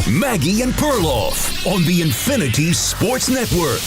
Maggie and Perloff on the Infinity Sports Network.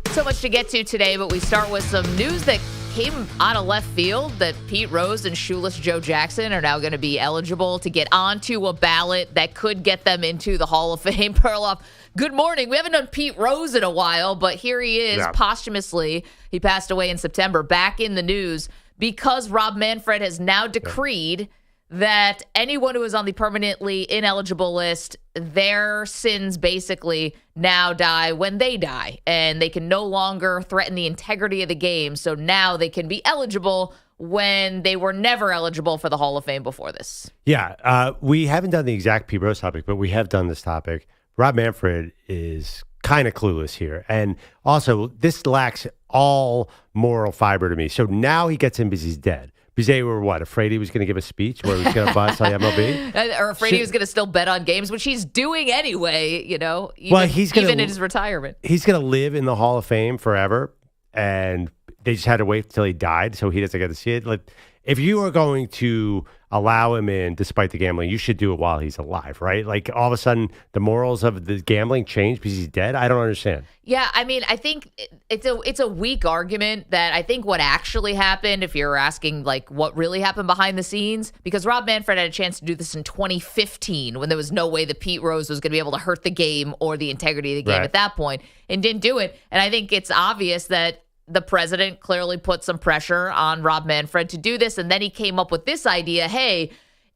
So much to get to today, but we start with some news that came out of left field that Pete Rose and shoeless Joe Jackson are now going to be eligible to get onto a ballot that could get them into the Hall of Fame. Perloff, good morning. We haven't done Pete Rose in a while, but here he is posthumously. He passed away in September, back in the news because Rob Manfred has now decreed that anyone who is on the permanently ineligible list, their sins basically now die when they die, and they can no longer threaten the integrity of the game. So now they can be eligible when they were never eligible for the Hall of Fame before this. Yeah, we haven't done the exact Pete Rose topic, but we have done this topic. Rob Manfred is kind of clueless here. And also, this lacks all moral fiber to me. So now he gets in because he's dead. Because they were, afraid he was going to give a speech where he was going to bust on MLB? Or afraid he was going to still bet on games, which he's doing anyway, even in his retirement. He's going to live in the Hall of Fame forever, and they just had to wait until he died so he doesn't get to see it. Like, if you are going to allow him in despite the gambling, you should do it while he's alive, right? Like, all of a sudden, the morals of the gambling change because he's dead? I don't understand. Yeah, I mean, I think it's a weak argument that I think what actually happened, if you're asking, like, what really happened behind the scenes, because Rob Manfred had a chance to do this in 2015 when there was no way that Pete Rose was going to be able to hurt the game or the integrity of the game at that point, and didn't do it. And I think it's obvious that the president clearly put some pressure on Rob Manfred to do this, and then he came up with this idea, hey,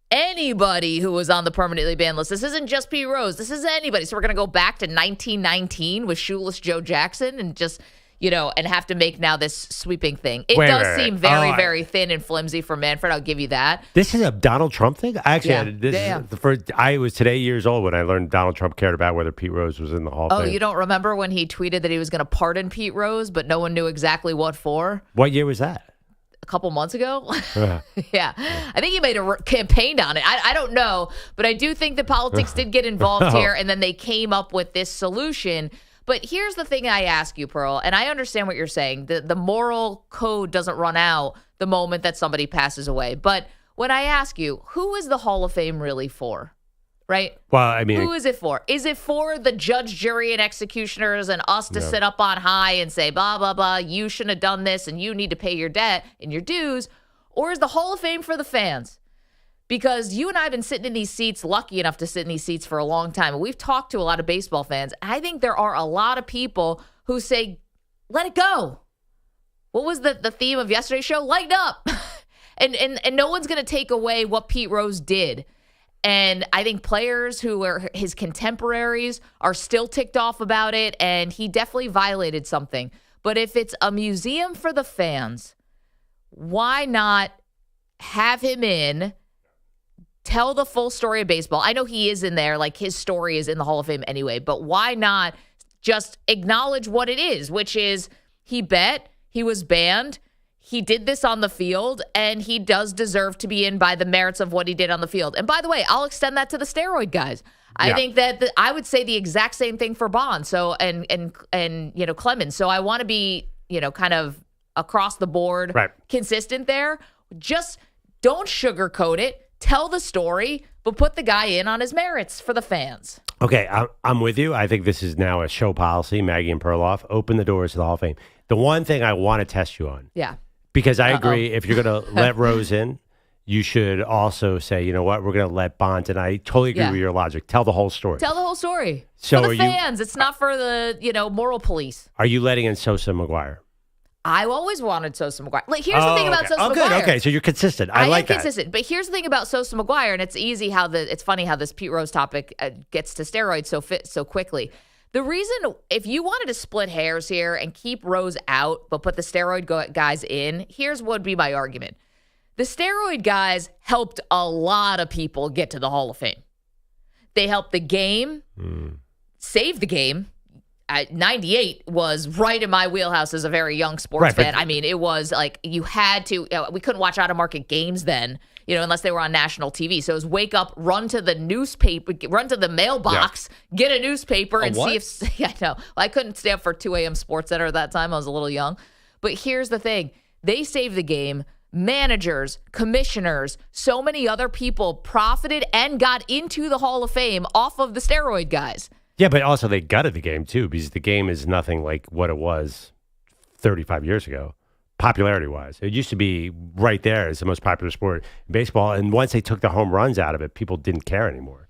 anybody who was on the permanently banned list, this isn't just Pete Rose, this is anybody. So we're going to go back to 1919 with shoeless Joe Jackson and just, and have to make now this sweeping thing. It does seem very, very thin and flimsy for Manfred, I'll give you that. This is a Donald Trump thing? Actually, I was today years old when I learned Donald Trump cared about whether Pete Rose was in the Hall of Fame. Oh, you don't remember when he tweeted that he was going to pardon Pete Rose, but no one knew exactly what for? What year was that? A couple months ago. Yeah. I think he made a campaign on it. I don't know, but I do think that politics did get involved here, and then they came up with this solution. But here's the thing I ask you, Pearl, and I understand what you're saying. The moral code doesn't run out the moment that somebody passes away. But when I ask you, who is the Hall of Fame really for? Right? Well, I mean, who is it for? Is it for the judge, jury, and executioners and us to sit up on high and say, blah, blah, blah, you shouldn't have done this and you need to pay your debt and your dues? Or is the Hall of Fame for the fans? Because you and I have been sitting in these seats, lucky enough to sit in these seats for a long time. And we've talked to a lot of baseball fans. I think there are a lot of people who say, let it go. What was the theme of yesterday's show? Lighten up. and no one's going to take away what Pete Rose did. And I think players who are his contemporaries are still ticked off about it, and he definitely violated something. But if it's a museum for the fans, why not have him in, tell the full story of baseball? I know he is in there, like his story is in the Hall of Fame anyway, but why not just acknowledge what it is, which is he bet, he was banned, he did this on the field, and he does deserve to be in by the merits of what he did on the field. And by the way, I'll extend that to the steroid guys. I think that I would say the exact same thing for Bond. So and Clemens. So I want to be kind of across the board consistent there. Just don't sugarcoat it. Tell the story, but put the guy in on his merits for the fans. Okay, I'm with you. I think this is now a show policy. Maggie and Perloff, open the doors to the Hall of Fame. The one thing I want to test you on. Yeah. Because I agree, if you're going to let Rose in, you should also say, you know what, we're going to let Bond. And I totally agree with your logic. Tell the whole story. Tell the whole story. So for the fans. It's not for the, moral police. Are you letting in Sosa McGuire? I always wanted Sosa McGuire. Like, here's the thing about Sosa McGuire. Good. Okay, so you're consistent. I like that. I'm consistent. But here's the thing about Sosa McGuire, and it's funny how this Pete Rose topic gets to steroids so quickly. The reason, if you wanted to split hairs here and keep Rose out but put the steroid guys in, here's what would be my argument. The steroid guys helped a lot of people get to the Hall of Fame. They helped the game, save the game. 98 was right in my wheelhouse as a very young sports fan. I mean, it was like you had to, we couldn't watch out-of-market games then, unless they were on national TV. So it was wake up, run to the newspaper, run to the mailbox, get a newspaper and see if, I know. Well, I couldn't stay up for 2 a.m. Sports Center at that time. I was a little young. But here's the thing. They saved the game. managers, commissioners, so many other people profited and got into the Hall of Fame off of the steroid guys. Yeah, but also they gutted the game too, because the game is nothing like what it was 35 years ago, popularity-wise. It used to be right there as the most popular sport in baseball, and once they took the home runs out of it, people didn't care anymore.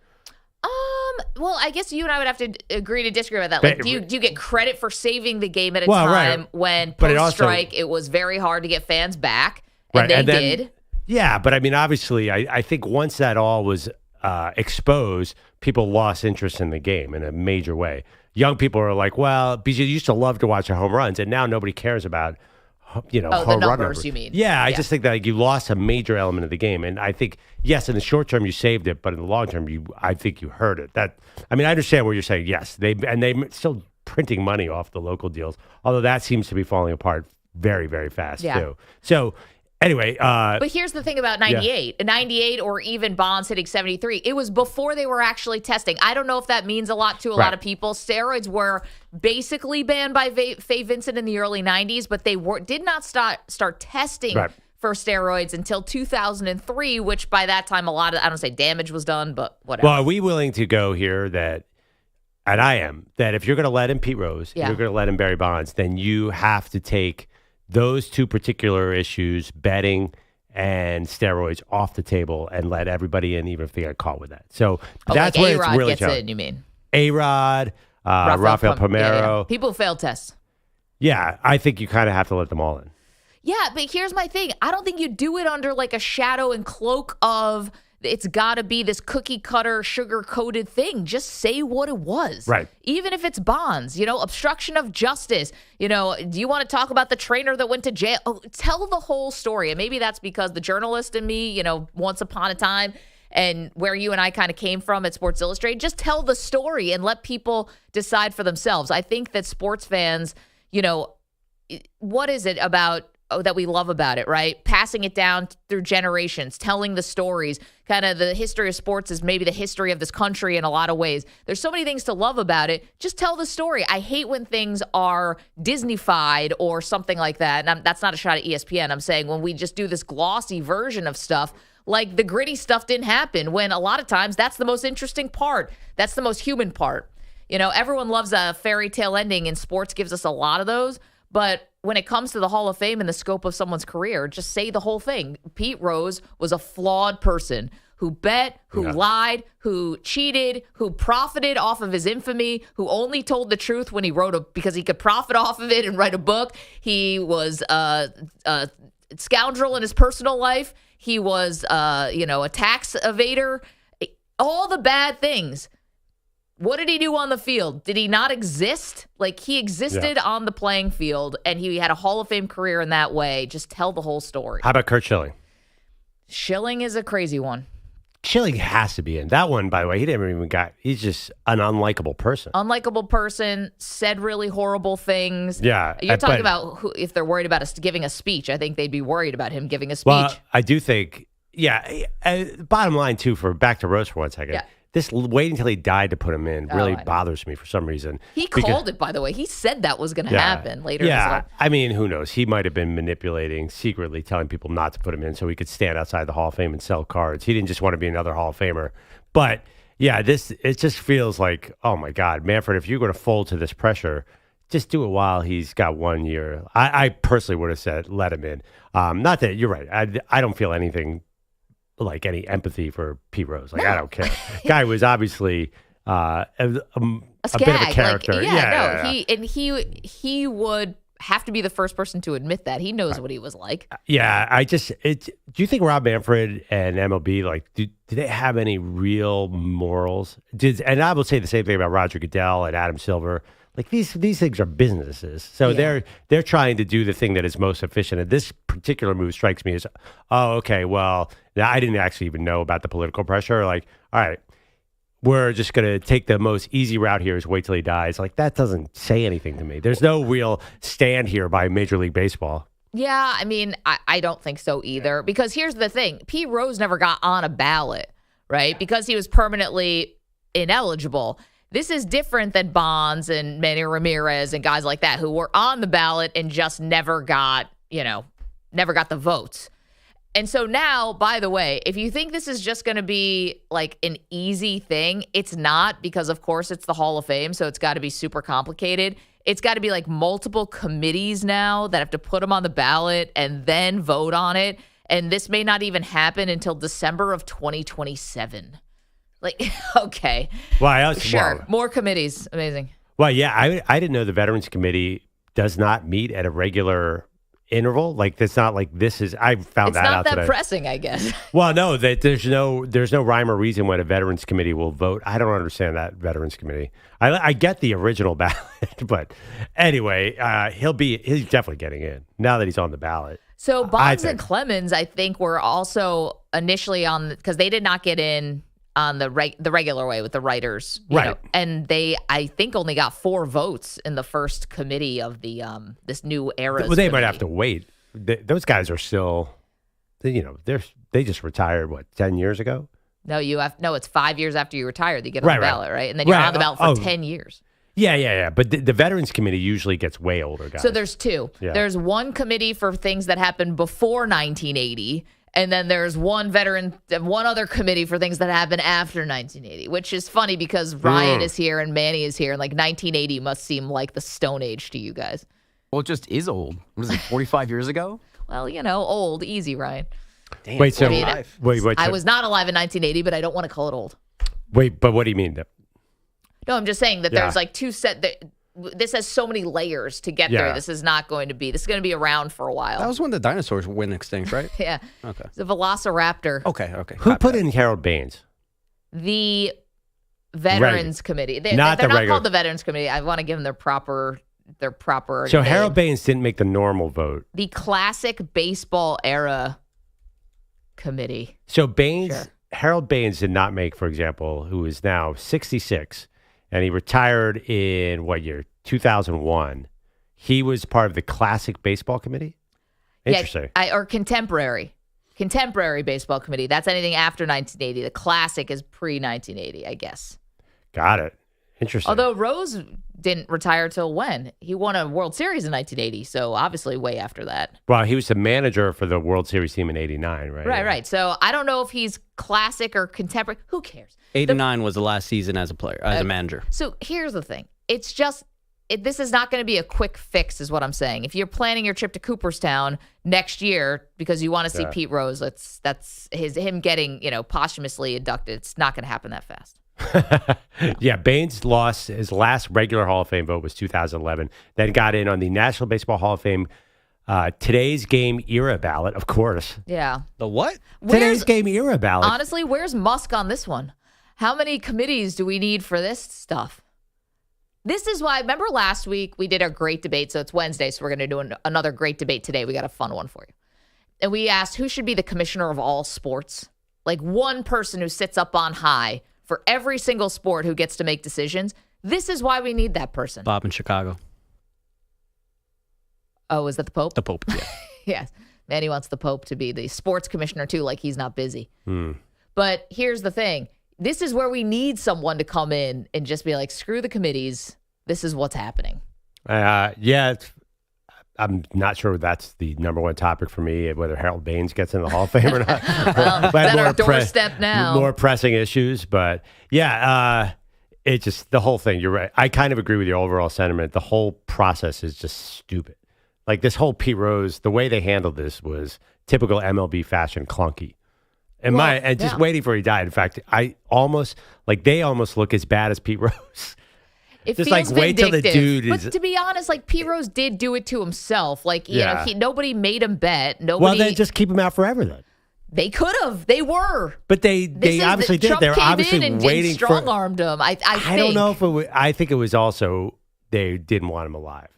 Well, I guess you and I would have to agree to disagree with that. Like, do you get credit for saving the game at a time when post-strike it was very hard to get fans back, and they did? Yeah, but I mean, obviously, I think once that all was exposed, people lost interest in the game in a major way. Young people are like, well, because you used to love to watch the home runs, and now nobody cares about home the run numbers, you mean? Yeah, I just think that you lost a major element of the game, and I think yes, in the short term you saved it, but in the long term, I think you hurt it. I understand what you're saying. Yes, they still printing money off the local deals, although that seems to be falling apart very, very fast too. So. Anyway, but here's the thing about 98. 98 or even Bonds hitting 73, it was before they were actually testing. I don't know if that means a lot to a lot of people. Steroids were basically banned by Faye Vincent in the early 90s, but they did not start testing for steroids until 2003, which by that time a lot of, I don't say damage was done, but whatever. Well, are we willing to go here that, and I am, that if you're going to let in Pete Rose, you're going to let in Barry Bonds, then you have to take those two particular issues, betting and steroids, off the table and let everybody in, even if they got caught with that. So that's where it's really gets in, you mean? A-Rod, Rafael Palmeiro. People who failed tests. Yeah, I think you kind of have to let them all in. Yeah, but here's my thing. I don't think you do it under like a shadow and cloak of it's got to be this cookie cutter, sugar coated thing. Just say what it was. Right. Even if it's Bonds, obstruction of justice. Do you want to talk about the trainer that went to jail? Oh, tell the whole story. And maybe that's because the journalist in me, once upon a time, and where you and I kind of came from at Sports Illustrated, just tell the story and let people decide for themselves. I think that sports fans, what is it about that we love about it, right? Passing it down through generations, telling the stories. Kind of the history of sports is maybe the history of this country in a lot of ways. There's so many things to love about it. Just tell the story. I hate when things are Disney-fied or something like that. And that's not a shot at ESPN. I'm saying when we just do this glossy version of stuff, like the gritty stuff didn't happen, when a lot of times that's the most interesting part. That's the most human part. Everyone loves a fairy tale ending, and sports gives us a lot of those. But when it comes to the Hall of Fame and the scope of someone's career, just say the whole thing. Pete Rose was a flawed person who bet, who lied, who cheated, who profited off of his infamy, who only told the truth when he wrote because he could profit off of it and write a book. He was a scoundrel in his personal life. He was, a tax evader. All the bad things. What did he do on the field? Did he not exist? Like, he existed on the playing field, and he had a Hall of Fame career in that way. Just tell the whole story. How about Curt Schilling? Schilling is a crazy one. Schilling has to be in. That one, by the way, he's just an unlikable person. Unlikable person, said really horrible things. Yeah. You're talking about if they're worried about us giving a speech. I think they'd be worried about him giving a speech. Well, I do think, bottom line, too, back to Rose for 1 second. Yeah. This waiting until he died to put him in really bothers me for some reason. He called it, by the way. He said that was going to happen later in his life. I mean, who knows? He might have been manipulating, secretly telling people not to put him in so he could stand outside the Hall of Fame and sell cards. He didn't just want to be another Hall of Famer. But, it just feels like, oh, my God, Manfred, if you're going to fold to this pressure, just do it while he's got 1 year. I personally would have said let him in. Not that you're right. I don't feel anything like any empathy for Pete Rose. Like, I don't care. Guy was obviously a bit of a character. He would have to be the first person to admit that. He knows what he was like. Yeah, do you think Rob Manfred and MLB, do they have any real morals? And I will say the same thing about Roger Goodell and Adam Silver. Like, these things are businesses. So they're trying to do the thing that is most efficient. And this particular move strikes me as, oh, okay, well, I didn't actually even know about the political pressure. Like, all right, we're just going to take the most easy route here is wait till he dies. Like, that doesn't say anything to me. There's no real stand here by Major League Baseball. Yeah, I mean, I don't think so either. Because here's the thing. Pete Rose never got on a ballot, right? Because he was permanently ineligible. This is different than Bonds and Manny Ramirez and guys like that who were on the ballot and just never got the votes. And so now, by the way, if you think this is just going to be like an easy thing, it's not, because of course it's the Hall of Fame, so it's got to be super complicated. It's got to be like multiple committees now that have to put them on the ballot and then vote on it. And this may not even happen until December of 2027. Like, okay. Well, sure. More committees. Amazing. Well, yeah, I didn't know the Veterans Committee does not meet at a regular interval. Like, it's not like this is. I found that out today. It's not that pressing, I guess. Well, no, that there's no rhyme or reason when a Veterans Committee will vote. I don't understand that Veterans Committee. I get the original ballot, but anyway, he's definitely getting in now that he's on the ballot. So Bonds and Clemens, I think, were also initially on, because they did not get in on the regular way with the writers, right? Know, and they, I think, only got 4 votes in the first committee of the this new era. Well, they might have to wait. Those guys are still, they just retired 10 years ago. No, it's 5 years after you retire that you get on the ballot, right? And then you're on the ballot for 10 years. Yeah. But the Veterans Committee usually gets way older guys. So there's 2. Yeah. There's one committee for things that happened before 1980. And then there's one other committee for things that happened after 1980, which is funny because Ryan is here and Manny is here, and like 1980 must seem like the Stone Age to you guys. Well, it just is old. What is it, 45 years ago? Well, old, easy, Ryan. Damn. Wait, so wait. I was not alive in 1980, but I don't want to call it old. Wait, but what do you mean? No, I'm just saying that there's like 2 set. This has so many layers to get there. This is going to be around for a while. That was when the dinosaurs went extinct, right? Yeah. Okay. The Velociraptor. Okay. Who put in Harold Baines? The Veterans Committee. They're not called the Veterans Committee. I want to give them their proper So name. Harold Baines didn't make the normal vote. The Classic Baseball Era Committee. So Harold Baines did not make, for example, who is now 66. And he retired in what year? 2001. He was part of the Classic Baseball Committee? Interesting. Yeah, or Contemporary Baseball Committee. That's anything after 1980. The Classic is pre-1980, I guess. Got it. Interesting. Although Rose didn't retire till when? He won a World Series in 1980, so obviously way after that. Well, he was the manager for the World Series team in 89, right? Right. So I don't know if he's classic or contemporary. Who cares? 89 was the last season as a player, as a manager. So here's the thing. It's just, this is not going to be a quick fix is what I'm saying. If you're planning your trip to Cooperstown next year because you want to see Pete Rose, that's him getting, posthumously inducted. It's not going to happen that fast. Yeah, Baines lost his last regular Hall of Fame vote was 2011. Then got in on the National Baseball Hall of Fame Today's Game Era ballot, of course. Yeah. The what? Today's Game Era ballot. Honestly, where's Musk on this one? How many committees do we need for this stuff? This is why, remember last week we did our great debate, so it's Wednesday, so we're going to do another great debate today. We got a fun one for you. And we asked who should be the commissioner of all sports? Like one person who sits up on high for every single sport who gets to make decisions. This is why we need that person. Bob in Chicago. Oh, is that the Pope? The Pope, yeah. Yes. Manny wants the Pope to be the sports commissioner too, like he's not busy. But here's the thing. This is where we need someone to come in and just be like, screw the committees. This is what's happening. Yeah, I'm not sure that's the number one topic for me, whether Harold Baines gets in the Hall of Fame or not. Well, that's our doorstep now. More pressing issues. But yeah, it's just the whole thing. You're right. I kind of agree with your overall sentiment. The whole process is just stupid. Like this whole Pete Rose, the way they handled this was typical MLB fashion clunky. And just waiting for he died. In fact, they almost look as bad as Pete Rose. It just feels like wait till the dude is. But to be honest, like Pete Rose did do it to himself. Like you know, nobody made him bet. Nobody. Well, then just keep him out forever then. They could have. They were. But they obviously did. They're obviously waiting for. Strong armed him. I don't know if it was. I think it was also they didn't want him alive.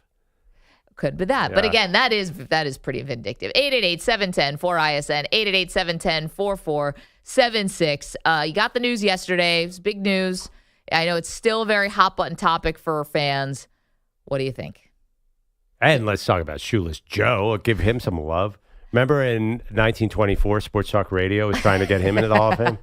Could be that. Yeah. But again, that is pretty vindictive. 888-710-4ISN, 888-710-4476. You got the news yesterday. It was big news. I know it's still a very hot button topic for fans. What do you think? And let's talk about Shoeless Joe. Give him some love. Remember in 1924, Sports Talk Radio was trying to get him into the Hall of Fame?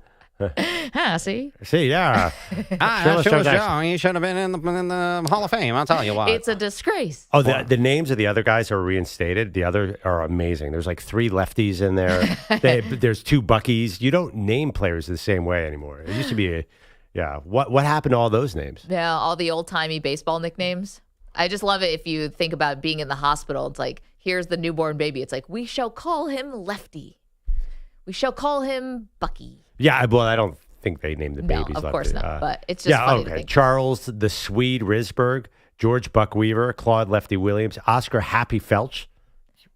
See? See, yeah. That shows you. You should have been in the Hall of Fame. I'll tell you what. It's a disgrace. Oh, the names of the other guys are reinstated. The other are amazing. There's like 3 lefties in there. There's 2 Buckies. You don't name players the same way anymore. It used to be What happened to all those names? Yeah, all the old-timey baseball nicknames. I just love it if you think about being in the hospital. It's like, here's the newborn baby. It's like, we shall call him Lefty. We shall call him Bucky. Yeah, well, I don't think they named the babies. No, of Lefty. course not. But it's just funny to think. Charles the Swede Risberg, George Buck Weaver, Claude Lefty Williams, Oscar Happy Felch.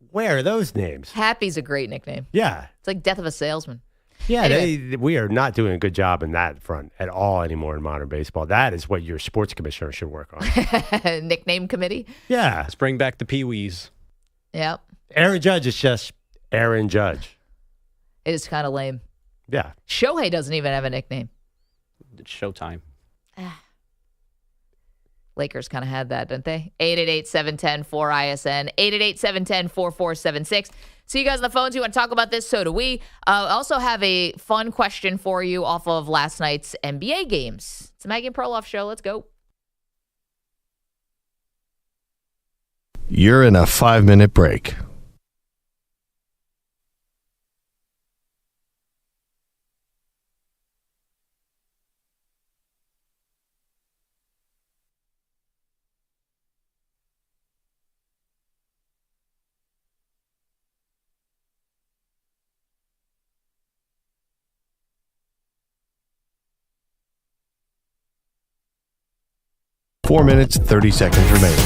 Where are those names? Happy's a great nickname. Yeah. It's like Death of a Salesman. Yeah, Anyway. we are not doing a good job in that front at all anymore in modern baseball. That is what your sports commissioner should work on. Nickname committee? Yeah. Let's bring back the Pee-wees. Yep. Aaron Judge is just Aaron Judge. It is kind of lame. Yeah. Shohei doesn't even have a nickname. It's showtime. Lakers kind of had that, didn't they? 888-710-4ISN, 888-710-4476. See you guys on the phones. You want to talk about this? So do we. Also have a fun question for you off of last night's NBA games. It's the Maggie Perloff Show. Let's go. You're in a 5-minute break. Four minutes, 30 seconds remaining.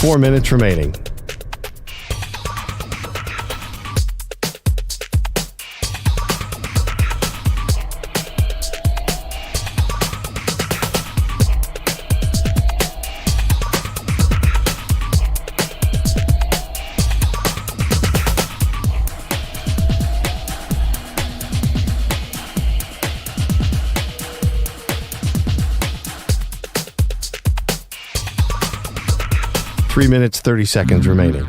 Four minutes remaining. Three minutes, 30 seconds remaining.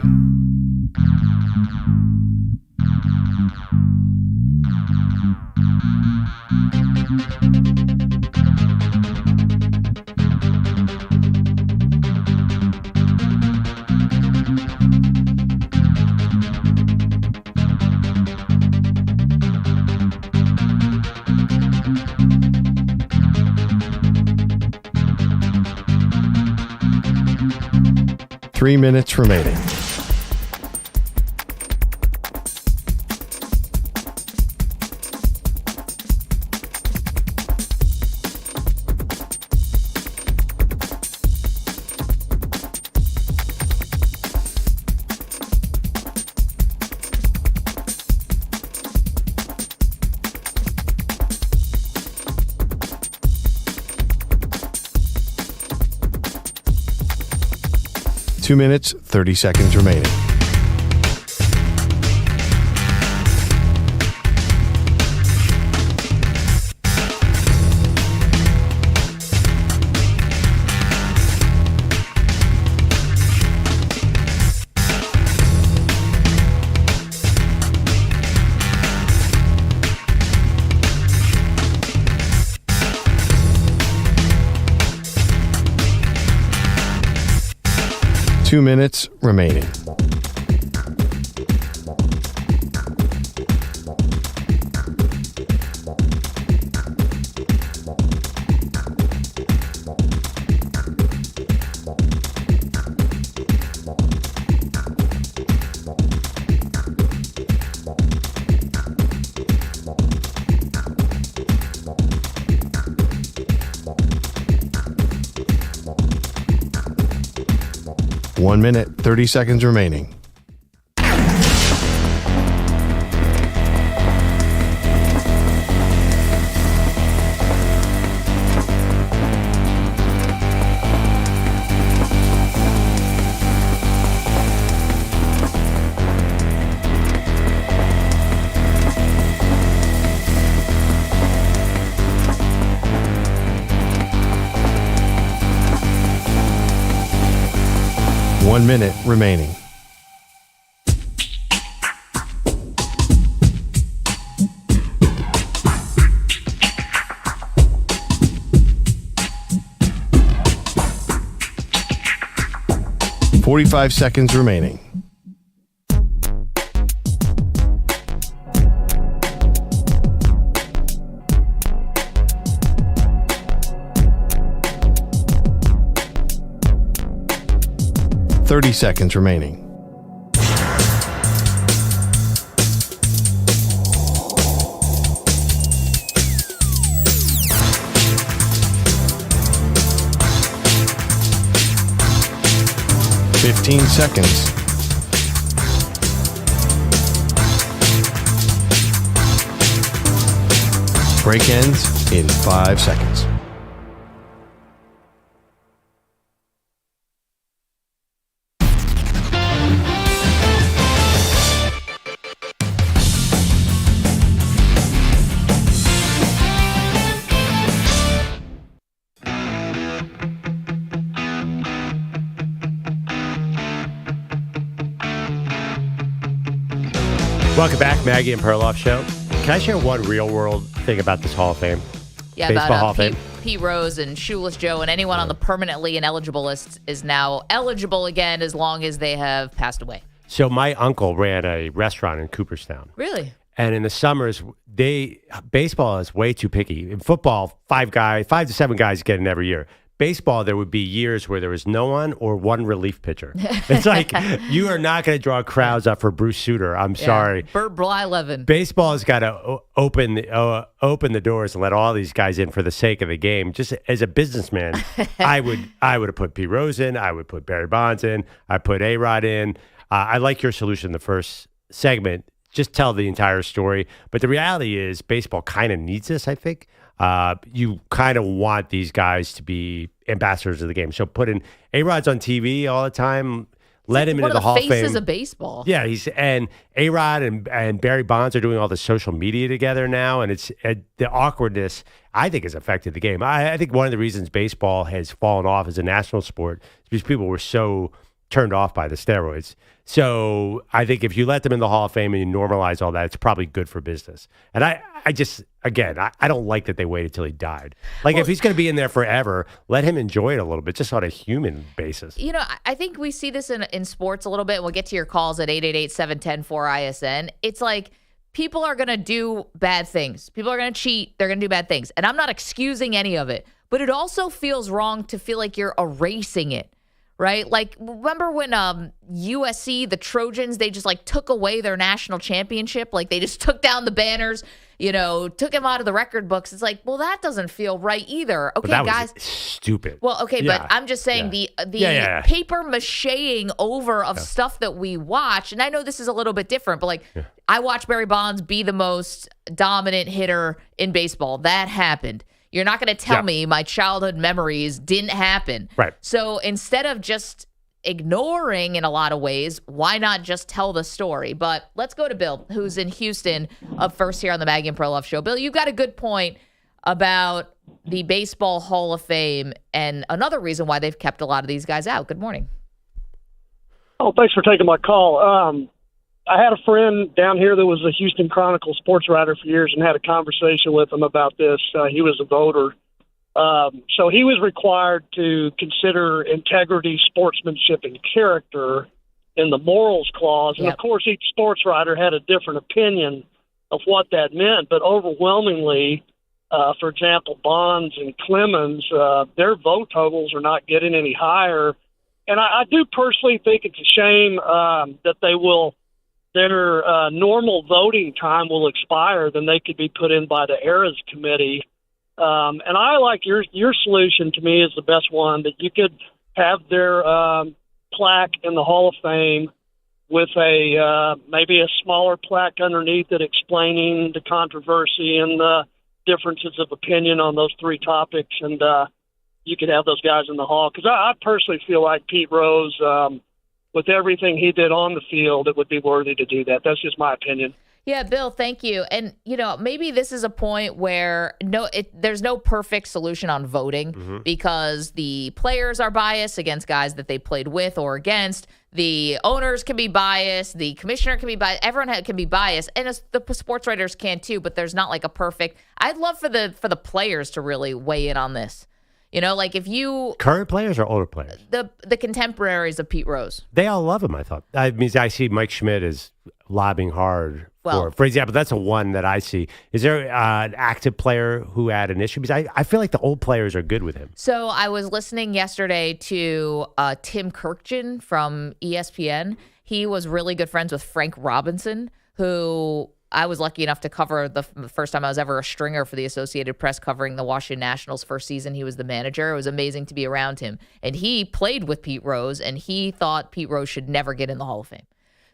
Three minutes remaining. Two minutes, 30 seconds remaining. Two minutes remaining. One minute, 30 seconds remaining. 1 minute remaining. "45 seconds remaining. "30 seconds remaining. "15 seconds. Break ends in 5 seconds. Welcome back, Maggie and Perloff Show. Can I share one real-world thing about this Hall of Fame? Yeah, Baseball Hall of about Fame. Pete Rose and Shoeless Joe and anyone on the permanently ineligible list is now eligible again as long as they have passed away. So my uncle ran a restaurant in Cooperstown. Really? And in the summers, baseball is way too picky. In football, 5 to 7 guys get in every year. Baseball, there would be years where there was no one or one relief pitcher. It's like you are not going to draw crowds up for Bruce Sutter. I'm sorry. Bert Blyleven. Baseball has got to open the doors and let all these guys in for the sake of the game. Just as a businessman, I would have put Pete Rose in. I would put Barry Bonds in. I put A-Rod in. I like your solution. The first segment, just tell the entire story. But the reality is, baseball kind of needs this. I think. You kind of want these guys to be ambassadors of the game. So put in A-Rod's on TV all the time. Let him into the Hall of Fame. One of the faces of baseball. Yeah, and A-Rod and Barry Bonds are doing all the social media together now, and it's the awkwardness, I think, has affected the game. I think one of the reasons baseball has fallen off as a national sport is because people were so turned off by the steroids. So I think if you let them in the Hall of Fame and you normalize all that, it's probably good for business. And I don't like that they waited till he died. Like, if he's going to be in there forever, let him enjoy it a little bit, just on a human basis. You know, I think we see this in sports a little bit. We'll get to your calls at 888-710-4ISN. It's like people are going to do bad things. People are going to cheat. They're going to do bad things. And I'm not excusing any of it. But it also feels wrong to feel like you're erasing it. Right? Like, remember when USC, the Trojans, they just like took away their national championship? Like, they just took down the banners, took them out of the record books. It's like, well, that doesn't feel right either. Okay, that guys. Was stupid. Well, okay, yeah. But I'm just saying the paper macheing over of stuff that we watch, and I know this is a little bit different, but I watched Barry Bonds be the most dominant hitter in baseball. That happened. You're not going to tell me my childhood memories didn't happen. Right. So instead of just ignoring in a lot of ways, why not just tell the story? But let's go to Bill, who's in Houston, up first here on the Maggie and Perloff Show. Bill, you've got a good point about the Baseball Hall of Fame and another reason why they've kept a lot of these guys out. Good morning. Oh, thanks for taking my call. I had a friend down here that was a Houston Chronicle sports writer for years and had a conversation with him about this. He was a voter. So he was required to consider integrity, sportsmanship, and character in the morals clause. And, of course, each sports writer had a different opinion of what that meant. But overwhelmingly, for example, Bonds and Clemens, their vote totals are not getting any higher. And I do personally think it's a shame that their normal voting time will expire, then they could be put in by the Eras Committee. And I like your solution. To me, is the best one, that you could have their plaque in the Hall of Fame with maybe a smaller plaque underneath it explaining the controversy and the differences of opinion on those 3 topics. And you could have those guys in the Hall. Because I personally feel like Pete Rose, with everything he did on the field, it would be worthy to do that. That's just my opinion. Yeah, Bill, thank you. And, maybe this is a point where there's no perfect solution on voting because the players are biased against guys that they played with or against. The owners can be biased. The commissioner can be biased. Everyone can be biased. And the sports writers can too, but there's not like a perfect. I'd love for the players to really weigh in on this. Like if you current players or older players, the contemporaries of Pete Rose, they all love him. I thought. I mean, I see Mike Schmidt is lobbying hard. For example, that's a one that I see. Is there an active player who had an issue? Because I feel like the old players are good with him. So I was listening yesterday to Tim Kirkjian from ESPN. He was really good friends with Frank Robinson, who I was lucky enough to cover the first time I was ever a stringer for the Associated Press covering the Washington Nationals first season. He was the manager. It was amazing to be around him. And he played with Pete Rose, and he thought Pete Rose should never get in the Hall of Fame.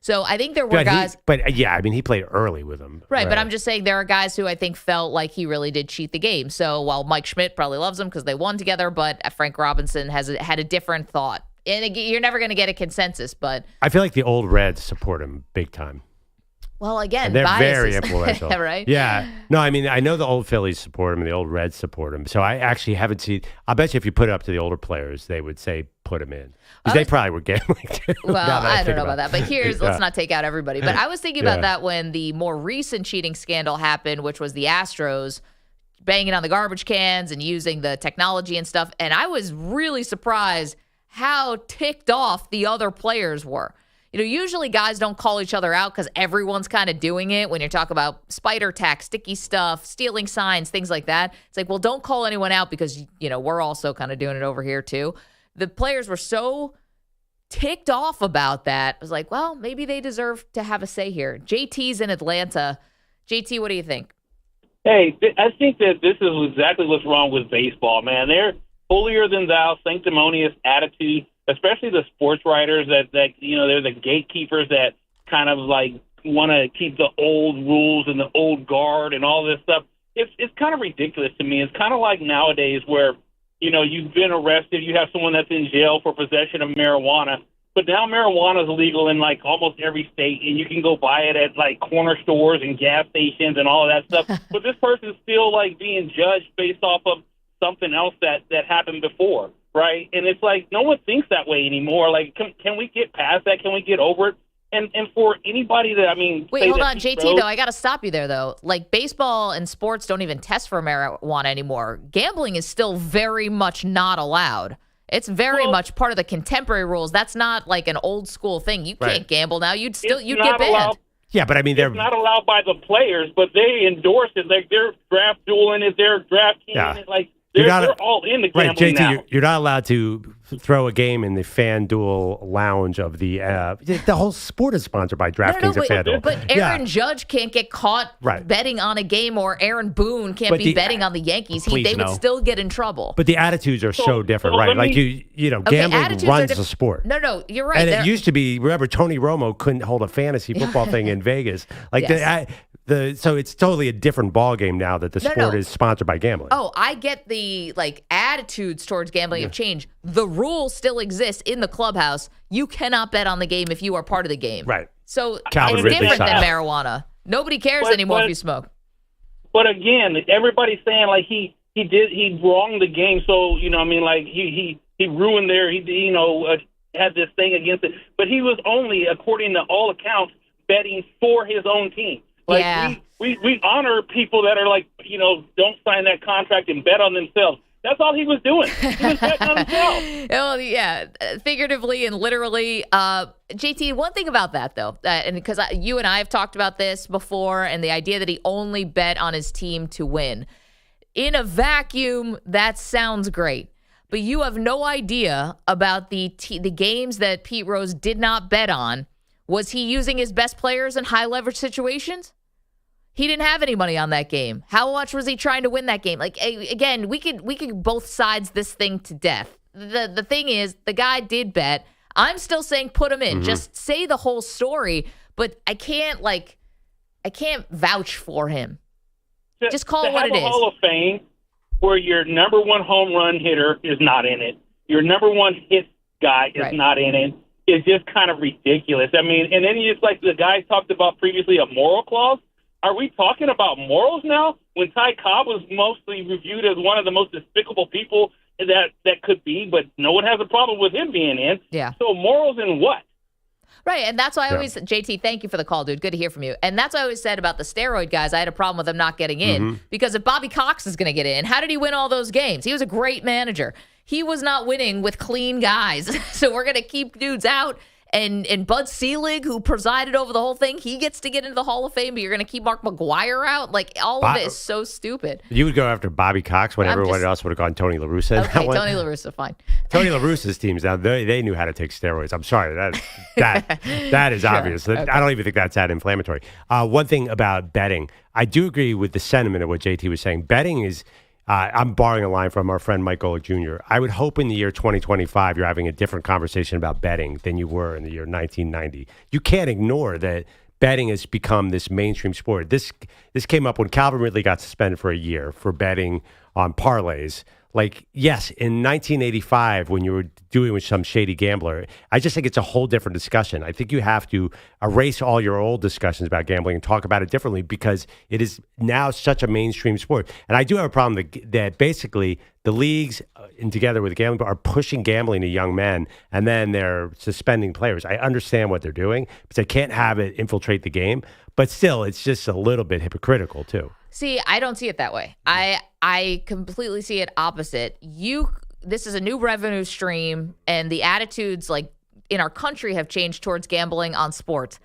So I think there were guys. He played early with him. Right, but I'm just saying there are guys who I think felt like he really did cheat the game. So while Mike Schmidt probably loves him because they won together, but Frank Robinson had a different thought. And you're never going to get a consensus, but. I feel like the old Reds support him big time. Well, again, and they're biases. very influential. Right? Yeah. No, I mean, I know the old Phillies support him and the old Reds support him. So I actually haven't seen. I bet you if you put it up to the older players, they would say put him in. Because they probably were gambling too. Well, I don't know about that. But let's not take out everybody. But I was thinking about that when the more recent cheating scandal happened, which was the Astros banging on the garbage cans and using the technology and stuff. And I was really surprised how ticked off the other players were. Usually guys don't call each other out because everyone's kind of doing it when you talk about spider tack, sticky stuff, stealing signs, things like that. It's like, well, don't call anyone out because, we're also kind of doing it over here too. The players were so ticked off about that. I was like, well, maybe they deserve to have a say here. JT's in Atlanta. JT, what do you think? Hey, I think that this is exactly what's wrong with baseball, man. They're holier than thou, sanctimonious attitude. Especially the sports writers that they're the gatekeepers that kind of like want to keep the old rules and the old guard and all this stuff. It's kind of ridiculous to me. It's kind of like nowadays where, you've been arrested, you have someone that's in jail for possession of marijuana, but now marijuana is illegal in like almost every state, and you can go buy it at like corner stores and gas stations and all of that stuff. But this person's still like being judged based off of something else that happened before. Right, and it's like no one thinks that way anymore. Like, can we get past that? Can we get over it? And for anybody that wait, hold on, JT. Though I got to stop you there. Though, like baseball and sports don't even test for marijuana anymore. Gambling is still very much not allowed. It's very much part of the contemporary rules. That's not like an old school thing. You can't gamble now. You'd get banned. Yeah, but I mean, they're not allowed by the players, but they endorse it. Like they're draft dueling it, they're drafting it, like. They're all in the gambling right, JT, now. You're not allowed to throw a game in the FanDuel lounge of the whole sport is sponsored by DraftKings and FanDuel. But Aaron Judge can't get caught betting on a game, or Aaron Boone can't be betting on the Yankees. They would still get in trouble. But the attitudes are so different, right? Like gambling runs the sport. No, you're right. And it used to be. Remember, Tony Romo couldn't hold a fantasy football thing in Vegas. Like so it's totally a different ball game now that the sport is sponsored by gambling. Oh, I get the attitudes towards gambling have changed. The rule still exists in the clubhouse. You cannot bet on the game if you are part of the game. Right. So Calvin it's Ridley different style. than marijuana. Nobody cares anymore if you smoke. But again, everybody's saying like he wronged the game. So he ruined had this thing against it. But he was only, according to all accounts, betting for his own team. We honor people that are like, don't sign that contract and bet on themselves. That's all he was doing. He was betting on himself. Well, yeah, figuratively and literally. JT, one thing about that, though, and because you and I have talked about this before, and the idea that he only bet on his team to win. In a vacuum, that sounds great. But you have no idea about the games that Pete Rose did not bet on. Was he using his best players in high-leverage situations? He didn't have any money on that game. How much was he trying to win that game? Like, again, we could both sides this thing to death. The thing is, the guy did bet. I'm still saying put him in. Mm-hmm. Just say the whole story. But I can't vouch for him. Just call it what it is. Hall of Fame where your number one home run hitter is not in it. Your number one hit guy is not in it. is just kind of ridiculous. I mean, and then it's like the guy talked about previously, a moral clause. Are we talking about morals now? When Ty Cobb was mostly reviewed as one of the most despicable people that could be, but no one has a problem with him being in. Yeah. So morals in what? Right, and that's why I always, JT, thank you for the call, dude. Good to hear from you. And that's why I always said about the steroid guys, I had a problem with them not getting in because if Bobby Cox is going to get in, how did he win all those games? He was a great manager. He was not winning with clean guys. So we're going to keep dudes out. And Bud Selig, who presided over the whole thing, he gets to get into the Hall of Fame, but you're going to keep Mark McGwire out? Like, all of it is so stupid. You would go after Bobby Cox when everyone else would have gone Tony La Russa. Okay, Tony La Russa, fine. Tony La Russa's teams now, they knew how to take steroids. I'm sorry. That is obvious. Okay. I don't even think that's that inflammatory. One thing about betting, I do agree with the sentiment of what JT was saying. Betting is... I'm borrowing a line from our friend Mike Golick Jr. I would hope in the year 2025 you're having a different conversation about betting than you were in the year 1990. You can't ignore that betting has become this mainstream sport. This came up when Calvin Ridley got suspended for a year for betting on parlays. Like, yes, in 1985, when you were doing with some shady gambler, I just think it's a whole different discussion. I think you have to erase all your old discussions about gambling and talk about it differently because it is now such a mainstream sport. And I do have a problem that basically the leagues, and together with the gambling, are pushing gambling to young men, and then they're suspending players. I understand what they're doing, but they can't have it infiltrate the game. But still, it's just a little bit hypocritical, too. See, I don't see it that way. I completely see it opposite. This is a new revenue stream, and the attitudes like in our country have changed towards gambling on sports.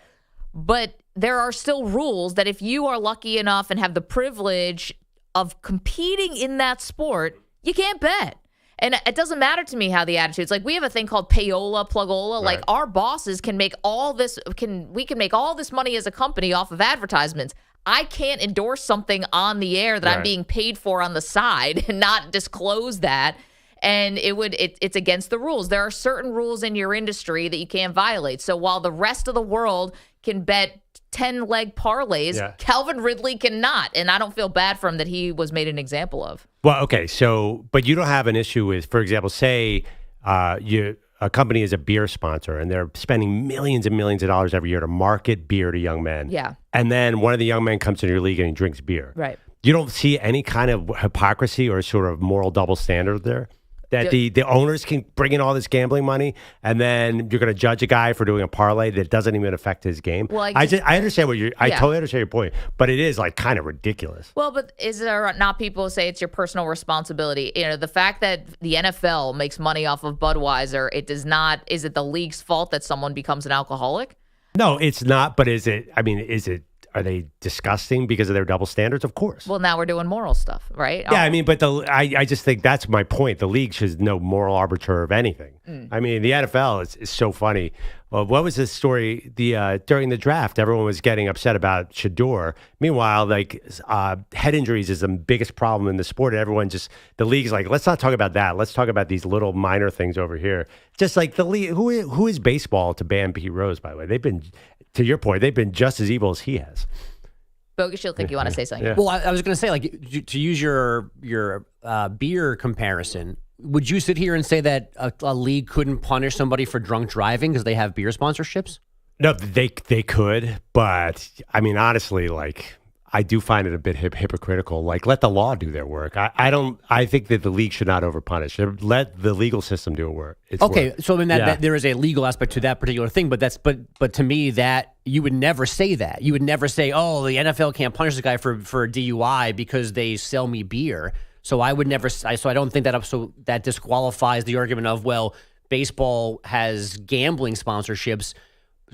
But there are still rules that if you are lucky enough and have the privilege of competing in that sport, you can't bet. And it doesn't matter to me how the attitudes, like we have a thing called payola, plugola, like our bosses can make all this, we can make all this money as a company off of advertisements. I can't endorse something on the air that I'm being paid for on the side and not disclose that. And it's against the rules. There are certain rules in your industry that you can't violate. So while the rest of the world can bet 10-leg parlays, Calvin Ridley cannot. And I don't feel bad for him that he was made an example of. Well, okay. So, but you don't have an issue with, for example, say a company is a beer sponsor and they're spending millions and millions of dollars every year to market beer to young men. Yeah. And then one of the young men comes to your league and he drinks beer. Right. You don't see any kind of hypocrisy or sort of moral double standard there? That the owners can bring in all this gambling money, and then you're going to judge a guy for doing a parlay that doesn't even affect his game. Well, I understand what I totally understand your point, but it is like kind of ridiculous. Well, but is there not people who say it's your personal responsibility? You know, the fact that the NFL makes money off of Budweiser, it does not. Is it the league's fault that someone becomes an alcoholic? No, it's not. But is it? I mean, is it? Are they disgusting because of their double standards? Of course. Well, now we're doing moral stuff, right? Yeah, I mean, but I just think that's my point. The league should no moral arbiter of anything. I mean, the NFL is so funny. Well, what was this story? During the draft, everyone was getting upset about Shador. Meanwhile, like head injuries is the biggest problem in the sport. And the league's like, let's not talk about that. Let's talk about these little minor things over here. Just like the league, who is baseball to ban Pete Rose? By the way, they've been. To your point, they've been just as evil as he has. Bogusch, you'll think you want to say something. Yeah. Well, I was going to say, like, to use your beer comparison, would you sit here and say that a league couldn't punish somebody for drunk driving because they have beer sponsorships? No, they could, but I mean, honestly, like, I do find it a bit hypocritical. Like, let the law do their work. I think that the league should not overpunish. Let the legal system do work. Okay, so I mean that there is a legal aspect to that particular thing, but to me that you would never say that. You would never say, oh, the NFL can't punish this guy for a DUI because they sell me beer. So I would never. So I don't think that disqualifies the argument of, well, baseball has gambling sponsorships,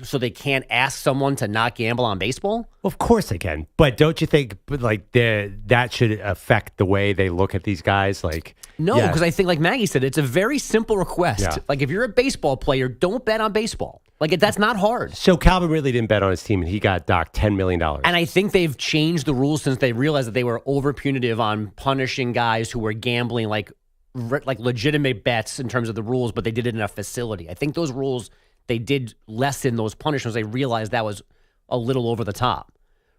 so they can't ask someone to not gamble on baseball? Well, of course they can. But don't you think like that should affect the way they look at these guys? Like, no, because I think, like Maggie said, it's a very simple request. Yeah. Like, if you're a baseball player, don't bet on baseball. Like, that's not hard. So Calvin really didn't bet on his team, and he got docked $10 million. And I think they've changed the rules since they realized that they were over punitive on punishing guys who were gambling like legitimate bets in terms of the rules, but they did it in a facility. I think those rules, they did lessen those punishments. They realized that was a little over the top.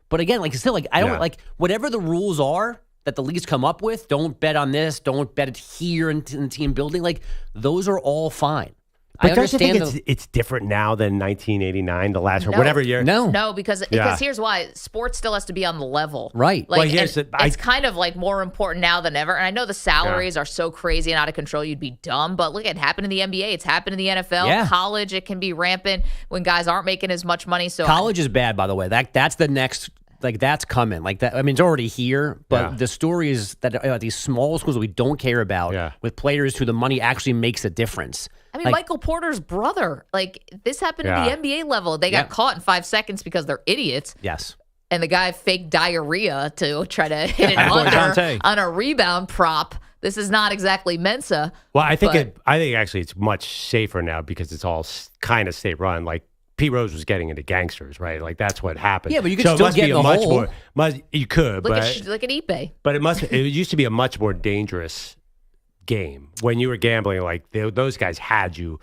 But again, like, still, like, I don't like whatever the rules are that the leagues come up with. Don't bet on this. Don't bet it here in the team building. Like, those are all fine. But don't you think it's different now than 1989, the last or whatever year? No, because here's why: sports still has to be on the level, right? Like, it's kind of like more important now than ever. And I know the salaries are so crazy and out of control, you'd be dumb. But look, it happened in the NBA. It's happened in the NFL. Yeah. College, it can be rampant when guys aren't making as much money. So college is bad, by the way. That's the next. Like, that's coming. Like that. I mean, it's already here, but the story is that these small schools that we don't care about with players who the money actually makes a difference. I mean, Michael Porter's brother, like, this happened at the NBA level. They got caught in 5 seconds because they're idiots. Yes. And the guy faked diarrhea to try to hit it under on a rebound prop. This is not exactly Mensa. Well, I think actually it's much safer now because it's all kind of state run. Like, Pete Rose was getting into gangsters, right? Like, that's what happened. Yeah, but you could still get in the hole. You could, look at eBay. But it used to be a much more dangerous game when you were gambling. Like, those guys had you.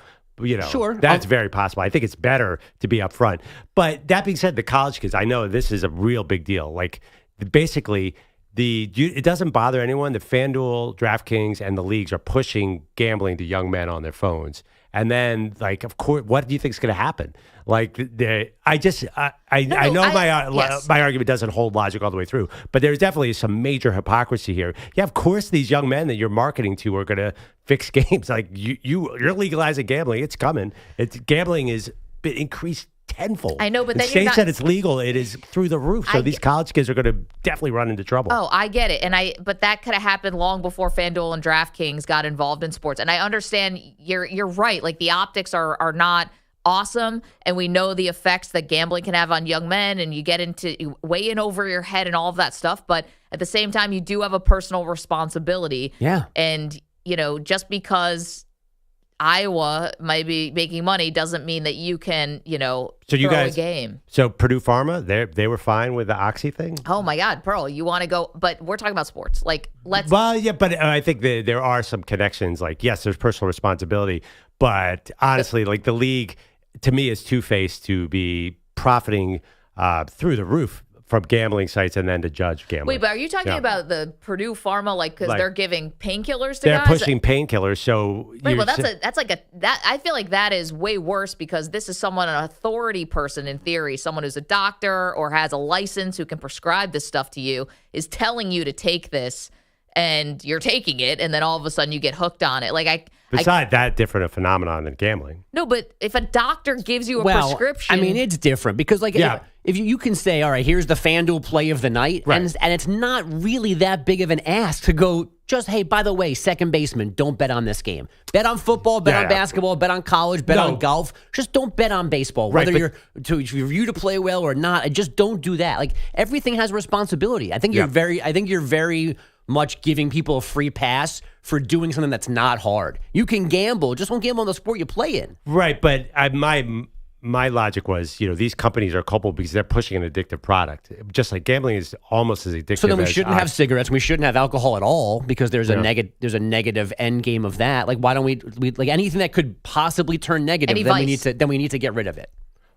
Sure, that's very possible. I think it's better to be up front. But that being said, the college kids, I know this is a real big deal. Like, basically, it doesn't bother anyone. The FanDuel, DraftKings, and the leagues are pushing gambling to young men on their phones. And then, like, of course, what do you think is going to happen? Like, my argument doesn't hold logic all the way through, but there's definitely some major hypocrisy here. Yeah, of course, these young men that you're marketing to are going to fix games. Like, you're legalizing gambling. It's coming. Gambling is increased tenfold. I know, but the then state said it's legal. It is through the roof. So these college kids are going to definitely run into trouble. Oh, I get it, but that could have happened long before FanDuel and DraftKings got involved in sports. And I understand you're right. Like, the optics are not awesome, and we know the effects that gambling can have on young men, and you get into way in over your head and all of that stuff. But at the same time, you do have a personal responsibility. Yeah, and just because Iowa might be making money doesn't mean that you can, throw a game. So Purdue Pharma, they were fine with the Oxy thing? Oh, my God, Pearl, you want to go? But we're talking about sports. Like, Well, yeah, but I think there are some connections. Like, yes, there's personal responsibility. But honestly, like, the league, to me, is two-faced to be profiting through the roof from gambling sites and then to judge gambling. Wait, but are you talking about the Purdue Pharma, because they're giving painkillers to they're guys? They're pushing painkillers, so... Right, well, I feel like that is way worse because this is an authority person in theory, someone who's a doctor or has a license who can prescribe this stuff to you, is telling you to take this, and you're taking it, and then all of a sudden you get hooked on it. Like, it's not that different a phenomenon than gambling. No, but if a doctor gives you a prescription... I mean, it's different because, like, if you can say, all right, here's the FanDuel play of the night, and it's not really that big of an ask to go, just, hey, by the way, second baseman, don't bet on this game. Bet on football, bet on basketball, bet on college, bet on golf. Just don't bet on baseball, whether you're for you to play well or not. Just don't do that. Like, everything has responsibility. I think you're very much giving people a free pass for doing something that's not hard. You can gamble, just don't gamble on the sport you play in. Right, but my logic was, these companies are culpable because they're pushing an addictive product. Just like gambling is almost as addictive. So then we shouldn't have cigarettes. We shouldn't have alcohol at all because there's a negative end game of that. Like, why don't we like anything that could possibly turn negative? Then we need to get rid of it.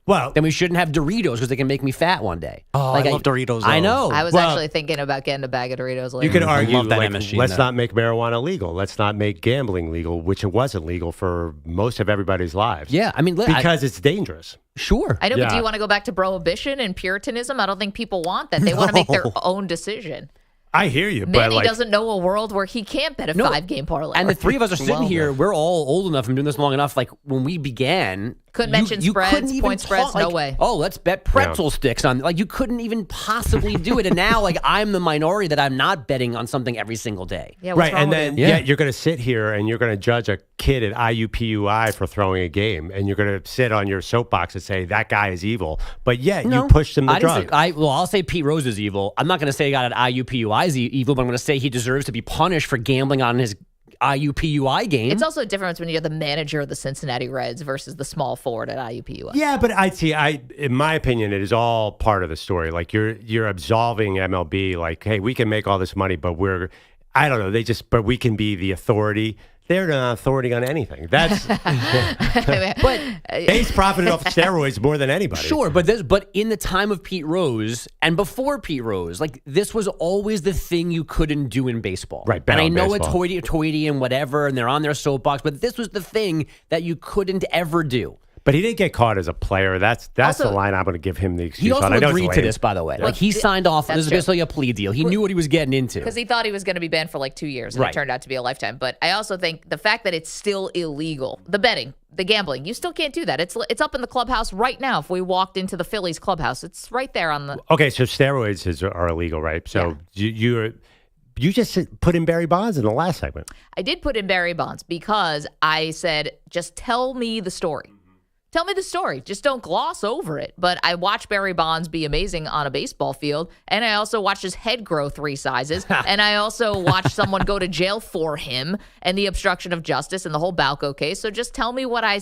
Well, then we shouldn't have Doritos because they can make me fat one day. Oh, I love Doritos. I know. I was actually thinking about getting a bag of Doritos later. You could argue, that let's not make marijuana legal. Let's not make gambling legal, which it wasn't legal for most of everybody's lives. Yeah, I mean, because it's dangerous. Sure. I know, but do you want to go back to prohibition and Puritanism? I don't think people want that. They want to make their own decision. I hear you, Manny but doesn't know a world where he can't bet a 5-game parlay. And the three of us are sitting here. We're all old enough and doing this long enough. Like, when we began, couldn't mention spreads, point spreads, no way. Oh, let's bet pretzel sticks on. Like, you couldn't even possibly do it. And now, like, I'm the minority that I'm not betting on something every single day. Yeah, what's right. wrong And with then you're going to sit here and you're going to judge a kid at IUPUI for throwing a game, and you're going to sit on your soapbox and say that guy is evil. But you pushed him the drug. I'll say Pete Rose is evil. I'm not going to say a guy at IUPUI is evil, but I'm going to say he deserves to be punished for gambling on his IUPUI game. It's also a difference when you're the manager of the Cincinnati Reds versus the small forward at IUPUI. Yeah, but in my opinion, it is all part of the story. Like, you're absolving MLB. Like, hey, we can make all this money, but I don't know. But we can be the authority. They're not authority on anything. That's but Bay's profited off steroids more than anybody. Sure, but in the time of Pete Rose and before Pete Rose, like this was always the thing you couldn't do in baseball. Right, and I know baseball. it's hoity and whatever, and they're on their soapbox, but this was the thing that you couldn't ever do. But he didn't get caught as a player. That's Also, the line I'm going to give him the excuse He also on. I know it's agreed to lame. this, by the way. Well, Like he signed off. that's This is true. basically a plea deal. He knew what he was getting into. Because he thought he was going to be banned for like 2 years, and Right. it turned out to be a lifetime. But I also think the fact that it's still illegal, the betting, the gambling, you still can't do that. It's up in the clubhouse right now. If we walked into the Phillies clubhouse, it's right there on the. Okay, so steroids are illegal, right? So you just put in Barry Bonds in the last segment. I did put in Barry Bonds because I said, just tell me the story. Tell me the story. Just don't gloss over it. But I watched Barry Bonds be amazing on a baseball field, and I also watched his head grow 3 sizes, and I also watched someone go to jail for him and the obstruction of justice and the whole Balco case. So just tell me what I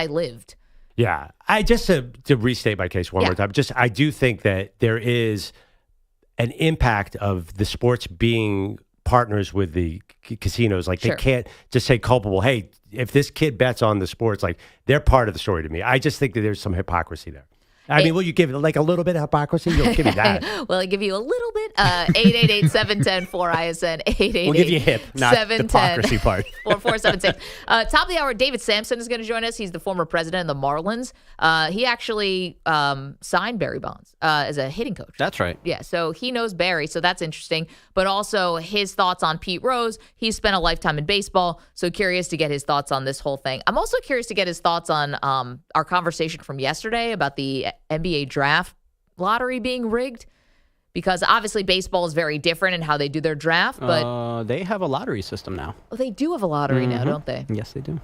lived. Yeah, I just to restate my case one more time. I do think that there is an impact of the sports being partners with the casinos. Like Sure. they can't just say culpable. Hey, if this kid bets on the sports, like they're part of the story to me. I just think that there's some hypocrisy there. I mean, will you give it like a little bit of hypocrisy? You'll give me that. Well, I give you a little bit. 888-710-4ISN. 888. We'll give you hip, not the hypocrisy part. 4476. Top of the hour, David Samson is going to join us. He's the former president of the Marlins. He actually signed Barry Bonds as a hitting coach. That's right. Yeah, so he knows Barry, so that's interesting. But also his thoughts on Pete Rose. He spent a lifetime in baseball, so curious to get his thoughts on this whole thing. I'm also curious to get his thoughts on our conversation from yesterday about the NBA draft lottery being rigged, because obviously baseball is very different in how they do their draft. But They have a lottery system now. they do have a lottery now, don't they? Yes, they do.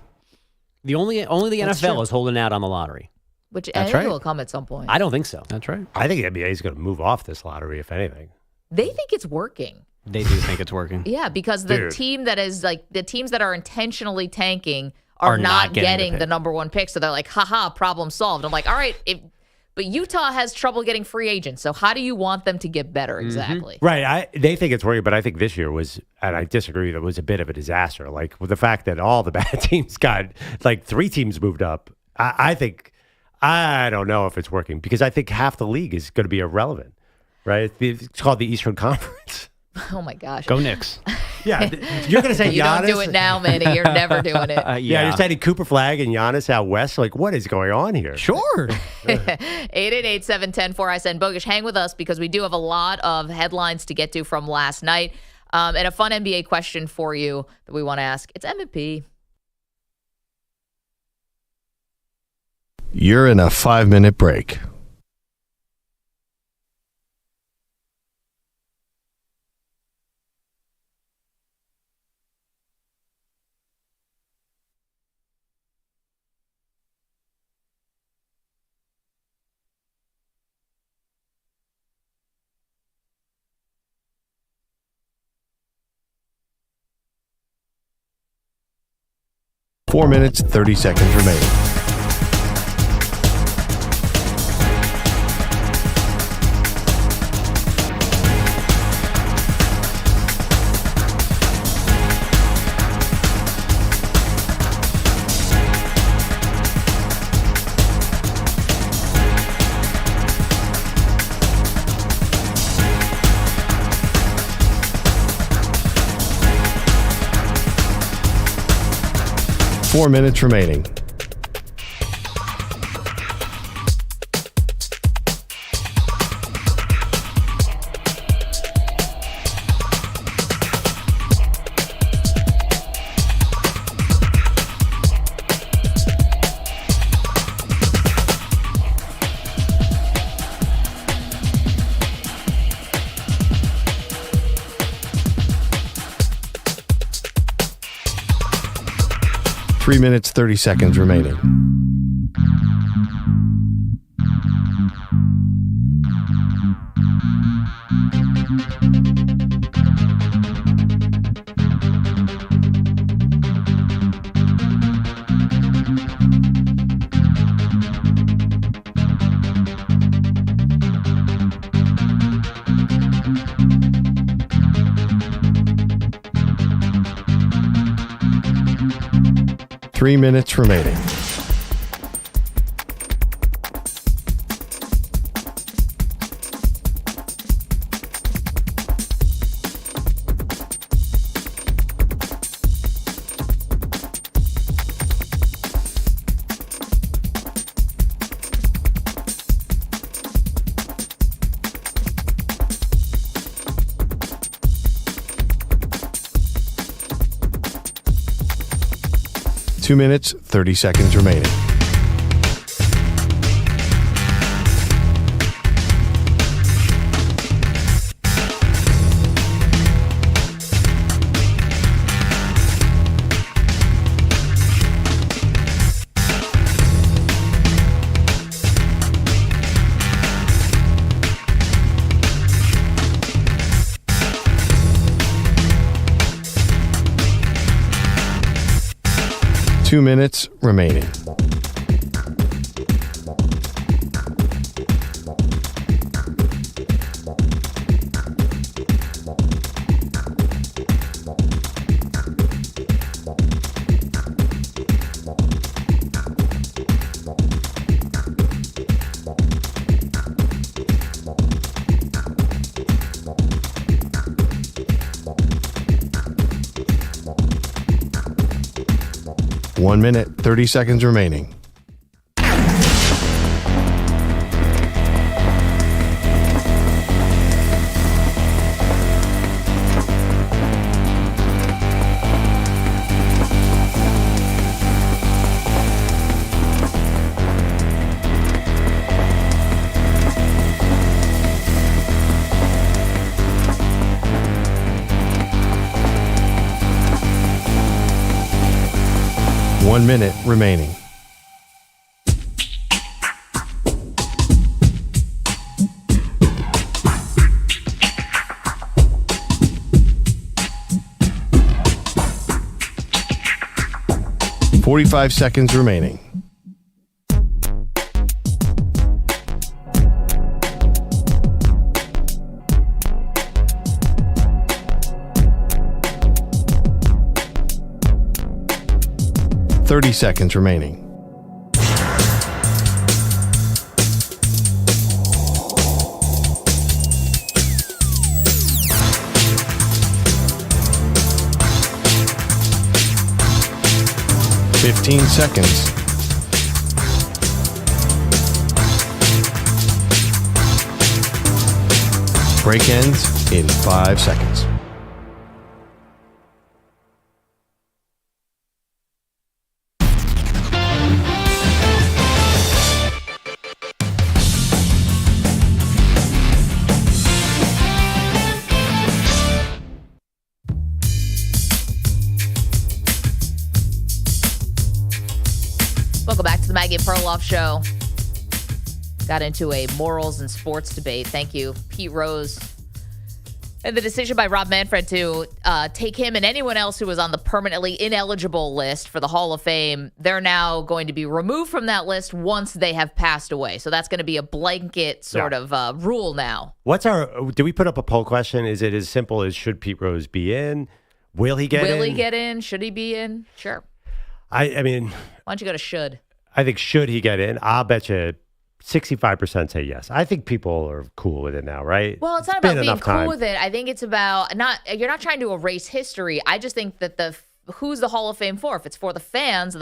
The only the NFL is holding out on the lottery. Which I That's think right. will come at some point. I don't think so. That's right. I think the NBA is going to move off this lottery, if anything. They think it's working. They do think it's working. Yeah, because the Dude. team that is like the teams that are intentionally tanking are Are not not getting the getting pick. the number one pick. So they're like, haha, problem solved. I'm like, all right, but Utah has trouble getting free agents. So how do you want them to get better exactly? Right. They think it's working, but I think this year was, and I disagree, that was a bit of a disaster. Like with the fact that all the bad teams got, like 3 teams moved up. I think, I don't know if it's working because I think half the league is going to be irrelevant, right? It's called the Eastern Conference. Oh my gosh. Go Knicks. Yeah. You're going to say You Giannis. don't do it now, Manny. You're never doing it. Yeah, you're sending Cooper Flagg and Giannis out west. Like, what is going on here? Sure. 888-710-4ISN. Bogusch, hang with us because we do have a lot of headlines to get to from last night. And a fun NBA question for you that we want to ask. It's MVP. You're in a 5-minute break. Four minutes, 30 seconds remaining. Four minutes remaining. Three minutes, 30 seconds remaining. 3 minutes remaining. Two minutes, 30 seconds remaining. Two minutes remaining. One minute, 30 seconds remaining. One minute remaining. .45 seconds remaining. .30 seconds remaining. .15 seconds. Break ends in 5 seconds. Welcome back to the Maggie Perloff Show. Got into a morals and sports debate. Thank you, Pete Rose. And the decision by Rob Manfred to take him and anyone else who was on the permanently ineligible list for the Hall of Fame, they're now going to be removed from that list once they have passed away. So that's going to be a blanket sort of rule now. Do we put up a poll question? Is it as simple as should Pete Rose be in? Will he get in? Will he get in? Should he be in? Sure. I mean, why don't you go to should? I think should he get in? I'll bet you 65% say yes. I think people are cool with it now, right? Well, it's not about being cool with it. I think it's about you're not trying to erase history. I just think that who's the Hall of Fame for? If it's for the fans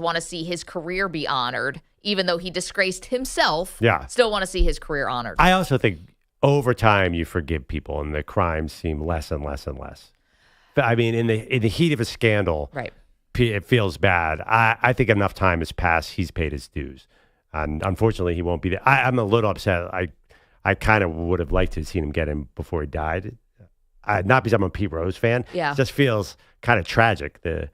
want to see his career be honored, even though he disgraced himself. Yeah. Still want to see his career honored. I also think over time you forgive people and the crimes seem less and less and less. I mean, in the heat of a scandal, right? It feels bad. I think enough time has passed. He's paid his dues. And unfortunately, he won't be there. I'm a little upset. I kind of would have liked to have seen him get in before he died. Not because I'm a Pete Rose fan. Yeah. It just feels kind of tragic. The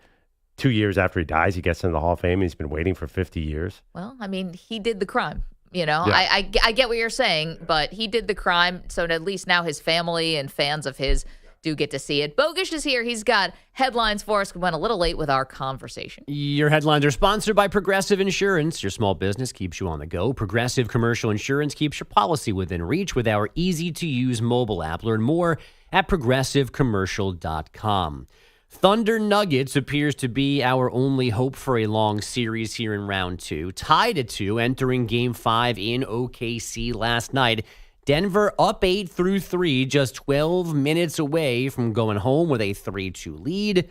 2 years after he dies, he gets into the Hall of Fame. And he's been waiting for 50 years. Well, I mean, he did the crime. You know, Yeah. I get what you're saying, but he did the crime. So at least now his family and fans of his do get to see it. Bogusch is here. He's got headlines for us. We went a little late with our conversation. Your headlines are sponsored by Progressive Insurance. Your small business keeps you on the go. Progressive Commercial Insurance keeps your policy within reach with our easy-to-use mobile app. Learn more at progressivecommercial.com. Thunder Nuggets appears to be our only hope for a long series here in round 2. Tied at 2, entering Game 5 in OKC last night. Denver up 8 through 3, just 12 minutes away from going home with a 3-2 lead.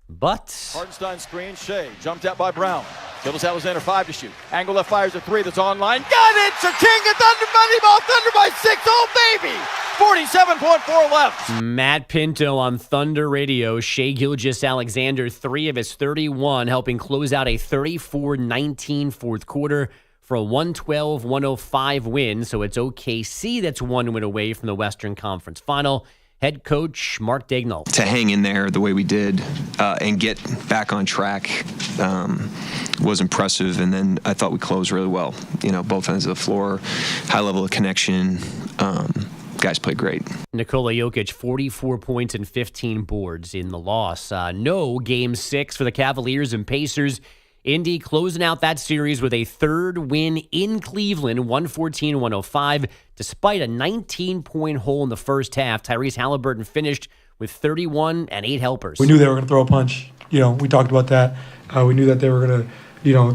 But Hartenstein screen, Shea jumped out by Brown. Gildas Alexander 5 to shoot. Angle left fires a 3 that's online. Got it! King of Thunder money ball. Thunder by 6. Oh, baby! 47.4 left. Matt Pinto on Thunder Radio. Shea Gilgeous-Alexander, 3 of his 31, helping close out a 34-19 fourth quarter for a 112-105 win. So it's OKC that's 1 win away from the Western Conference Final. Head coach Mark Daigneault. To hang in there the way we did and get back on track was impressive. And then I thought we closed really well. You know, both ends of the floor, high level of connection. Guys played great. Nikola Jokic, 44 points and 15 boards in the loss. No Game 6 for the Cavaliers and Pacers. Indy closing out that series with a third win in Cleveland, 114-105. Despite a 19-point hole in the first half, Tyrese Halliburton finished with 31 and 8 helpers. We knew they were going to throw a punch. You know, we talked about that. We knew that they were going to,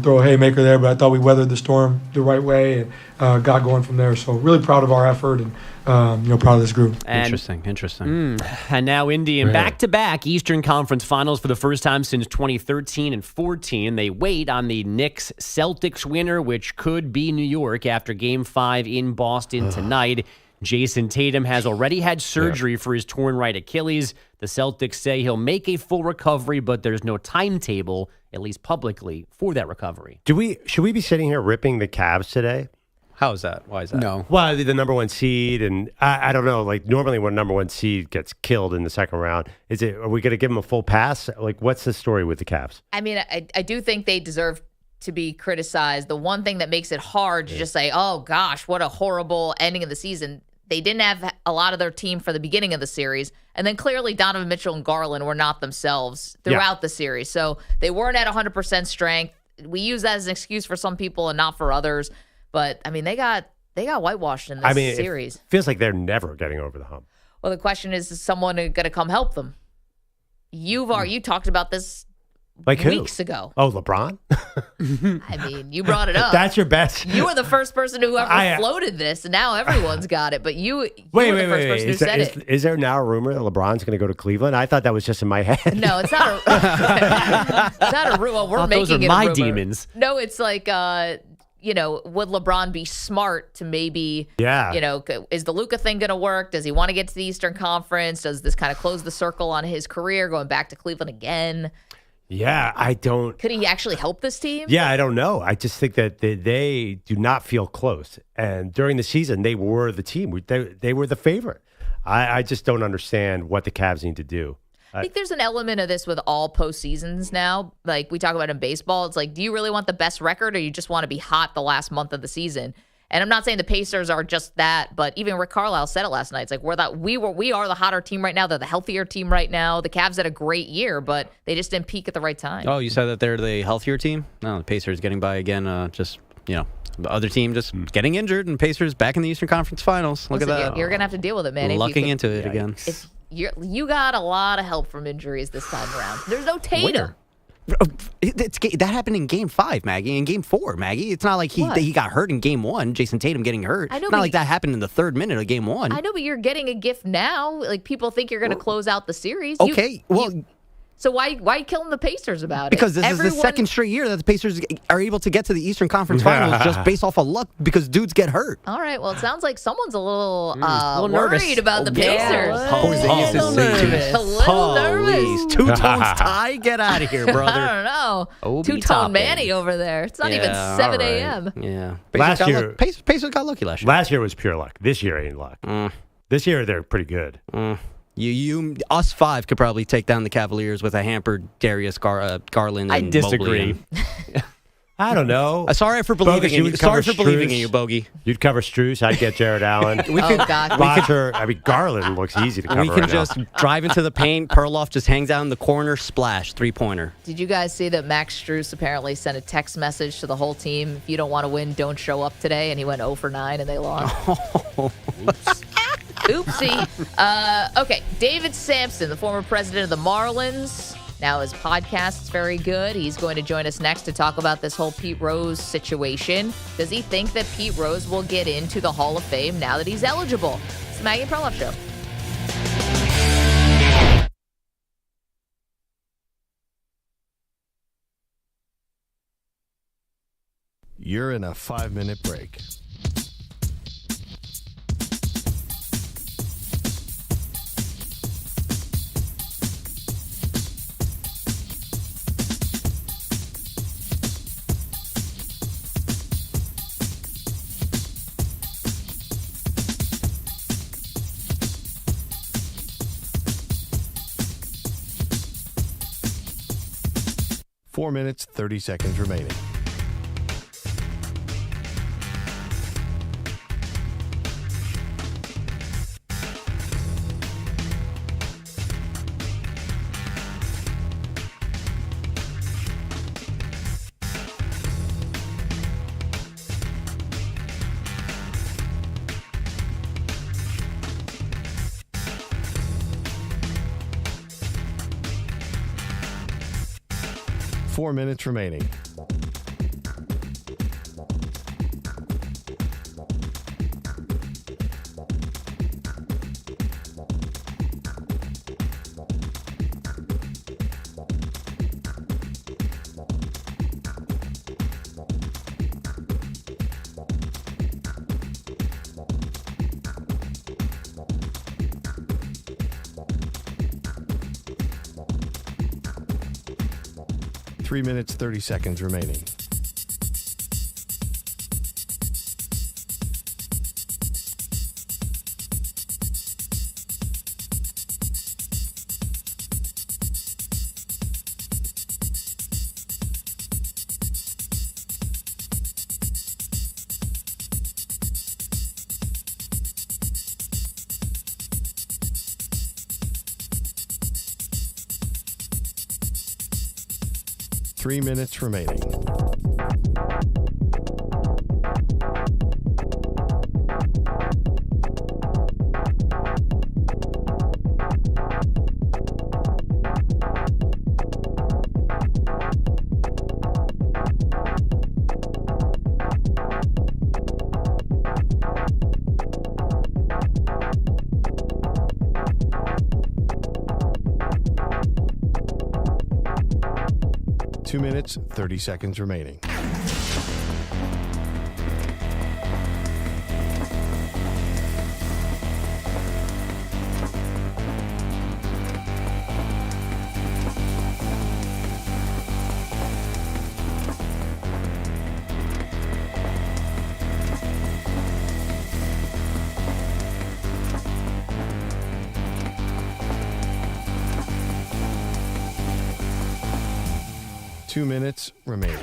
throw a haymaker there, but I thought we weathered the storm the right way and got going from there. So really proud of our effort and, proud of this group. And, interesting. And now Indy in back-to-back Eastern Conference Finals for the first time since 2013 and 14. They wait on the Knicks-Celtics winner, which could be New York after Game 5 in Boston tonight. Jason Tatum has already had surgery for his torn right Achilles. The Celtics say he'll make a full recovery, but there's no timetable, at least publicly, for that recovery. Should we be sitting here ripping the Cavs today? How is that? Why is that? No. Well, the number 1 seed, and I don't know. Like normally, when number 1 seed gets killed in the second round, are we going to give them a full pass? Like, what's the story with the Cavs? I mean, I do think they deserve to be criticized. The one thing that makes it hard to just say, oh gosh, what a horrible ending of the season. They didn't have a lot of their team for the beginning of the series. And then clearly Donovan Mitchell and Garland were not themselves throughout the series. So they weren't at 100% strength. We use that as an excuse for some people and not for others. But, I mean, they got whitewashed in this series. It feels like they're never getting over the hump. Well, the question is someone going to come help them? You talked about this weeks ago. Oh, LeBron? I mean, you brought it up. That's your best. You were the first person who ever floated this, and now everyone's got it. But you were the first person who said it. Is there now a rumor that LeBron's going to go to Cleveland? I thought that was just in my head. No, it's not it's not a rumor. We're making those are it my a rumor. demons. No, it's like, would LeBron be smart to maybe, is the Luka thing going to work? Does he want to get to the Eastern Conference? Does this kind of close the circle on his career, going back to Cleveland again? Yeah, I don't. Could he actually help this team? Yeah, I don't know. I just think that they do not feel close. And during the season, they were the team. They were the favorite. I just don't understand what the Cavs need to do. I think there's an element of this with all postseasons now. Like we talk about in baseball, it's like, do you really want the best record or you just want to be hot the last month of the season? And I'm not saying the Pacers are just that, but even Rick Carlisle said it last night. It's like we are the hotter team right now. They're the healthier team right now. The Cavs had a great year, but they just didn't peak at the right time. Oh, you said that they're the healthier team? No, the Pacers getting by again. The other team just getting injured, and Pacers back in the Eastern Conference Finals. Look at that. You're gonna have to deal with it, man. Lucking into it again. You got a lot of help from injuries this time around. There's no Tatum. That happened in Game 5, Maggie. In Game 4, Maggie. It's not like he got hurt in Game 1. Jason Tatum getting hurt. I know, it's not like that happened in the 3rd minute of Game 1. I know, but you're getting a gift now. Like people think you're going to close out the series. Okay, so why killing the Pacers about it? Because this is the second straight year that the Pacers are able to get to the Eastern Conference Finals just based off of luck because dudes get hurt. All right, well, it sounds like someone's a little nervous. worried about the Pacers. A little nervous. Two-tones tie? Get out of here, brother. I don't know. Two-tone Manny over there. It's not even 7 a.m. Yeah. Pacers got lucky last year. Last year was pure luck. This year ain't luck. This year they're pretty good. Us 5 could probably take down the Cavaliers with a hampered Darius Garland. I And disagree. I don't know. Sorry for believing in you. Sorry for believing in you, Bogey. You'd cover Strus. I'd get Jared Allen. Garland looks easy to cover. We can just drive into the paint. Perloff just hangs out in the corner. Splash. 3-pointer. Did you guys see that Max Strus apparently sent a text message to the whole team? If you don't want to win, don't show up today. And he went 0 for 9 and they lost. Oopsie. Okay, David Samson, the former president of the Marlins, Now, his podcast is very good. He's going to join us next to talk about this whole Pete Rose situation. Does he think that Pete Rose will get into the Hall of Fame now that he's eligible? It's the Maggie Perloff Show. You're in a 5-minute break. Four minutes, 30 seconds remaining. Four minutes remaining. Three minutes, 30 seconds remaining. Three minutes remaining. Two minutes, 30 seconds remaining. Two minutes remaining.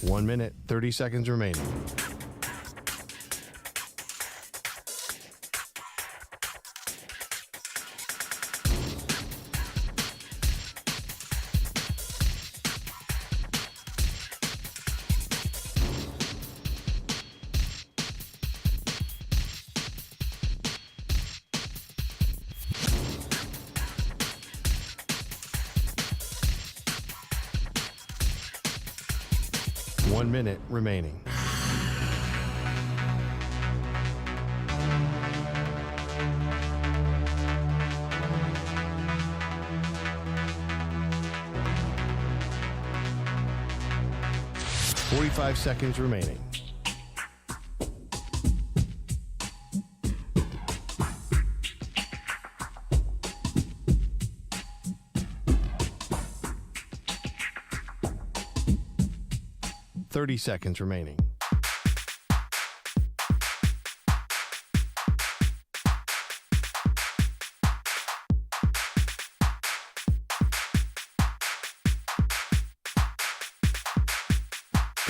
One minute, 30 seconds remaining. One minute remaining. Forty-five seconds remaining. Thirty seconds remaining.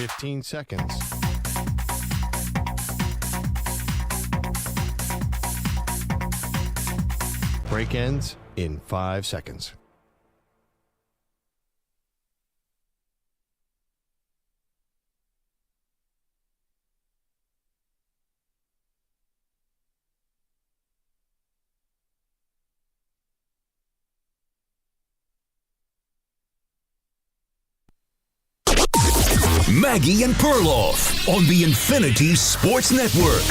15 seconds. Break ends in 5 seconds. Maggie and Perloff on the Infinity Sports Network.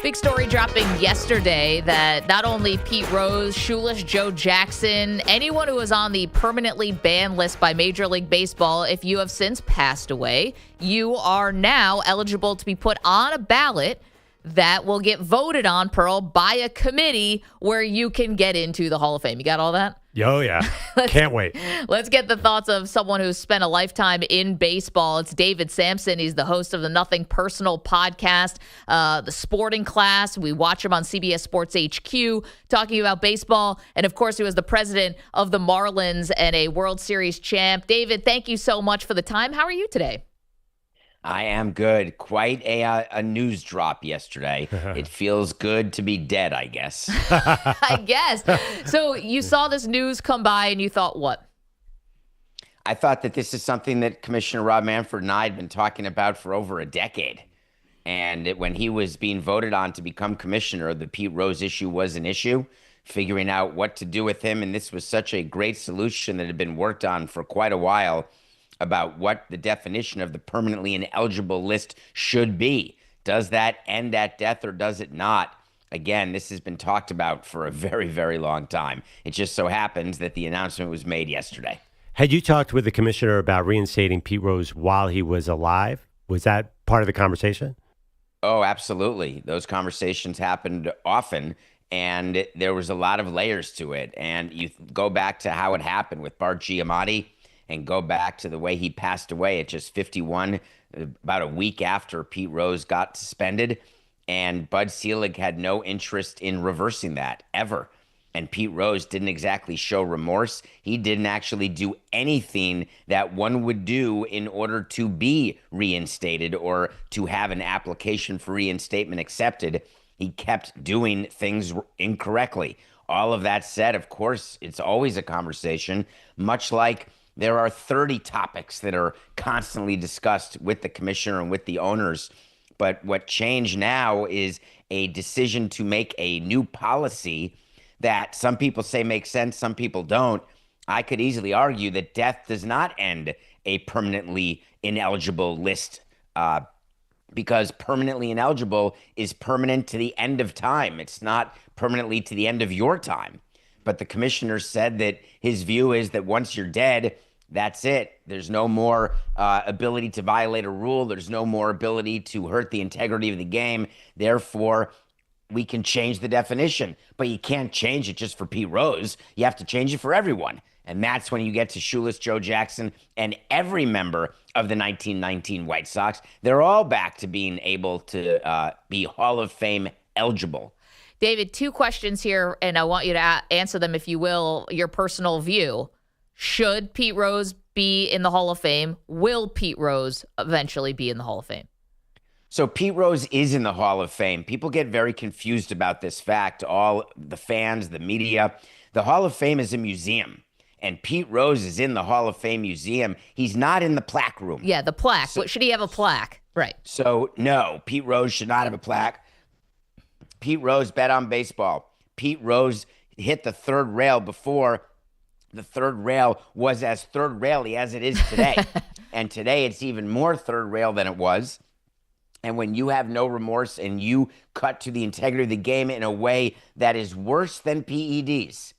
Big story dropping yesterday that not only Pete Rose, Shoeless Joe Jackson, anyone who was on the permanently banned list by Major League Baseball, if you have since passed away, you are now eligible to be put on a ballot that will get voted on, Pearl, by a committee where you can get into the Hall of Fame. You got all that? Oh, yeah. Can't wait. Let's get the thoughts of someone who's spent a lifetime in baseball. It's David Samson. He's the host of the Nothing Personal podcast, The Sporting Class. We watch him on CBS Sports HQ talking about baseball. And, of course, he was the president of the Marlins and a World Series champ. David, thank you so much for the time. How are you today? I am good. Quite a news drop yesterday. It feels good to be dead, I guess. I guess. So you saw this news come by and you thought what? I thought that this is something that Commissioner Rob Manfred and I had been talking about for over a decade. And when he was being voted on to become commissioner, the Pete Rose issue was an issue, figuring out what to do with him. And this was such a great solution that had been worked on for quite a while, about what the definition of the permanently ineligible list should be. Does that end at death or does it not? Again, this has been talked about for a very, very long time. It just so happens that the announcement was made yesterday. Had you talked with the commissioner about reinstating Pete Rose while he was alive? Was that part of the conversation? Oh, absolutely. Those conversations happened often, and there was a lot of layers to it. And you go back to how it happened with Bart Giamatti, and go back to the way he passed away at just 51, about a week after Pete Rose got suspended. And Bud Selig had no interest in reversing that, ever. And Pete Rose didn't exactly show remorse. He didn't actually do anything that one would do in order to be reinstated or to have an application for reinstatement accepted. He kept doing things incorrectly. All of that said, of course, it's always a conversation, much like there are 30 topics that are constantly discussed with the commissioner and with the owners. But what changed now is a decision to make a new policy that some people say makes sense, some people don't. I could easily argue that death does not end a permanently ineligible list, because permanently ineligible is permanent to the end of time. It's not permanently to the end of your time. But the commissioner said that his view is that once you're dead, that's it. There's no more ability to violate a rule. There's no more ability to hurt the integrity of the game. Therefore, we can change the definition. But you can't change it just for Pete Rose. You have to change it for everyone. And that's when you get to Shoeless Joe Jackson and every member of the 1919 White Sox. They're all back to being able to be Hall of Fame eligible. David, two questions here, and I want you to answer them, if you will, your personal view. Should Pete Rose be in the Hall of Fame? Will Pete Rose eventually be in the Hall of Fame? So Pete Rose is in the Hall of Fame. People get very confused about this fact, all the fans, the media. The Hall of Fame is a museum, and Pete Rose is in the Hall of Fame museum. He's not in the plaque room. Yeah, the plaque. So, should he have a plaque? Right. So, no, Pete Rose should not have a plaque. Pete Rose bet on baseball. Pete Rose hit the third rail before the third rail was as third rail-y as it is today. And today it's even more third rail than it was. And when you have no remorse and you cut to the integrity of the game in a way that is worse than PEDs.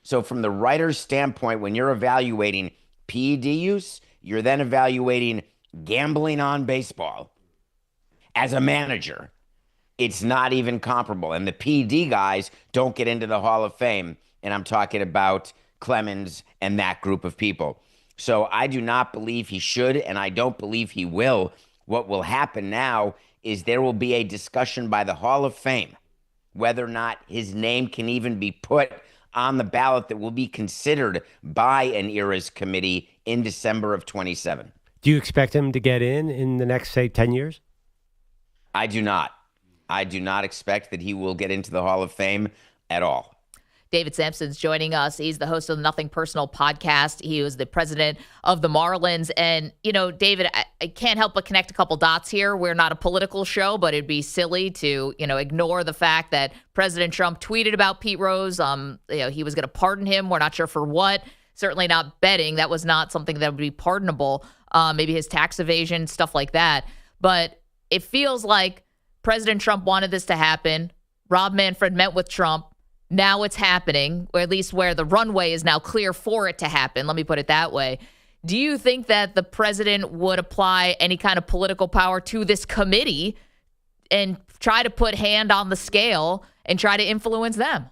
So from the writer's standpoint, when you're evaluating PED use, you're then evaluating gambling on baseball. As a manager, it's not even comparable. And the PED guys don't get into the Hall of Fame. And I'm talking about Clemens and that group of people. So I do not believe he should, and I don't believe he will. What will happen now is there will be a discussion by the Hall of Fame whether or not his name can even be put on the ballot that will be considered by an ERAS committee in December of 27. Do you expect him to get in the next, say, 10 years? I do not. I do not expect that he will get into the Hall of Fame at all. David Samson's joining us. He's the host of the Nothing Personal podcast. He was the president of the Marlins. And, David, I can't help but connect a couple dots here. We're not a political show, but it'd be silly to, ignore the fact that President Trump tweeted about Pete Rose. He was going to pardon him. We're not sure for what. Certainly not betting. That was not something that would be pardonable. Maybe his tax evasion, stuff like that. But it feels like President Trump wanted this to happen. Rob Manfred met with Trump. Now it's happening, or at least where the runway is now clear for it to happen. Let me put it that way. Do you think that the president would apply any kind of political power to this committee and try to put hand on the scale and try to influence them?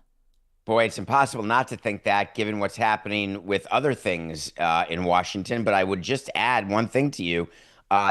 Boy, it's impossible not to think that, given what's happening with other things in Washington. But I would just add one thing to you.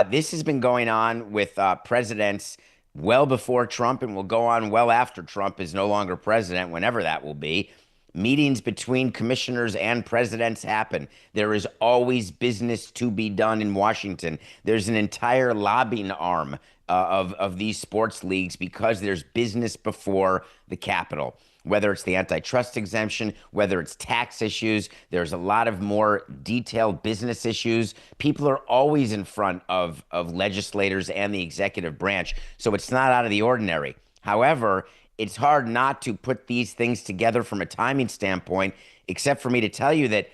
This has been going on with presidents well before Trump, and will go on well after Trump is no longer president, whenever that will be. Meetings between commissioners and presidents happen. There is always business to be done in Washington. There's an entire lobbying arm of these sports leagues because there's business before the Capitol. Whether it's the antitrust exemption, whether it's tax issues, there's a lot of more detailed business issues. People are always in front of legislators and the executive branch, so it's not out of the ordinary. However, it's hard not to put these things together from a timing standpoint, except for me to tell you that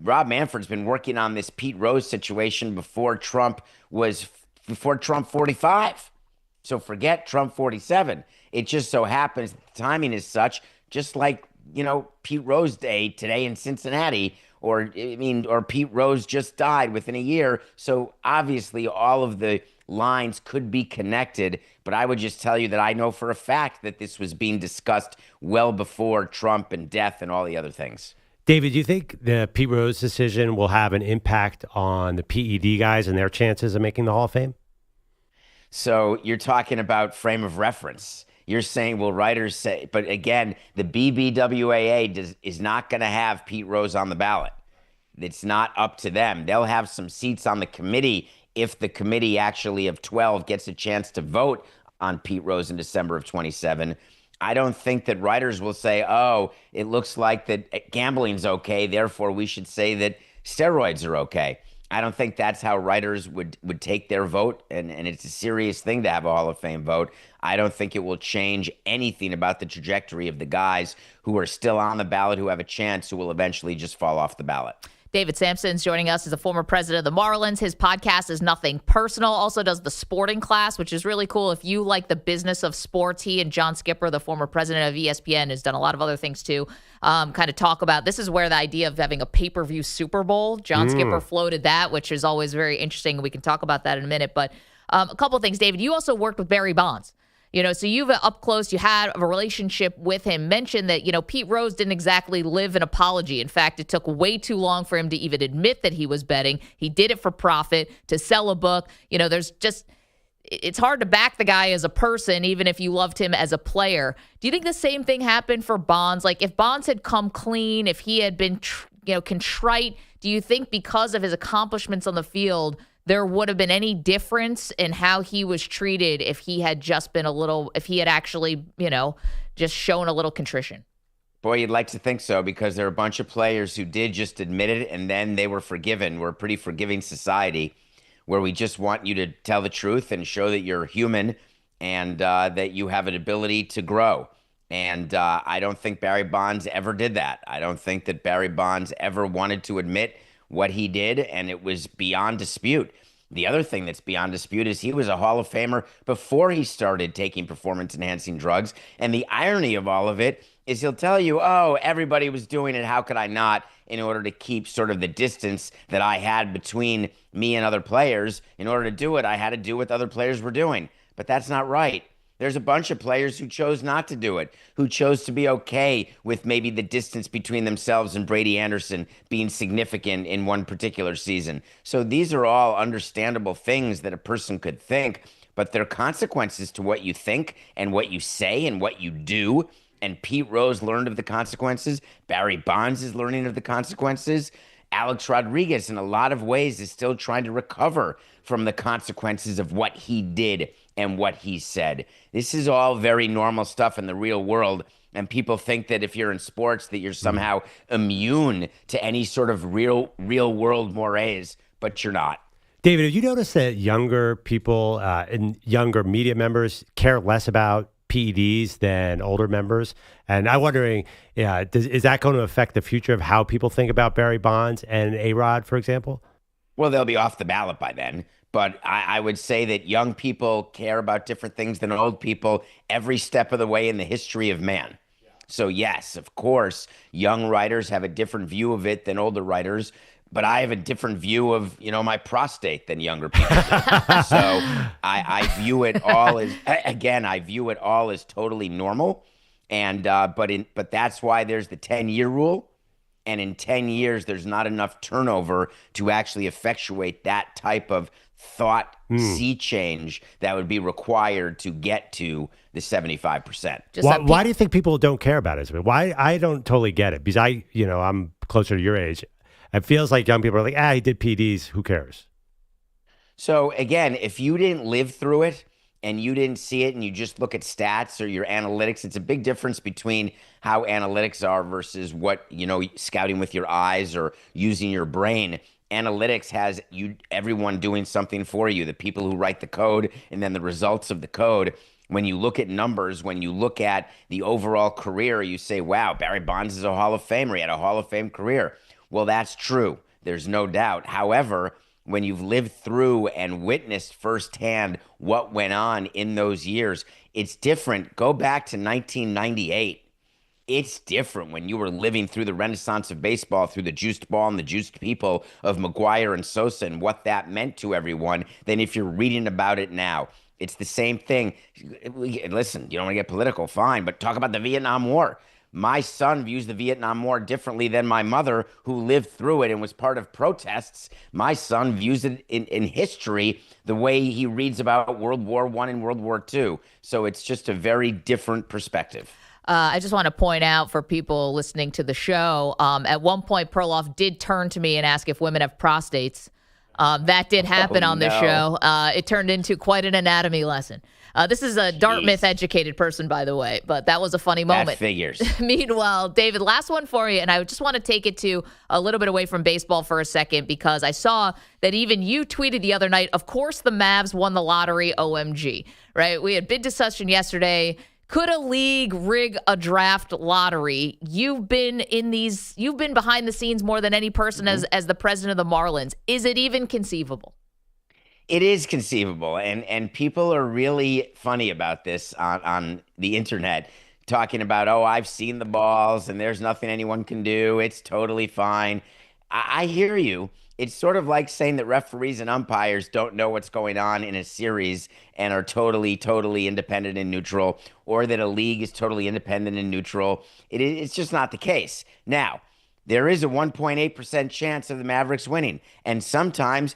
Rob Manfred's been working on this Pete Rose situation before Trump 45. So forget Trump 47. It just so happens the timing is such, just like, Pete Rose Day today in Cincinnati, or Pete Rose just died within a year. So obviously all of the lines could be connected, but I would just tell you that I know for a fact that this was being discussed well before Trump and death and all the other things. David, do you think the Pete Rose decision will have an impact on the PED guys and their chances of making the Hall of Fame? So you're talking about frame of reference. You're saying, well, writers say, but again, the BBWAA is not going to have Pete Rose on the ballot. It's not up to them. They'll have some seats on the committee if the committee actually of 12 gets a chance to vote on Pete Rose in December of 27. I don't think that writers will say, oh, it looks like that gambling's okay, therefore we should say that steroids are okay. I don't think that's how writers would take their vote, and it's a serious thing to have a Hall of Fame vote. I don't think it will change anything about the trajectory of the guys who are still on the ballot, who have a chance, who will eventually just fall off the ballot. David Samson's joining us as a former president of the Marlins. His podcast is Nothing Personal. Also does the Sporting Class, which is really cool. If you like the business of sports, he and John Skipper, the former president of ESPN, has done a lot of other things too. Kind of talk about, this is where the idea of having a pay-per-view Super Bowl, John Skipper floated that, which is always very interesting. We can talk about that in a minute. But a couple of things, David. You also worked with Barry Bonds. So you've up close, you had a relationship with him. Mentioned that, Pete Rose didn't exactly live an apology. In fact, it took way too long for him to even admit that he was betting. He did it for profit, to sell a book. It's hard to back the guy as a person, even if you loved him as a player. Do you think the same thing happened for Bonds? Like, if Bonds had come clean, if he had been, contrite, do you think because of his accomplishments on the field, there would have been any difference in how he was treated if he had just been if he had actually, just shown a little contrition? Boy, you'd like to think so, because there are a bunch of players who did just admit it and then they were forgiven. We're a pretty forgiving society where we just want you to tell the truth and show that you're human and that you have an ability to grow. And I don't think Barry Bonds ever did that. I don't think that Barry Bonds ever wanted to admit what he did, and it was beyond dispute. The other thing that's beyond dispute is he was a Hall of Famer before he started taking performance-enhancing drugs. And the irony of all of it is he'll tell you, oh, everybody was doing it, how could I not, in order to keep sort of the distance that I had between me and other players. In order to do it, I had to do what other players were doing. But that's not right. There's a bunch of players who chose not to do it, who chose to be okay with maybe the distance between themselves and Brady Anderson being significant in one particular season. So these are all understandable things that a person could think, but there are consequences to what you think and what you say and what you do. And Pete Rose learned of the consequences. Barry Bonds is learning of the consequences. Alex Rodriguez, in a lot of ways, is still trying to recover from the consequences of what he did and what he said. This is all very normal stuff in the real world. And people think that if you're in sports, that you're somehow immune to any sort of real world mores, but you're not. David, have you noticed that younger people and younger media members care less about PEDs than older members? And I'm wondering, is that going to affect the future of how people think about Barry Bonds and A-Rod, for example? Well, they'll be off the ballot by then. But I would say that young people care about different things than old people every step of the way in the history of man. So, yes, of course, young writers have a different view of it than older writers. But I have a different view of, my prostate than younger people do. So I view it all as, again, I view it all as totally normal. And but that's why there's the 10-year rule. And in 10 years, there's not enough turnover to actually effectuate that type of thought sea change that would be required to get to the 75%. Why do you think people don't care about it? Why? I don't totally get it, because I'm closer to your age. It feels like young people are like, he did PDs. Who cares? So again, if you didn't live through it and you didn't see it and you just look at stats or your analytics, it's a big difference between how analytics are versus what, scouting with your eyes or using your brain. Analytics has everyone doing something for you, the people who write the code and then the results of the code. When you look at numbers, when you look at the overall career, you say, wow, Barry Bonds is a Hall of Famer. He had a Hall of Fame career. Well, that's true. There's no doubt. However, when you've lived through and witnessed firsthand what went on in those years, it's different. Go back to 1998. It's different when you were living through the renaissance of baseball, through the juiced ball and the juiced people of McGwire and Sosa and what that meant to everyone than if you're reading about it now. It's the same thing. Listen, you don't want to get political, fine, but talk about the Vietnam War. My son views the Vietnam War differently than my mother, who lived through it and was part of protests. My son views it in history the way he reads about World War I and World War II. So it's just a very different perspective. I just want to point out for people listening to the show, at one point, Perloff did turn to me and ask if women have prostates. That did happen on the show. It turned into quite an anatomy lesson. This is a Dartmouth-educated person, by the way, but that was a funny moment. That figures. Meanwhile, David, last one for you, and I just want to take it to a little bit away from baseball for a second, because I saw that even you tweeted the other night, of course the Mavs won the lottery, OMG, right? We had bid discussion yesterday. Could a league rig a draft lottery? You've been behind the scenes more than any person as the president of the Marlins. Is it even conceivable? It is conceivable, and people are really funny about this on the internet, talking about, I've seen the balls, and there's nothing anyone can do. It's totally fine. I hear you. It's sort of like saying that referees and umpires don't know what's going on in a series and are totally, totally independent and neutral, or that a league is totally independent and neutral. It's just not the case. Now, there is a 1.8% chance of the Mavericks winning, and sometimes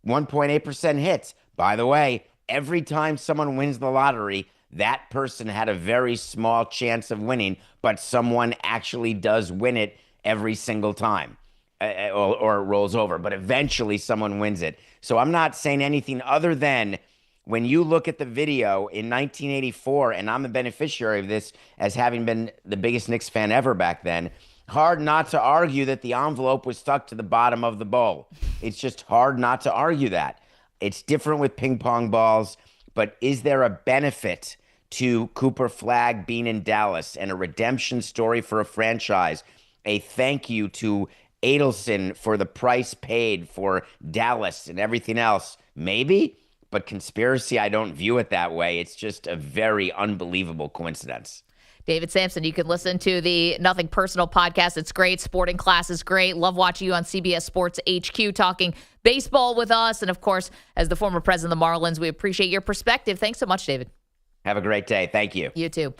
1.8% hits. By the way, every time someone wins the lottery, that person had a very small chance of winning, but someone actually does win it every single time, or it rolls over. But eventually someone wins it. So I'm not saying anything other than when you look at the video in 1984, and I'm the beneficiary of this as having been the biggest Knicks fan ever back then, hard not to argue that the envelope was stuck to the bottom of the bowl. It's just hard not to argue that. It's different with ping pong balls, but is there a benefit to Cooper Flagg being in Dallas and a redemption story for a franchise? A thank you to Adelson for the price paid for Dallas and everything else? Maybe, but conspiracy, I don't view it that way. It's just a very unbelievable coincidence. David Samson, you can listen to the Nothing Personal podcast. It's great. Sporting Class is great. Love watching you on CBS Sports HQ talking baseball with us. And, of course, as the former president of the Marlins, we appreciate your perspective. Thanks so much, David. Have a great day. Thank you. You too.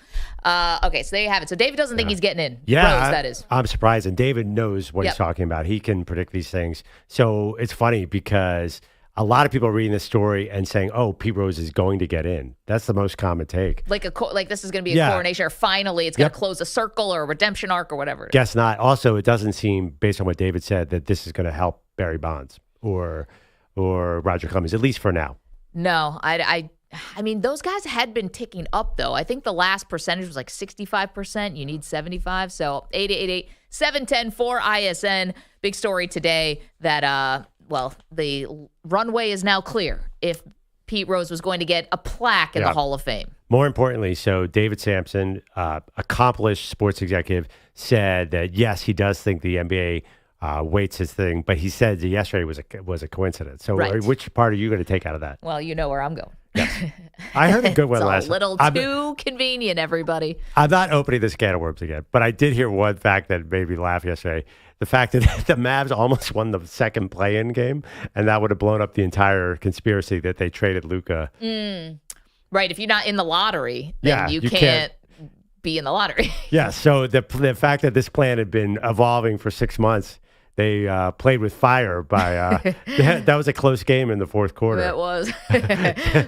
Okay, so there you have it. So David doesn't think he's getting in. Yeah, Rose, that is. I'm surprised. And David knows what he's talking about. He can predict these things. So it's funny because a lot of people are reading this story and saying, "Oh, Pete Rose is going to get in." That's the most common take. Like this is going to be a coronation, or finally it's going to close a circle or a redemption arc or whatever. Guess not. Also, it doesn't seem, based on what David said, that this is going to help Barry Bonds or Roger Clemens, at least for now. No, I mean, those guys had been ticking up, though. I think the last percentage was like 65%. You need 75. So 888-710-4ISN. Big story today that, the runway is now clear if Pete Rose was going to get a plaque in the Hall of Fame. More importantly, so David Samson, accomplished sports executive, said that, yes, he does think the NBA weights his thing, but he said that yesterday was a coincidence. So which part are you going to take out of that? Well, you know where I'm going. Yes. I heard a good one last night. It's a little too convenient, everybody. I'm not opening this can of worms again, but I did hear one fact that made me laugh yesterday. The fact that the Mavs almost won the second play-in game, and that would have blown up the entire conspiracy that they traded Luka. Right. If you're not in the lottery, then you can't be in the lottery. Yeah. So the fact that this plan had been evolving for 6 months, they played with fire by that was a close game in the fourth quarter. It was.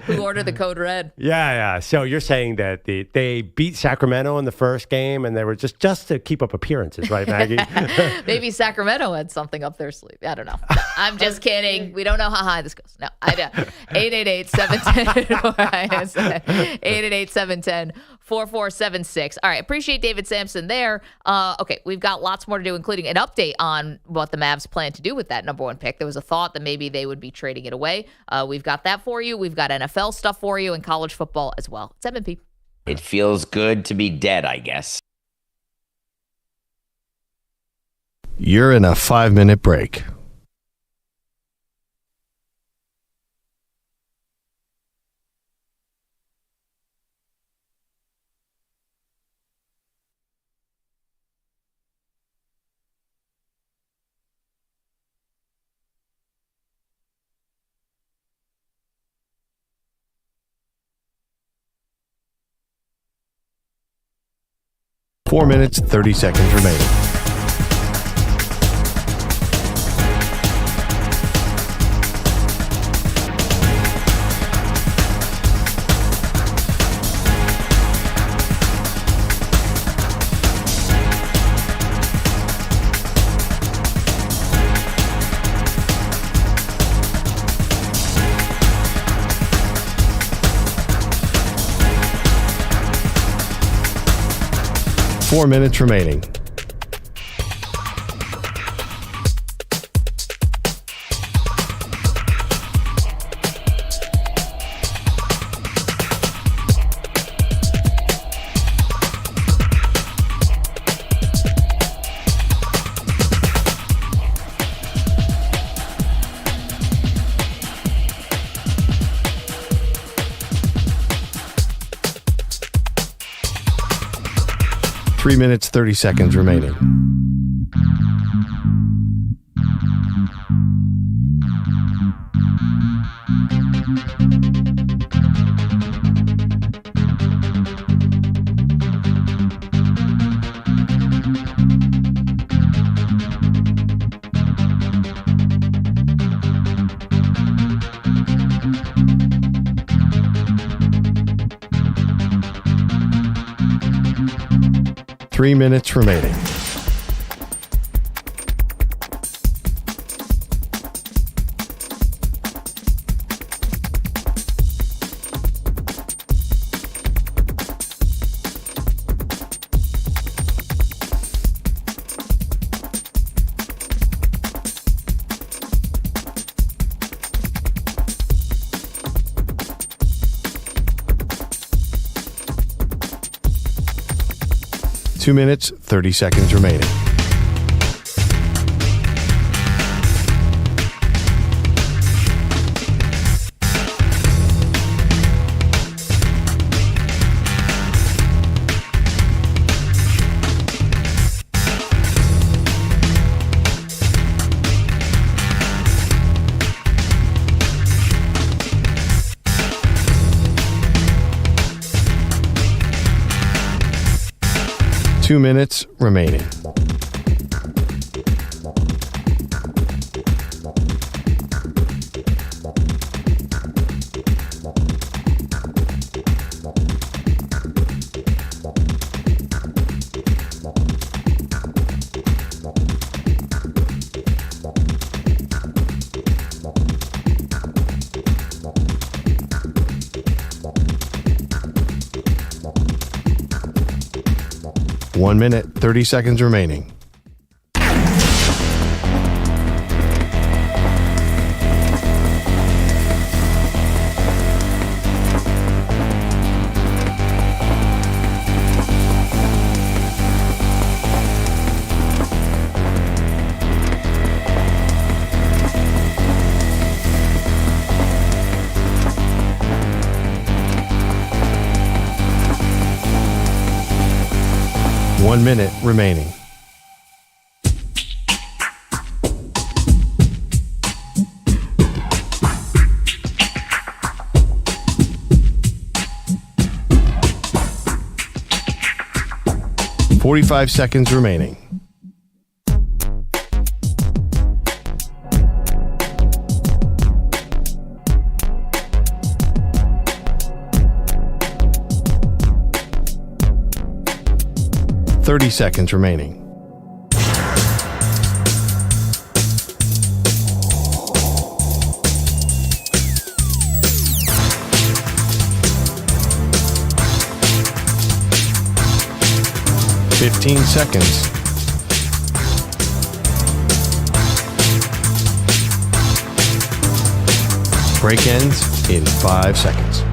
Who ordered the code red? Yeah. So you're saying that they beat Sacramento in the first game, and they were just to keep up appearances, right, Maggie? Maybe Sacramento had something up their sleeve. I don't know. No, I'm just kidding. We don't know how high this goes. No, I don't. 888-710-4ISN. 888-710-4476. All right. Appreciate David Samson there. Okay. We've got lots more to do, including an update on what the Mavs plan to do with that number 1 pick. There was a thought that maybe they would be trading it away. We've got that for you. We've got NFL stuff for you and college football as well. It's M&P. It feels good to be dead, I guess. You're in a 5-minute break. Four minutes, 30 seconds remaining. Four minutes remaining. Three minutes, 30 seconds remaining. Three minutes remaining. Two minutes, 30 seconds remaining. Two minutes remaining. 1 minute, 30 seconds remaining. One minute remaining. $45 seconds remaining. $30 seconds remaining. $15 seconds. Break ends in 5 seconds.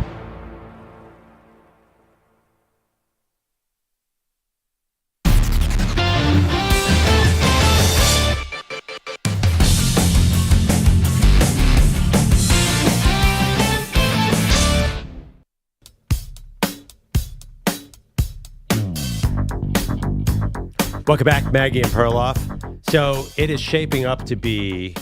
Welcome back, Maggie and Perloff. So it is shaping up to be,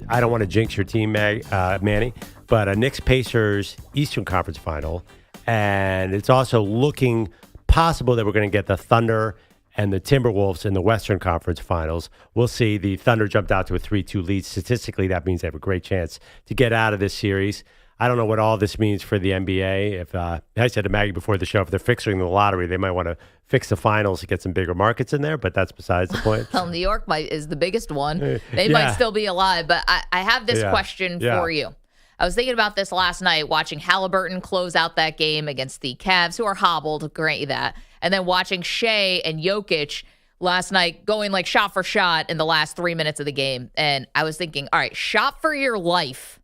I don't want to jinx your team, Manny, but a Knicks-Pacers Eastern Conference Final. And it's also looking possible that we're going to get the Thunder and the Timberwolves in the Western Conference Finals. We'll see. The Thunder jumped out to a 3-2 lead. Statistically, that means they have a great chance to get out of this series. I don't know what all this means for the NBA. If I said to Maggie before the show, if they're fixing the lottery, they might want to fix the finals to get some bigger markets in there, but that's besides the point. Well, New York is the biggest one. They might still be alive, but I have this question for you. I was thinking about this last night, watching Halliburton close out that game against the Cavs, who are hobbled, to grant you that, and then watching Shea and Jokic last night going like shot for shot in the last 3 minutes of the game. And I was thinking, all right, shot for your life.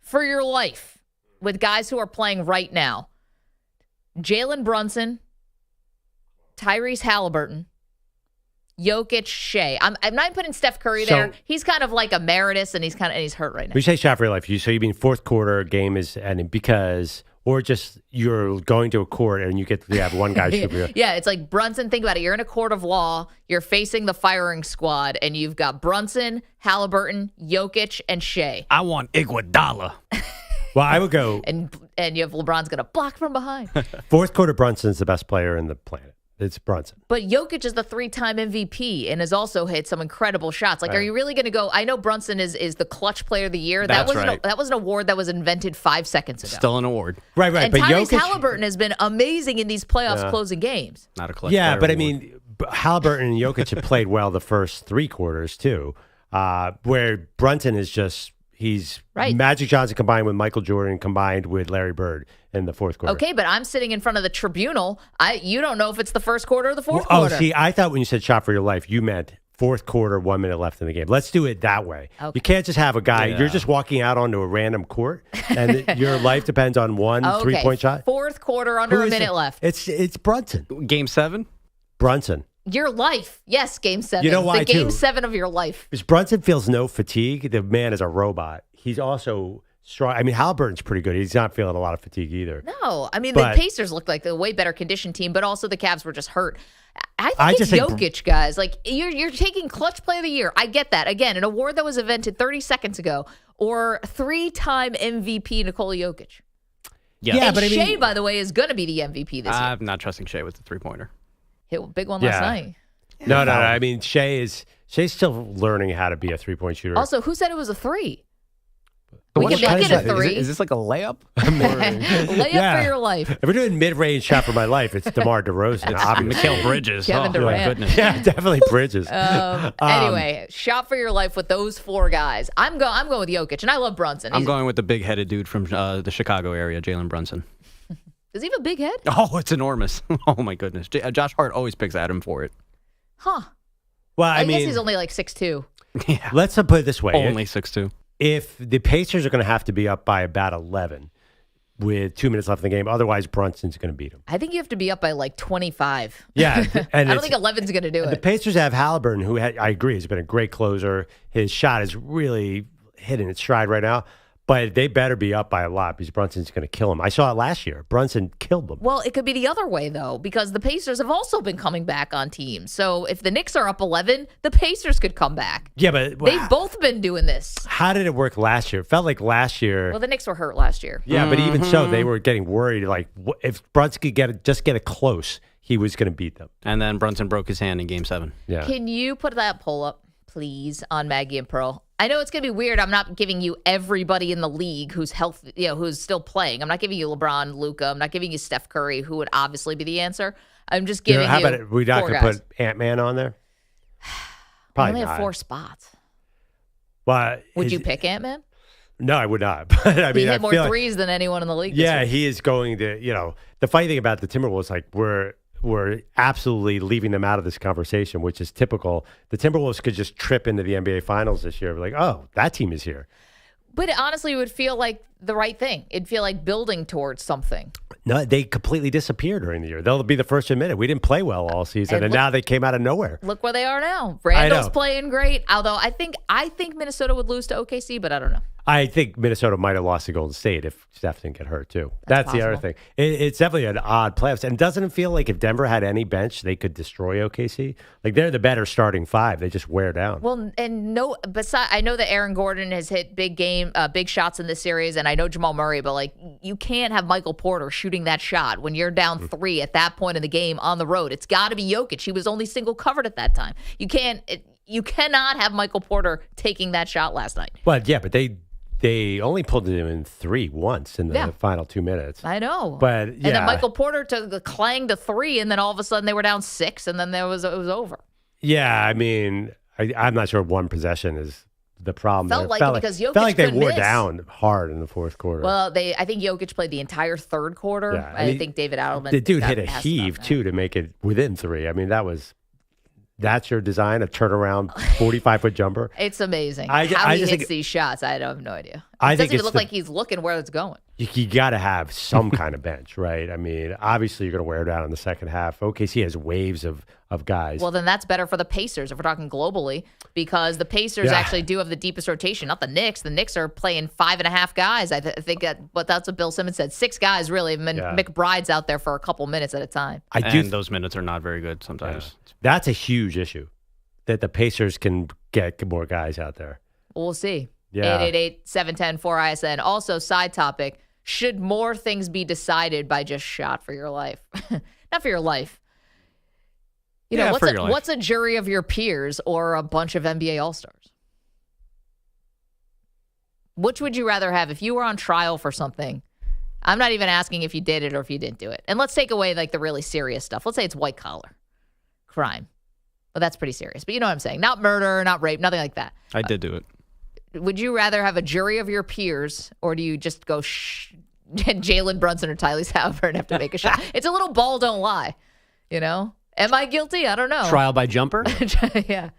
For your life, with guys who are playing right now. Jalen Brunson, Tyrese Halliburton, Jokic, Shea. I'm not putting Steph Curry there. He's kind of like emeritus, and he's hurt right now. When you say shot for your life, you mean fourth quarter game is ending because, or just you're going to a court and you get to have one guy shoot for you. Yeah, it's like Brunson. Think about it. You're in a court of law. You're facing the firing squad, and you've got Brunson, Halliburton, Jokic, and Shea. I want Iguodala. Well, I would go. And you have LeBron's going to block from behind. Fourth quarter, Brunson's the best player in the planet. It's Brunson. But Jokic is the 3-time MVP and has also hit some incredible shots. Like, Are you really going to go? I know Brunson is the clutch player of the year. That's that was an award that was invented 5 seconds ago. Still an award. Right. And but Tyrese Jokic, Halliburton has been amazing in these playoffs closing games. Not a clutch Yeah, player but award. I mean, Halliburton and Jokic have played well the first 3 quarters, too, where Brunson is just. He's right. Magic Johnson combined with Michael Jordan combined with Larry Bird in the fourth quarter. Okay, but I'm sitting in front of the tribunal. You don't know if it's the first quarter or the fourth quarter. Oh, see, I thought when you said shot for your life, you meant fourth quarter, 1 minute left in the game. Let's do it that way. Okay. You can't just have a guy. You're just walking out onto a random court, and your life depends on one 3-point shot. Fourth quarter, under a minute left. It's Brunson. Game 7? Brunson. Your life. Yes, game 7. You know why, the game too? 7 of your life. Because Brunson feels no fatigue. The man is a robot. He's also strong. I mean, Halliburton's pretty good. He's not feeling a lot of fatigue either. No. I mean, the Pacers looked like a way better conditioned team, but also the Cavs were just hurt. I think it's Jokic, guys. Like, you're taking clutch play of the year. I get that. Again, an award that was invented 30 seconds ago. Or 3-time MVP Nikola Jokic. Yeah, but Shea, by the way, is going to be the MVP this year. I'm not trusting Shea with the 3-pointer. Hit a big one last night. No. I mean, Shea's still learning how to be a 3-point shooter. Also, who said it was a 3? We can make it a 3. Is this like a layup? Layup for your life. If we're doing mid-range shot for my life, it's DeMar DeRozan. Obviously. Mikal Bridges. Kevin Durant. My goodness. Yeah, definitely Bridges. Anyway, shot for your life with those 4 guys. I'm going with Jokic, and I love Brunson. I'm going with the big-headed dude from the Chicago area, Jalen Brunson. Does he have a big head? Oh, it's enormous. Oh, my goodness. Josh Hart always picks at him for it. Huh. Well, I mean, guess he's only like 6'2". Yeah. Let's put it this way. Only 6'2". If the Pacers are going to have to be up by about 11 with 2 minutes left in the game, otherwise Brunson's going to beat them. I think you have to be up by like 25. Yeah. And I don't think 11's going to do the it. Pacers have Halliburton, who I agree has been a great closer. His shot is really hitting its stride right now. But they better be up by a lot because Brunson's going to kill him. I saw it last year. Brunson killed them. Well, it could be the other way, though, because the Pacers have also been coming back on teams. So if the Knicks are up 11, the Pacers could come back. Yeah, but They've both been doing this. How did it work last year? It felt like last year. Well, the Knicks were hurt last year. Yeah, but even so, they were getting worried. Like, if Brunson could just get it close, he was going to beat them. And then Brunson broke his hand in Game 7. Yeah. Can you put that poll up, please, on Maggie and Pearl? I know it's going to be weird. I'm not giving you everybody in the league who's healthy, who's still playing. I'm not giving you LeBron, Luka. I'm not giving you Steph Curry, who would obviously be the answer. I'm just giving How you about it? We're not four going to guys. put Ant-Man on there? We Probably only not. have 4 spots. Well, Would you pick Ant-Man? No, I would not. But I mean, He hit I more feel like- threes than anyone in the league. this Yeah, year. he is going to, the funny thing about the Timberwolves, like we're absolutely leaving them out of this conversation, which is typical. The Timberwolves could just trip into the NBA Finals this year. Like, oh, that team is here. But honestly, it would feel like the right thing. It'd feel like building towards something. No, they completely disappeared during the year. They'll be the first to admit it. We didn't play well all season, and now they came out of nowhere. Look where they are now. I Randall's know. playing great. Although I think Minnesota would lose to OKC, but I don't know. I think Minnesota might have lost to Golden State if Steph didn't get hurt, too. That's the other possible. thing. It's definitely an odd playoffs. And doesn't it feel like if Denver had any bench, they could destroy OKC? Like, they're the better starting 5. They just wear down. Well, and I know that Aaron Gordon has hit big shots in this series, and I know Jamal Murray, but like, you can't have Michael Porter shooting that shot when you're down 3 at that point in the game on the road. It's got to be Jokic. He was only single covered at that time. You cannot have Michael Porter taking that shot last night. Well, yeah, but they only pulled him in 3 once in the final 2 minutes. I know. But, And then Michael Porter took the clang to 3, and then all of a sudden they were down 6, and then it was over. Yeah, I mean, I'm not sure one possession is the problem. Felt like it because Jokic felt like they couldn't wore miss. down hard in the fourth quarter. Well, I think Jokic played the entire third quarter. Yeah, I think David Adelman. the dude got hit a passed heave up. too to make it within 3. I mean, that's your design, a turnaround 45-foot jumper. It's amazing I how he just hits think- these shots. I have no idea. I It think doesn't even it's look like he's looking where it's going. You got to have some kind of bench, right? I mean, obviously you're going to wear down in the second half. OKC has waves of guys. Well, then that's better for the Pacers if we're talking globally, because the Pacers actually do have the deepest rotation, not the Knicks. The Knicks are playing 5.5 guys. I think that's what Bill Simmons said. 6 guys, really. McBride's out there for a couple minutes at a time. And those minutes are not very good sometimes. Yeah. That's a huge issue, that the Pacers can get more guys out there. We'll see. Yeah. 888-710-4ISN. Also, side topic, should more things be decided by just shot for your life? Not for your life. What's a jury of your peers or a bunch of NBA All-Stars? Which would you rather have if you were on trial for something? I'm not even asking if you did it or if you didn't do it. And let's take away like the really serious stuff. Let's say it's white collar crime. Well, that's pretty serious. But you know what I'm saying? Not murder, not rape, nothing like that. I did do it. Would you rather have a jury of your peers, or do you just go Jalen Brunson or Tyrese Halliburton have to make a shot? It's a little ball don't lie, Am I guilty? I don't know. Trial by jumper? Yeah.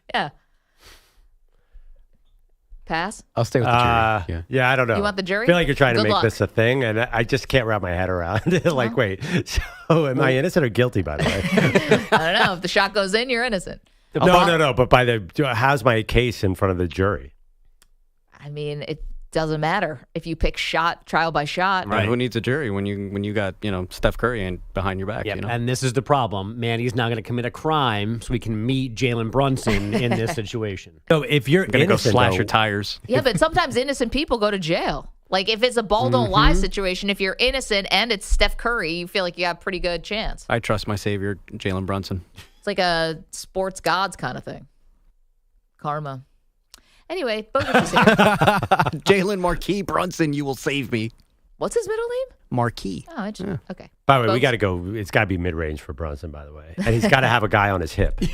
Pass? I'll stay with the jury. Yeah, I don't know. You want the jury? I feel like you're trying to Good make luck. this a thing, and I just can't wrap my head around it. Like, wait, so am I innocent or guilty, by the way? I don't know. If the shot goes in, you're innocent. No. But how's my case in front of the jury? I mean, it doesn't matter if you pick trial by shot. Right. Who needs a jury when you got Steph Curry behind your back? Yep. And this is the problem. Manny's not going to commit a crime, so we can meet Jalen Brunson in this situation. So if you're gonna innocent, go slash your tires. Yeah, but sometimes innocent people go to jail. Like if it's a ball don't lie situation, if you're innocent and it's Steph Curry, you feel like you got a pretty good chance. I trust my savior, Jalen Brunson. It's like a sports gods kind of thing. Karma. Anyway, Bogusch is here. Jalen Marquis Brunson, you will save me. What's his middle name? Marquis. Oh, interesting. Okay. By the way, we Bogusch. got to go. It's got to be mid-range for Brunson, by the way. And he's got to have a guy on his hip. So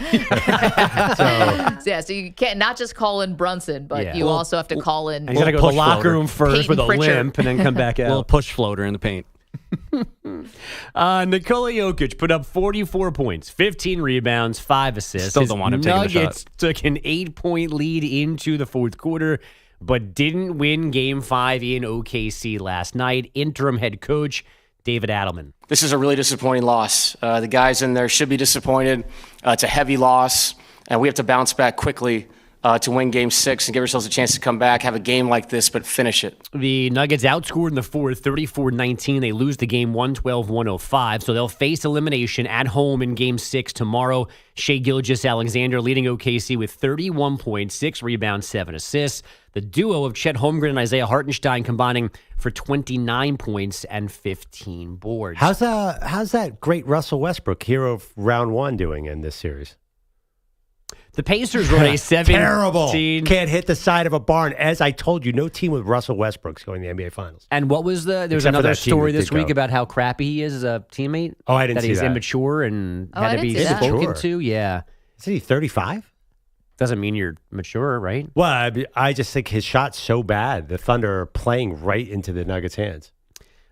you can't not just call in Brunson, but you also have to call in. You got to go to the locker room first Peyton with a Pritchard. limp and then come back A little out. push floater in the paint. Nikola Jokic put up 44 points, 15 rebounds, 5 assists. Still don't want him taking the shot. Nuggets took an 8-point lead into the fourth quarter, but didn't win Game 5 in OKC last night. Interim head coach David Adelman. This is a really disappointing loss. The guys in there should be disappointed. It's a heavy loss, and we have to bounce back quickly to win Game 6 and give ourselves a chance to come back, have a game like this, but finish it. The Nuggets outscored in the fourth, 34-19. They lose the game 112-105, so they'll face elimination at home in Game 6 tomorrow. Shai Gilgeous-Alexander leading OKC with 31 points, 6 rebounds, 7 assists. The duo of Chet Holmgren and Isaiah Hartenstein combining for 29 points and 15 boards. How's that great Russell Westbrook, hero of round 1, doing in this series? The Pacers wrote a 17... Terrible. Can't hit the side of a barn. As I told you, no team with Russell Westbrook's going to the NBA Finals. And what was there was another story this week about how crappy he is as a teammate? Oh, I didn't see that. That he's immature and had to be spoken to. Yeah. Isn't he 35? Doesn't mean you're mature, right? Well, I just think his shot's so bad. The Thunder are playing right into the Nuggets' hands.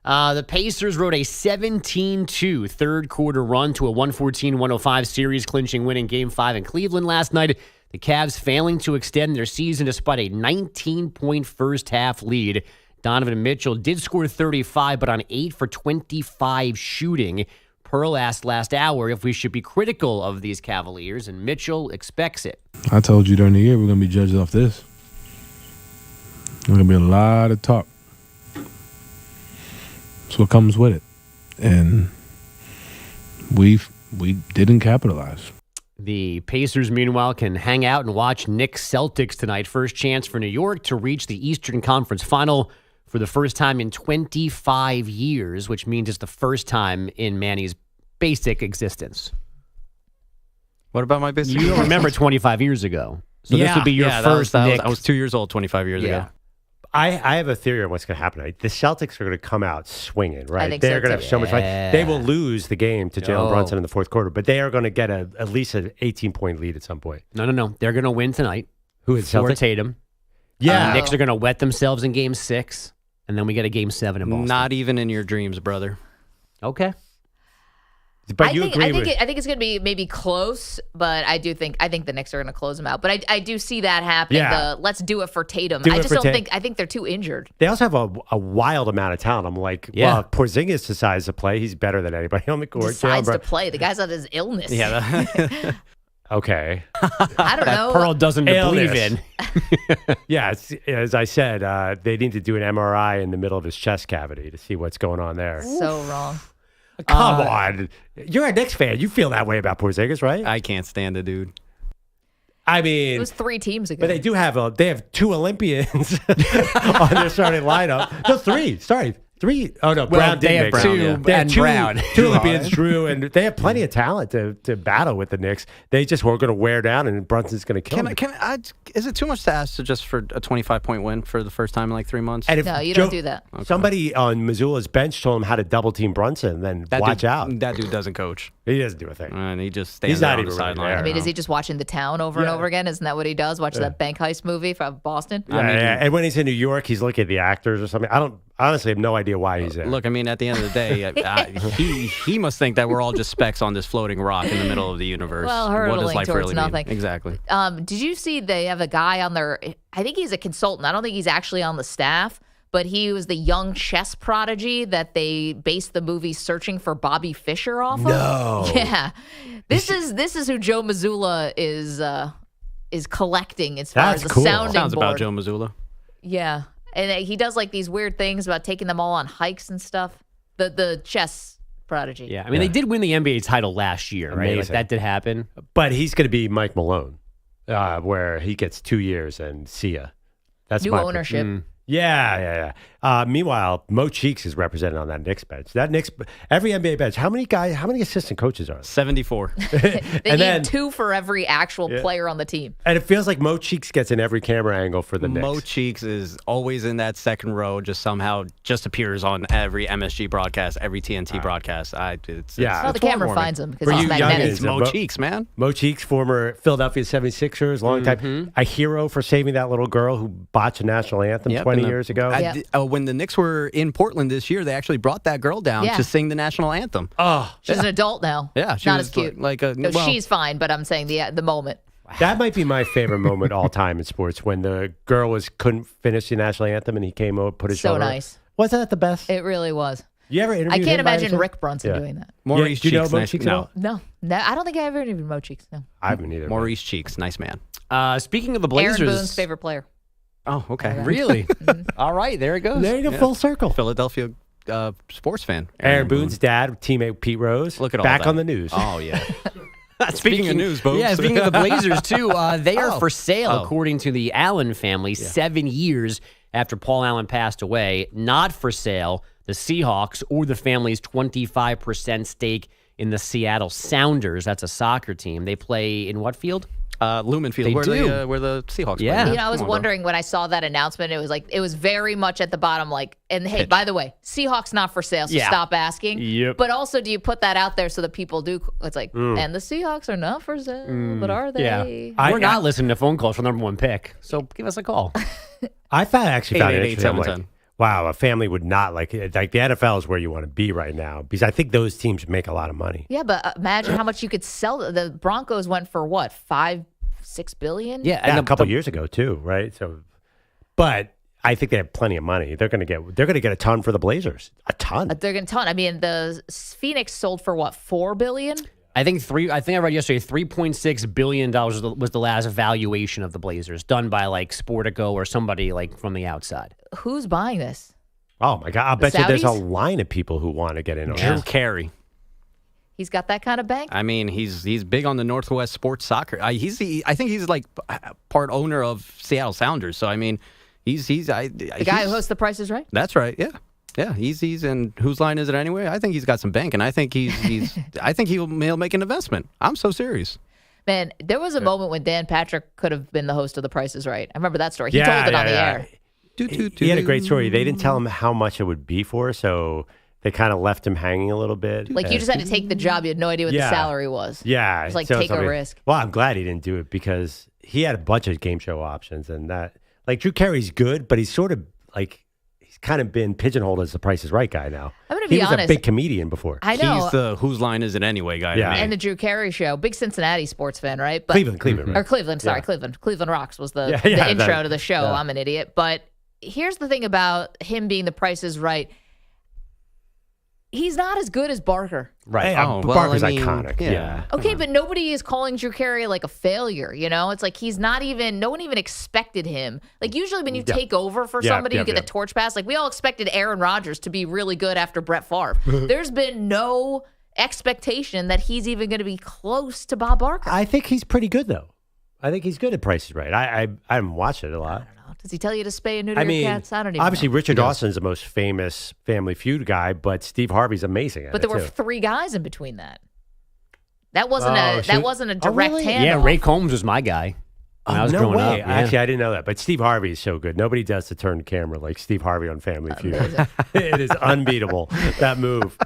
The Pacers rode a 17-2 third-quarter run to a 114-105 series-clinching win in Game 5 in Cleveland last night. The Cavs failing to extend their season despite a 19-point first-half lead. Donovan Mitchell did score 35, but on 8 for 25 shooting. Pearl asked last hour if we should be critical of these Cavaliers, and Mitchell expects it. I told you during the year we're going to be judged off this. There's going to be a lot of talk. That's what comes with it. And we didn't capitalize. The Pacers, meanwhile, can hang out and watch Knicks Celtics tonight. First chance for New York to reach the Eastern Conference Final for the first time in 25 years, which means it's the first time in Manny's basic existence. What about my basic? You don't remember 25 years ago. So this would be your first Knicks. I was 2 years old 25 years ago. I have a theory on what's going to happen tonight. The Celtics are going to come out swinging, right? I think They're so, going to have so much fun. They will lose the game to Jalen Brunson in the fourth quarter, but they are going to get at least an 18-point lead at some point. No. They're going to win tonight. Who is for Celtics? Tatum. Yeah. The Knicks are going to wet themselves in Game 6, and then we get a Game 7 in Boston. Not even in your dreams, brother. Okay. But I think it's going to be maybe close, but I think the Knicks are going to close them out. But I do see that happening. Yeah. Let's do it for Tatum. Do I it just for don't think. I think they're too injured. They also have a wild amount of talent. I'm like, well, if Porzingis decides to play, he's better than anybody on the court. Decides to play. The guy's on his illness. Yeah. Okay. I don't know. Pearl doesn't believe in. Yeah, as I said, they need to do an MRI in the middle of his chest cavity to see what's going on there. So wrong. Come on. You're a Knicks fan. You feel that way about Porzingis, right? I can't stand the dude. I mean, it was 3 teams ago. But they do have they have 2 Olympians on their starting lineup. No, 3. Sorry. 3. Oh, no. Brown they have didn't make 2 it. They have and 2 Brown. 2 Olympians, Drew, and they have plenty of talent to battle with the Knicks. They just were going to wear down, and Brunson's going to kill them. Is it too much to ask just for a 25-point win for the first time in like 3 months? And if No, you don't do that. Okay. Somebody on Missoula's bench told him how to double team Brunson, then watch out. That dude doesn't coach. He doesn't do a thing. And he just stands He's not on even the really sideline. there. I mean, is he just watching The Town over and over again? Isn't that what he does? Watch that bank heist movie from Boston? Yeah, and when he's in New York, he's looking at the actors or something. I don't honestly have no idea why he's there. Look, I mean, at the end of the day, he must think that we're all just specks on this floating rock in the middle of the universe. Well, what hurtling does life towards really nothing. mean? Exactly. Did you see they have a guy on their, I think he's a consultant. I don't think he's actually on the staff, but he was the young chess prodigy that they based the movie Searching for Bobby Fischer off of. No. Yeah. This is who Joe Mazzulla is collecting as far as the sounding Sounds board. about Joe Mazzulla. Yeah. And he does like these weird things about taking them all on hikes and stuff. The chess prodigy. Yeah, I mean, they did win the NBA title last year, right? Like, Amazing. that did happen. But he's going to be Mike Malone, where he gets 2 years and see ya. That's New my ownership. Yeah. Meanwhile, Mo Cheeks is represented on that Knicks bench. That Knicks, every NBA bench. How many assistant coaches are there? 74. They need 2 for every actual player on the team. And it feels like Mo Cheeks gets in every camera angle for the Knicks. Mo Cheeks is always in that second row, just somehow just appears on every MSG broadcast, every TNT broadcast. Well, the camera finds him because he's magnetic. It's Mo Cheeks, man. Mo Cheeks, former Philadelphia 76ers, long time. A hero for saving that little girl who botched a national anthem 20 years ago. when the Knicks were in Portland this year, they actually brought that girl down to sing the national anthem. Oh, she's an adult now. Yeah, she not was as cute. no, she's fine, but I'm saying the moment. That might be my favorite moment all time in sports, when the girl couldn't finish the national anthem and he came over, put his shoulder. So nice. Wasn't that the best? It really was. You ever interviewed I can't him by imagine any chance? Rick Brunson doing that. Maurice do you know Cheeks, Mo nice, Cheeks at all? No, I don't think I ever interviewed Mo Cheeks. No. I haven't either. Maurice Cheeks, nice man. Speaking of the Blazers, Aaron Boone's favorite player. Oh, okay. Really? All right, there it goes. There you go, full circle. Philadelphia sports fan. Aaron Boone's dad, teammate Pete Rose, Look at all back that. on the news. Oh, yeah. Speaking of news, Bogusch. Yeah, speaking of the Blazers, too, they are for sale, Oh. according to the Allen family, 7 years after Paul Allen passed away. Not for sale, the Seahawks or the family's 25% stake in the Seattle Sounders. That's a soccer team. They play in what field? Lumen Field, They where do. where the Seahawks Yeah. play. I was wondering when I saw that announcement, it was very much at the bottom, and hey, by the way, Seahawks not for sale, so stop asking. Yep. But also, do you put that out there so that people do? It's like, and the Seahawks are not for sale, but are they? Yeah. We're not listening to phone calls for number one pick, so give us a call. I actually found it 888-710. interesting. I'm like, wow, a family would not like it. Like the NFL is where you want to be right now, because I think those teams make a lot of money. Yeah, but imagine how much you could sell. The Broncos went for what, $5-6 billion? Yeah, And a couple years ago too, right? So, but I think they have plenty of money. They're going to get a ton for the Blazers. A ton. They're going to ton. I mean, the Phoenix sold for what, $4 billion? I think I read yesterday $3.6 billion was the last valuation of the Blazers, done by like Sportico or somebody like from the outside. Who's buying this? Oh my God! I The bet you there's a Saudis? line of people who want to get in on Drew this. Carey. He's got that kind of bank. I mean, he's big on the Northwest sports soccer. I think he's like part owner of Seattle Sounders. So I mean, he's The guy who hosts The Price is Right. That's right. Yeah. Yeah, he's and whose line is it anyway? I think he's got some bank, and I think I think he'll make an investment. I'm so serious. Man, there was a moment when Dan Patrick could have been the host of The Price is Right. I remember that story. He told it on the air. He had a great story. They didn't tell him how much it would be for, so they kind of left him hanging a little bit. Like, you just had to take the job. You had no idea what the salary was. Yeah. It was like, so take a something- risk. Well, I'm glad he didn't do it, because he had a bunch of game show options, and that, like, Drew Carey's good, but he's sort of like, he's kind of been pigeonholed as the Price is Right guy now. I'm going to be honest. He was honest. a big comedian before. I know. He's the whose line is it anyway guy. Yeah. To me. And the Drew Carey show. Big Cincinnati sports fan, right? But, Cleveland, right? Or Cleveland, sorry, Yeah. Cleveland. Cleveland Rocks was the Yeah, intro that- to the show. yeah. I'm an idiot. But here's the thing about him being the Price is Right. He's not as good as Barker. Right. Hey, But well, Barker's I mean, iconic. Yeah. Okay, but nobody is calling Drew Carey like a failure, you know? It's like he's not even, no one even expected him. Like usually when you take over for somebody, you get the torch pass. Like we all expected Aaron Rodgers to be really good after Brett Favre. There's been no expectation that he's even going to be close to Bob Barker. I think he's pretty good, though. I think he's good at Price is Right. I haven't watched it a lot. Does he tell you to spay and neuter I your mean, cats? I don't even obviously, know. Richard Dawson's the most famous Family Feud guy, but Steve Harvey's amazing at But it, there were too. 3 guys in between that. That wasn't a direct really? handoff. Yeah, Ray Combs was my guy when I was no growing way. up. Yeah. Actually, I didn't know that. But Steve Harvey is so good. Nobody does the turn camera like Steve Harvey on Family Feud. It is unbeatable, that move.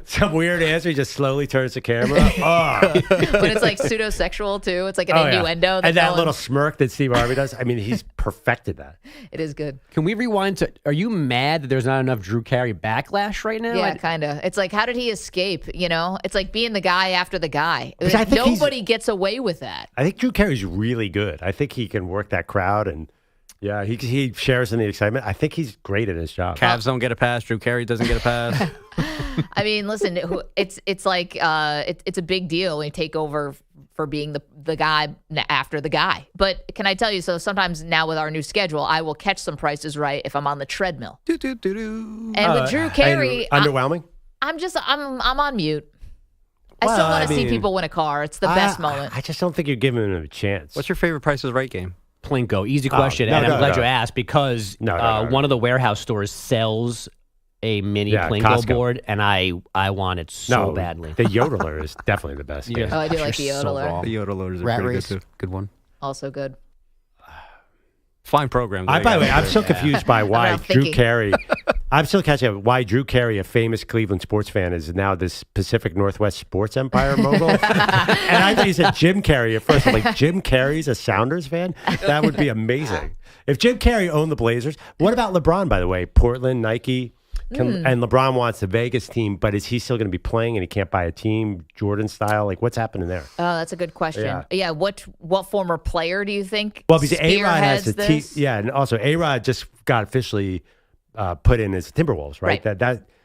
Some weird answer. He just slowly turns the camera. Oh. But it's like pseudo-sexual, too. It's like an innuendo. And that no little one- smirk that Steve Harvey does. I mean, he's perfected that. It is good. Can we rewind to? Are you mad that there's not enough Drew Carey backlash right now? Yeah, kind of. It's like, how did he escape? You know, it's like being the guy after the guy. Because I think Nobody gets away with that. I think Drew Carey's really good. I think he can work that crowd, and yeah, he shares in the excitement. I think he's great at his job. Cavs don't get a pass. Drew Carey doesn't get a pass. I mean, listen, it's like it's a big deal when you take over for being the guy after the guy. But can I tell you? So sometimes now with our new schedule, I will catch some Prices Right if I'm on the treadmill. And with Drew Carey, underwhelming. I'm on mute. I still want to see people win a car. It's the best moment. I just don't think you're giving him a chance. What's your favorite Price is Right game? Plinko. Easy question. no, and no, I'm glad no. you asked because No. one of the warehouse stores sells a mini Plinko Costco. board, and I want it so badly. The Yodeler is definitely the best. Yeah. Oh, I do like the You're so Yodeler. wrong. The Yodelers are Rat pretty Race. good too. Good one. Also good. Fine program. By the way, I'm so confused by why not Drew thinking. Carey. I'm still catching up why Drew Carey, a famous Cleveland sports fan, is now this Pacific Northwest sports empire mogul. And I thought you said Jim Carrey at first. I'm like, Jim Carrey's a Sounders fan? That would be amazing. If Jim Carrey owned the Blazers, what about LeBron, by the way? Portland, Nike, and LeBron wants the Vegas team, but is he still going to be playing and he can't buy a team, Jordan style? Like, what's happening there? Oh, that's a good question. Yeah, what former player do you think? Well, because A-Rod has the team. this? Yeah, and also A-Rod just got officially put in as Timberwolves, right?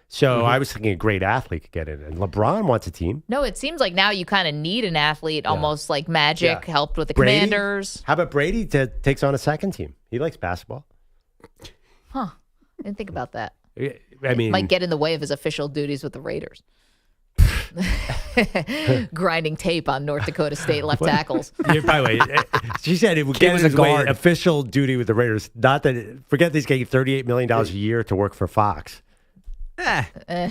So I was thinking a great athlete could get in, and LeBron wants a team. No, it seems like now you kind of need an athlete, almost like Magic helped with the Brady? Commanders. How about Brady takes on a second team? He likes basketball. Huh? Didn't think about that. I mean, Might get in the way of his official duties with the Raiders. Grinding tape on North Dakota State left tackles. Yeah, by the way, she said it would get was his a way, guard. official duty with the Raiders. Not that forget he's getting $38 million a year to work for Fox. The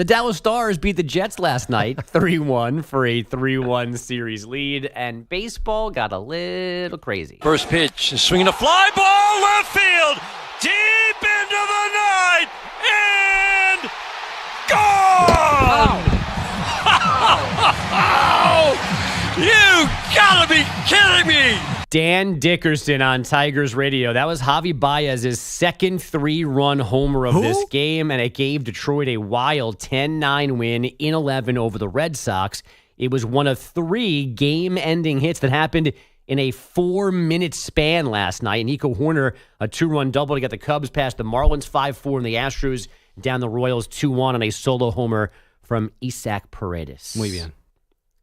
Dallas Stars beat the Jets last night 3-1 for a 3-1 series lead, and baseball got a little crazy. First pitch, swinging a fly ball left field, deep into the night, and gone! You gotta be kidding me! Dan Dickerson on Tigers Radio. That was Javi Baez's second 3-run homer of this game, and it gave Detroit a wild 10-9 win in 11 over the Red Sox. It was one of 3 game-ending hits that happened in a 4-minute span last night. And Nico Horner, a 2-run double to get the Cubs past the Marlins 5-4 and the Astros down the Royals 2-1 on a solo homer from Isaac Paredes. Muy bien.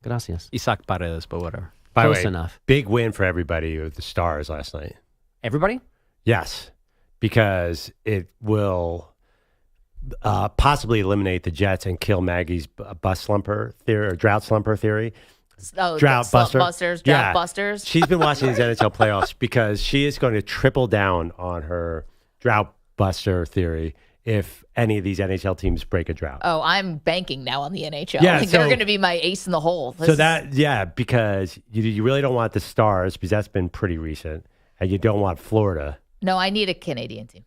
Gracias. Isaac Paredes, but whatever. By the Close way, enough. Big win for everybody with the Stars last night. Everybody? Yes, because it will possibly eliminate the Jets and kill Maggie's bust slumper theory or drought slumper theory. Oh, Drought buster. Busters, drought busters. She's been watching these NHL playoffs because she is going to triple down on her drought buster theory if any of these NHL teams break a drought. Oh, I'm banking now on the NHL. Yeah, Like, they're going to be my ace in the hole. Because you really don't want the Stars because that's been pretty recent, and you don't want Florida. No, I need a Canadian team.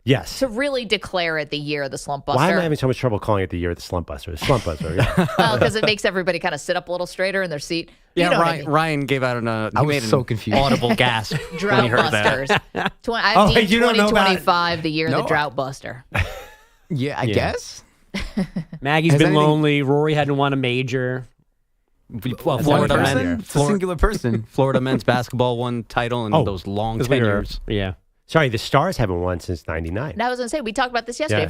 Yes. To really declare it the year of the slump buster. Why am I having so much trouble calling it the year of the slump buster? Slump buster. Yeah. Well, because it makes everybody kind of sit up a little straighter in their seat. You know what I mean. Ryan gave out I was so confused. Audible gasp when he Drought heard busters. that. I deemed you don't know about 2025 the year of the No. drought buster. Yeah, I guess. Maggie's been lonely. Rory hadn't won a major. Well, Florida men. men. It's a singular person. Florida men's basketball won title in those long tenures. Yeah. Sorry, the Stars haven't won since '99. And I was going to say, we talked about this yesterday. Yeah.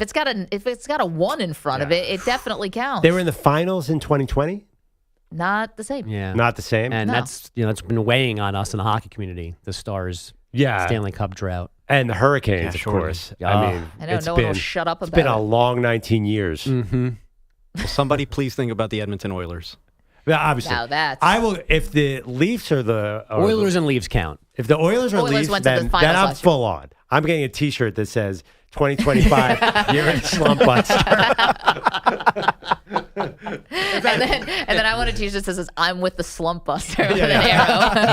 If it's got a 1 in front of it, it definitely counts. They were in the finals in 2020. Not the same. Yeah. Not the same. And that's been weighing on us in the hockey community. The Stars Stanley Cup drought. And the Hurricanes, of course. I mean, I know, it's no been, one will shut up it's about been it. a long 19 years. Mm-hmm. Will somebody please think about the Edmonton Oilers? Yeah, obviously. Now that's... I will, if the Leafs are the... Oilers and Leafs count. If the Oilers are Leafs, went to the then finals I'm last year. full on. I'm getting a T-shirt that says 2025 year in slump buster. and then I want a T-shirt that says "I'm with the slump buster" with an arrow.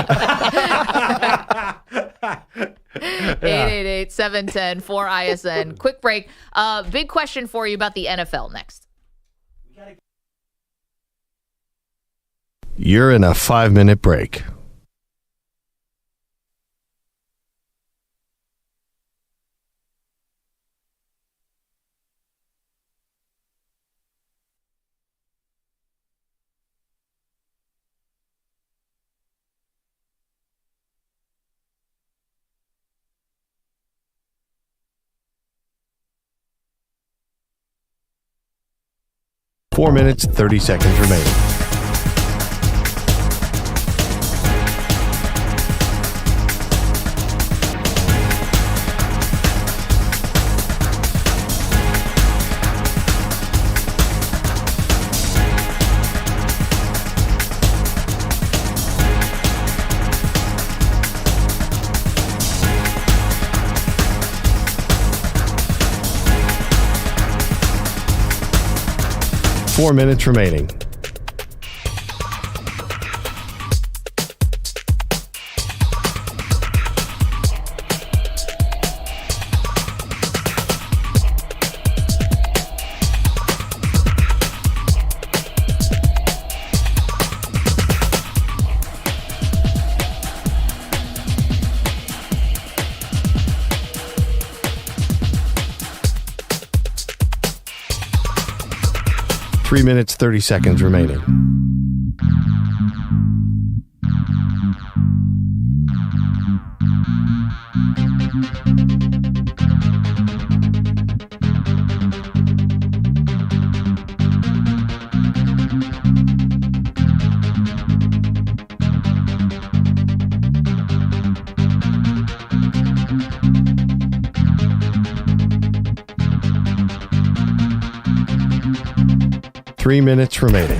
888-710-4ISN. Quick break. Big question for you about the NFL next. You're in a 5-minute break. Four minutes, 30 seconds remaining. Four minutes remaining. 3 minutes, 30 seconds remaining. Three minutes remaining.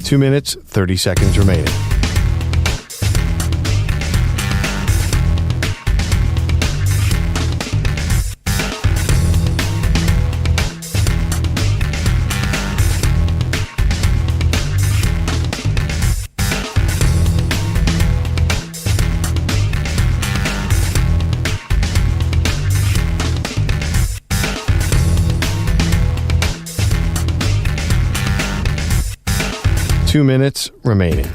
Two minutes, 30 seconds remaining. Two minutes remaining.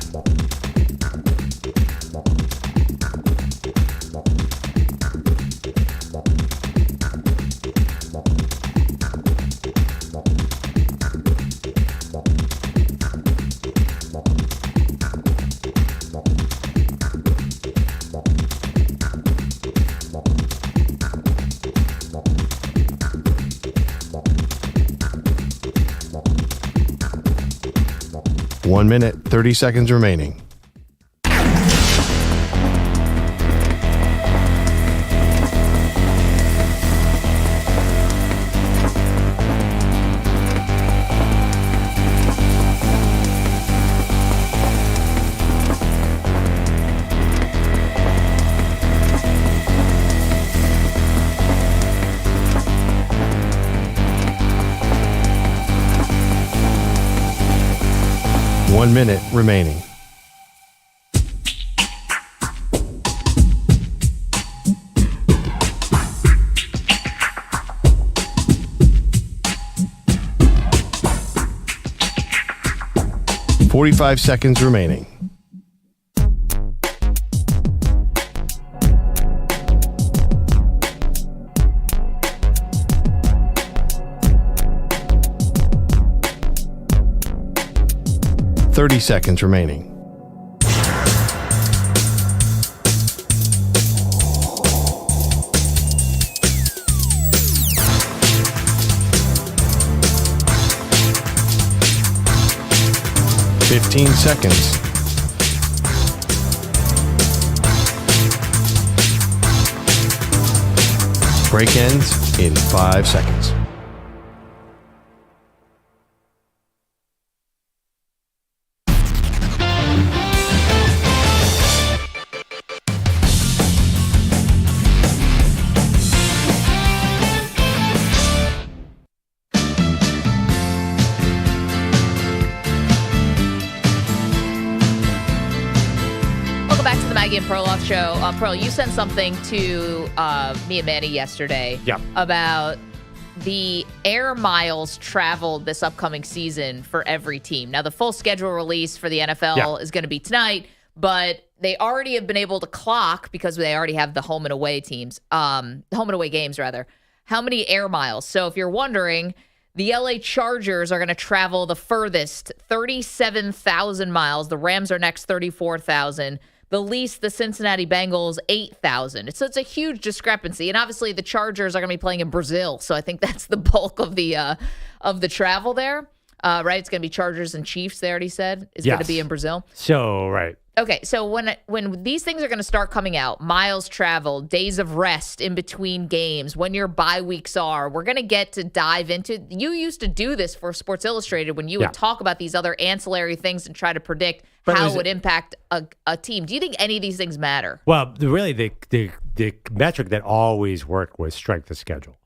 One minute, 30 seconds remaining. One minute remaining. .45 seconds remaining. .30 seconds remaining. .15 seconds. Break ends in 5 seconds. Maggie and Perloff show. Pearl, you sent something to me and Manny yesterday about the air miles traveled this upcoming season for every team. Now, the full schedule release for the NFL is going to be tonight, but they already have been able to clock, because they already have the home and away teams, home and away games, rather, how many air miles. So if you're wondering, the LA Chargers are going to travel the furthest, 37,000 miles. The Rams are next, 34,000. The least, the Cincinnati Bengals, 8,000. So it's a huge discrepancy. And obviously the Chargers are going to be playing in Brazil. So I think that's the bulk of the travel there. Right? It's going to be Chargers and Chiefs, they already said, is going to be in Brazil. So, right. Okay, so when these things are going to start coming out, miles traveled, days of rest in between games, when your bye weeks are, we're going to get to dive into. You used to do this for Sports Illustrated when you would talk about these other ancillary things and try to predict how it would impact a team. Do you think any of these things matter? Well, really, the metric that always worked was strength of schedule.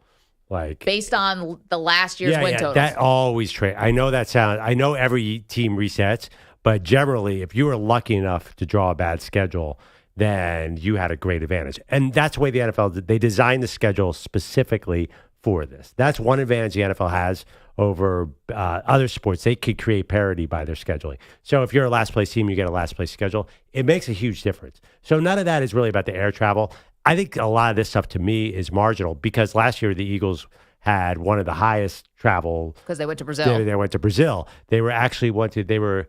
Like based on the last year's win totals. That always I know that sounds. I know every team resets, but generally, if you were lucky enough to draw a bad schedule, then you had a great advantage. And that's the way the NFL did. They designed the schedule specifically for this. That's one advantage the NFL has over other sports. They could create parity by their scheduling. So if you're a last place team, you get a last place schedule. It makes a huge difference. So none of that is really about the air travel. I think a lot of this stuff to me is marginal because last year the Eagles had one of the highest travel because they went to Brazil. They went to Brazil. They were actually they were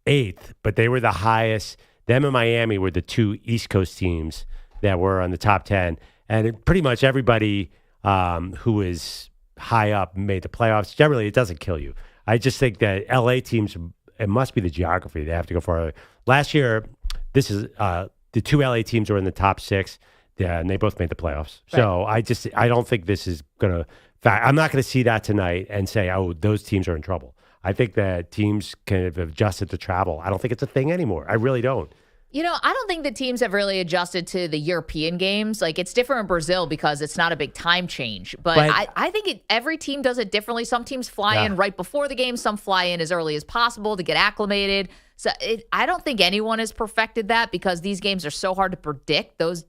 8th, but they were the highest. Them and Miami were the 2 East Coast teams that were on the top 10. And pretty much everybody who is high up made the playoffs. Generally, it doesn't kill you. I just think that LA teams, it must be the geography. They have to go farther. Last year, this is the 2 LA teams were in the top 6, and they both made the playoffs. Right. So I don't think this is going to. I'm not going to see that tonight and say, oh, those teams are in trouble. I think that teams kind of adjusted to travel. I don't think it's a thing anymore. I really don't. I don't think the teams have really adjusted to the European games. Like, it's different in Brazil because it's not a big time change. But I think every team does it differently. Some teams fly in right before the game. Some fly in as early as possible to get acclimated. So I don't think anyone has perfected that because these games are so hard to predict. Those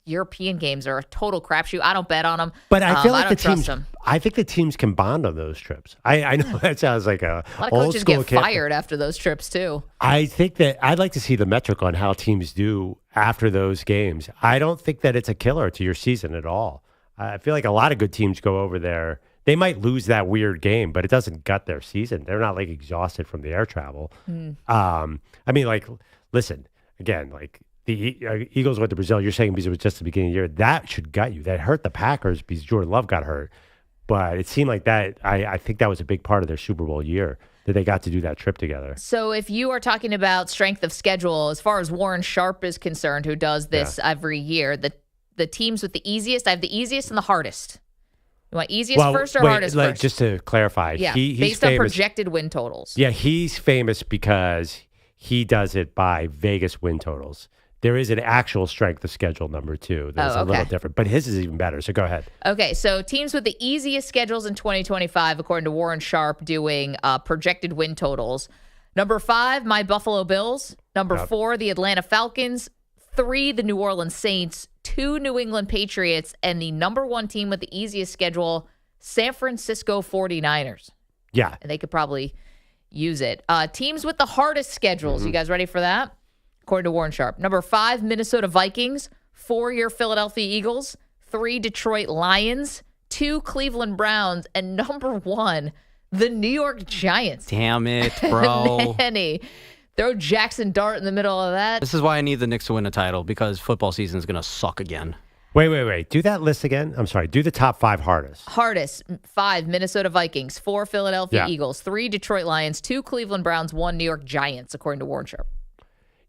European games are a total crapshoot. I don't bet on them. But I feel like the teams. I think the teams can bond on those trips. I know that sounds like a lot of old coaches school get fired after those trips too. I think that I'd like to see the metric on how teams do after those games. I don't think that it's a killer to your season at all. I feel like a lot of good teams go over there. They might lose that weird game, but it doesn't gut their season. They're not like exhausted from the air travel. I mean, like, listen, again, like the Eagles went to Brazil. You're saying because it was just the beginning of the year. That should gut you. That hurt the Packers because Jordan Love got hurt. But it seemed like that. I think that was a big part of their Super Bowl year that they got to do that trip together. So if you are talking about strength of schedule, as far as Warren Sharp is concerned, who does this every year, the teams with the easiest, I have the easiest and the hardest. You want easiest first or hardest first? Just to clarify, he's based on projected win totals. Yeah, he's famous because he does it by Vegas win totals. There is an actual strength of schedule number 2 that's a little different, but his is even better. So go ahead. Okay, so teams with the easiest schedules in 2025, according to Warren Sharp, doing projected win totals. Number 5, my Buffalo Bills. Number 4, the Atlanta Falcons. 3, the New Orleans Saints. 2, New England Patriots. And the number 1 team with the easiest schedule, San Francisco 49ers. Yeah. And they could probably use it. Teams with the hardest schedules. You guys ready for that? According to Warren Sharp. Number 5, Minnesota Vikings. 4, your Philadelphia Eagles. 3, Detroit Lions. 2, Cleveland Browns. And number 1, the New York Giants. Damn it, bro. Manny. Throw Jackson Dart in the middle of that. This is why I need the Knicks to win a title, because football season is going to suck again. Wait. Do that list again. I'm sorry. Do the top 5 hardest. Hardest. 5, Minnesota Vikings. 4, Philadelphia Eagles. 3, Detroit Lions. 2, Cleveland Browns. 1, New York Giants, according to Warren Sharp.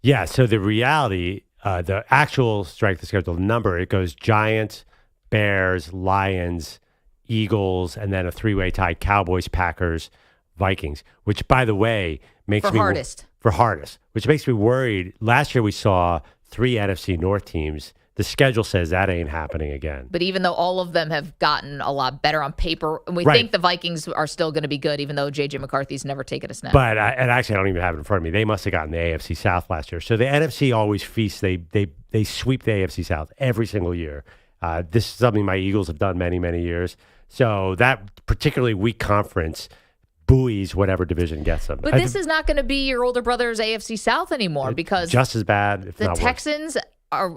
Yeah, so the reality, the actual strength of schedule, the number, it goes Giants, Bears, Lions, Eagles, and then a 3-way tie, Cowboys, Packers, Vikings, which, by the way, makes me... For hardest, which makes me worried. Last year we saw 3 NFC North teams. The schedule says that ain't happening again. But even though all of them have gotten a lot better on paper, and we think the Vikings are still going to be good, even though J.J. McCarthy's never taken a snap. But and actually, I don't even have it in front of me. They must have gotten the AFC South last year. So the NFC always feasts. They sweep the AFC South every single year. This is something my Eagles have done many, many years. So that particularly weak conference buoys whatever division gets them. But this is not going to be your older brother's AFC South anymore because just as bad, if the not Texans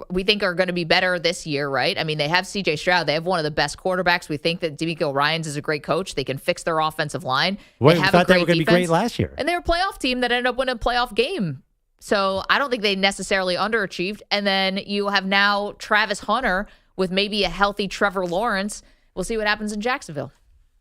we think are going to be better this year, right? I mean, they have C.J. Stroud. They have one of the best quarterbacks. We think that DeMeco Ryans is a great coach. They can fix their offensive line. Well, they thought they were going to be great last year. And they were a playoff team that ended up winning a playoff game. So I don't think they necessarily underachieved. And then you have now Travis Hunter with maybe a healthy Trevor Lawrence. We'll see what happens in Jacksonville.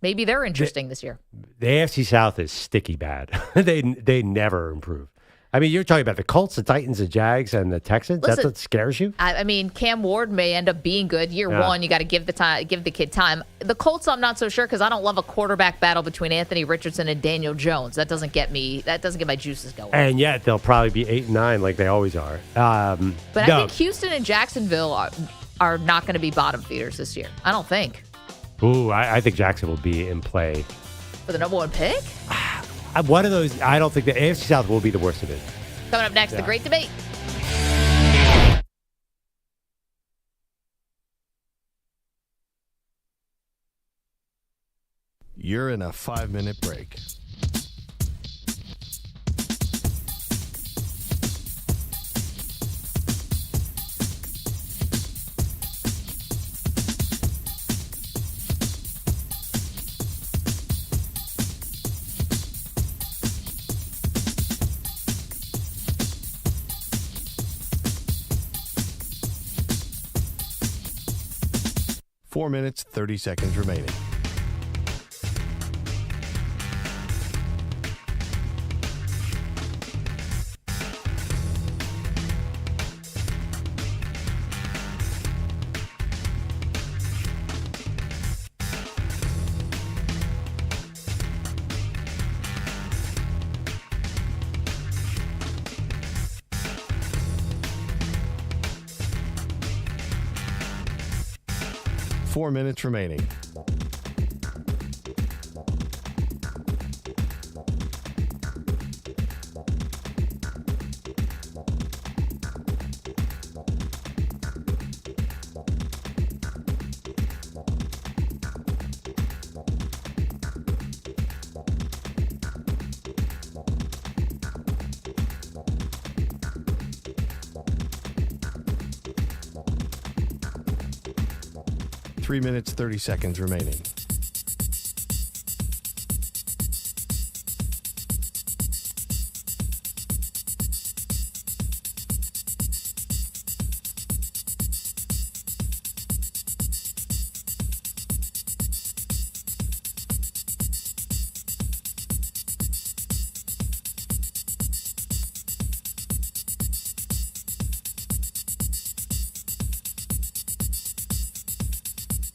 Maybe they're interesting this year. The AFC South is sticky bad. They never improve. I mean, you're talking about the Colts, the Titans, the Jags, and the Texans. Listen, that's what scares you? I mean, Cam Ward may end up being good. Year one, you got to give the kid time. The Colts, I'm not so sure because I don't love a quarterback battle between Anthony Richardson and Daniel Jones. That doesn't get my juices going. And yet they'll probably be 8-9 like they always are. I think Houston and Jacksonville are not going to be bottom feeders this year. I don't think. Ooh, I think Jackson will be in play. For the number 1 pick? One of those, I don't think the AFC South will be the worst of it. Coming up next, the great debate. You're in a 5-minute break. Four minutes, 30 seconds remaining. Four minutes remaining. Three minutes, 30 seconds remaining.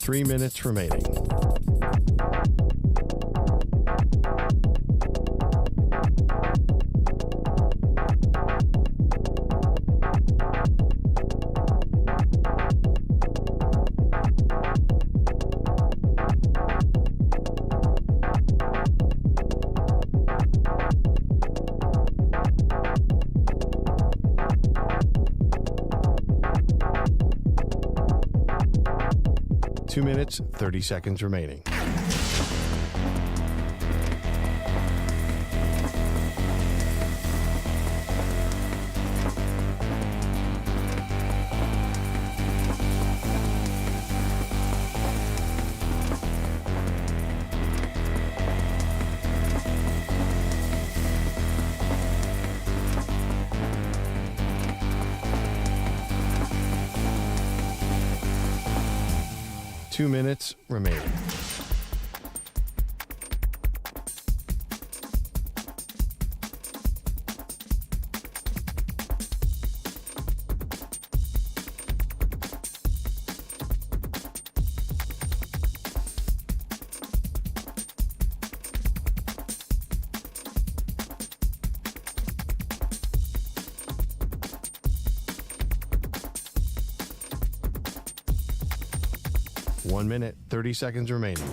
Three minutes remaining. Two minutes, 30 seconds remaining. Two minutes remaining. One minute, 30 seconds remaining.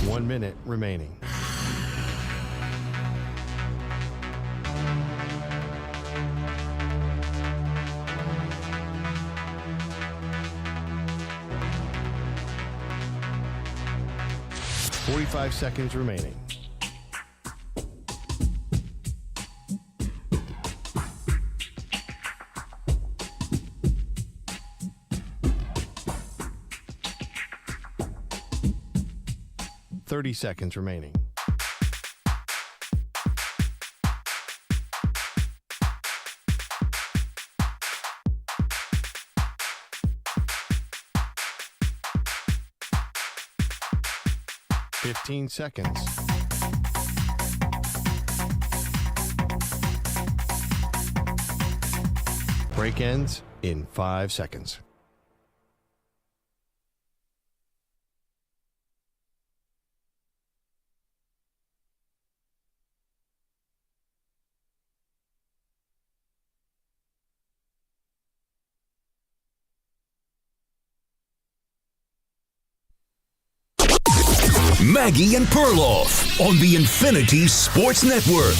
One minute remaining. Forty-five seconds remaining. Thirty seconds remaining. Fifteen seconds. Break ends in 5 seconds. Maggie and Perloff on the Infinity Sports Network.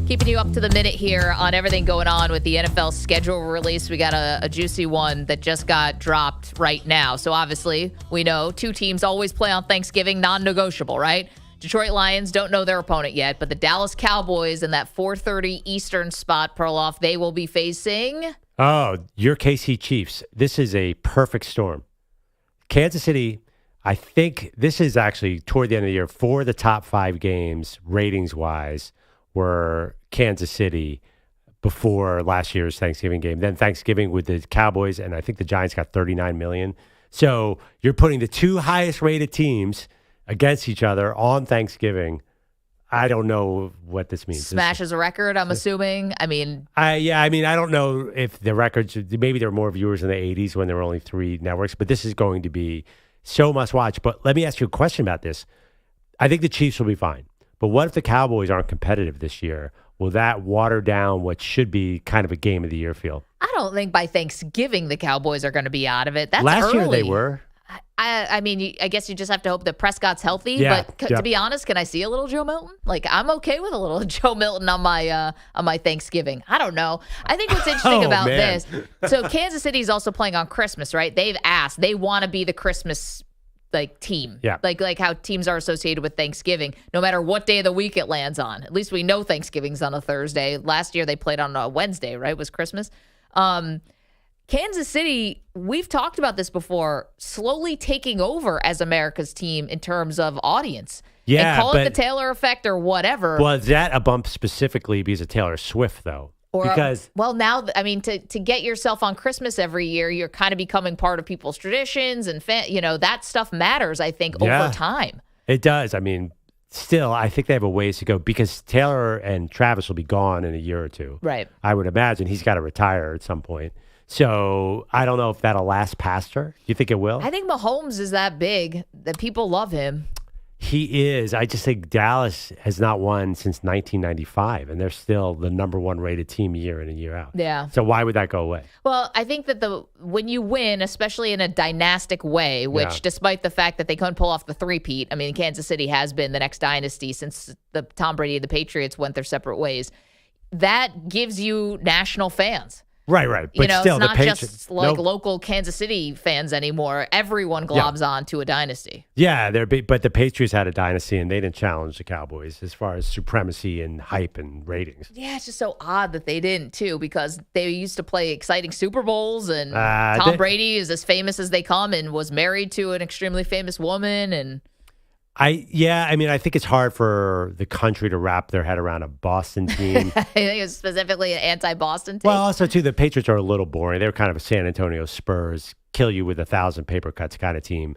Keeping you up to the minute here on everything going on with the NFL schedule release. We got a juicy one that just got dropped right now. So obviously, we know two teams always play on Thanksgiving, non-negotiable, right? Detroit Lions don't know their opponent yet, but the Dallas Cowboys in that 4:30 Eastern spot, Perloff, they will be facing... Oh, your KC Chiefs. This is a perfect storm. Kansas City, I think this is actually toward the end of the year, 4 of the top 5 games, ratings-wise, were Kansas City before last year's Thanksgiving game. Then Thanksgiving with the Cowboys, and I think the Giants got 39 million. So you're putting the two highest-rated teams against each other on Thanksgiving. I don't know what this means. Smashes a record, I'm assuming. I mean, I don't know if the records, maybe there were more viewers in the 80s when there were only 3 networks, but this is going to be so must watch. But let me ask you a question about this. I think the Chiefs will be fine. But what if the Cowboys aren't competitive this year? Will that water down what should be kind of a game of the year feel? I don't think by Thanksgiving the Cowboys are going to be out of it. That's Last early. year they were. I mean, I guess you just have to hope that Prescott's healthy. Yeah, but to be honest, can I see a little Joe Milton? Like, I'm okay with a little Joe Milton on my Thanksgiving. I don't know. I think what's interesting about this. So Kansas City is also playing on Christmas, right? They've asked. They want to be the Christmas team. Yeah. Like how teams are associated with Thanksgiving, no matter what day of the week it lands on. At least we know Thanksgiving's on a Thursday. Last year they played on a Wednesday, right? It was Christmas. Kansas City, we've talked about this before, slowly taking over as America's team in terms of audience. Yeah, and call it the Taylor effect or whatever. Was that a bump specifically because of Taylor Swift, though? Now, I mean, to get yourself on Christmas every year, you're kind of becoming part of people's traditions, and that stuff matters, I think, over time. It does. I mean, still, I think they have a ways to go because Taylor and Travis will be gone in a year or two. Right. I would imagine he's got to retire at some point. So I don't know if that'll last past her. You think it will? I think Mahomes is that big that people love him. He is. I just think Dallas has not won since 1995, and they're still the number 1 rated team year in and year out. Yeah. So why would that go away? Well, I think that when you win, especially in a dynastic way, which despite the fact that they couldn't pull off the three-peat, I mean, Kansas City has been the next dynasty since the Tom Brady and the Patriots went their separate ways. That gives you national fans. Right. But still, it's not just local Kansas City fans anymore. Everyone globs on to a dynasty. Yeah, they're big, but the Patriots had a dynasty, and they didn't challenge the Cowboys as far as supremacy and hype and ratings. Yeah, it's just so odd that they didn't, too, because they used to play exciting Super Bowls, and Tom Brady is as famous as they come and was married to an extremely famous woman, and... I think it's hard for the country to wrap their head around a Boston team. I think it's specifically an anti-Boston team. Well, also, too, the Patriots are a little boring. They're kind of a San Antonio Spurs, kill you with 1,000 paper cuts kind of team.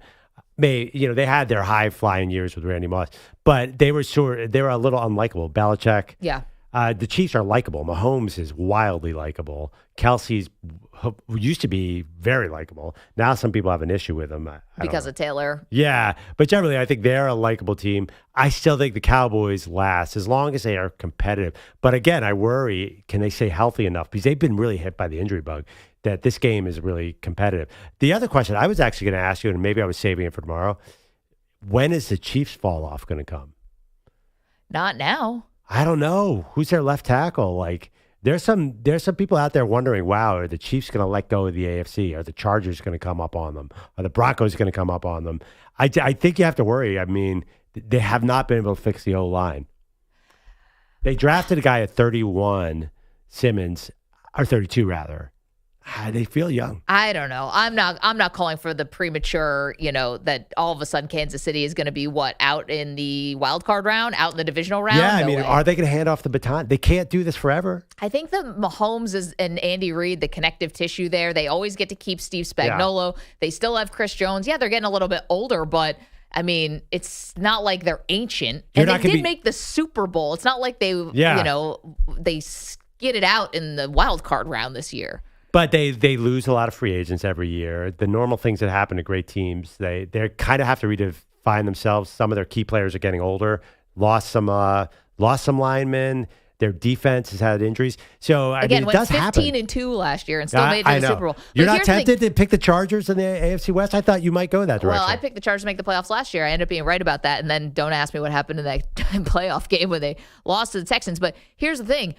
They had their high-flying years with Randy Moss, but they were a little unlikable. Belichick. Yeah. The Chiefs are likable. Mahomes is wildly likable. Kelsey's used to be very likable. Now some people have an issue with him. Because of Taylor. Yeah, but generally I think they're a likable team. I still think the Cowboys last as long as they are competitive. But again, I worry, can they stay healthy enough? Because they've been really hit by the injury bug that this game is really competitive. The other question I was actually going to ask you, and maybe I was saving it for tomorrow, when is the Chiefs fall off going to come? Not now. I don't know. Who's their left tackle? Like, there's some people out there wondering, wow, are the Chiefs going to let go of the AFC? Are the Chargers going to come up on them? Are the Broncos going to come up on them? I think you have to worry. I mean, they have not been able to fix the O-line. They drafted a guy at 31, Simmons, or 32 rather. They feel young. I don't know. I'm not calling for the premature, that all of a sudden Kansas City is going to be out in the wild card round, out in the divisional round. Yeah, No way. are they going to hand off the baton? They can't do this forever. I think the Mahomes and Andy Reid, the connective tissue there, they always get to keep Steve Spagnuolo. Yeah. They still have Chris Jones. Yeah, they're getting a little bit older, but I mean, it's not like they're ancient. And they did make the Super Bowl. It's not like they, they skid it out in the wild card round this year. But they lose a lot of free agents every year. The normal things that happen to great teams, they kind of have to redefine themselves. Some of their key players are getting older. Lost some linemen. Their defense has had injuries. So again, it does happen. 15-2 last year and still made it to the Super Bowl. You're not tempted to pick the Chargers in the AFC West? I thought you might go that direction. Well, I picked the Chargers to make the playoffs last year. I ended up being right about that. And then don't ask me what happened in that playoff game when they lost to the Texans. But here's the thing.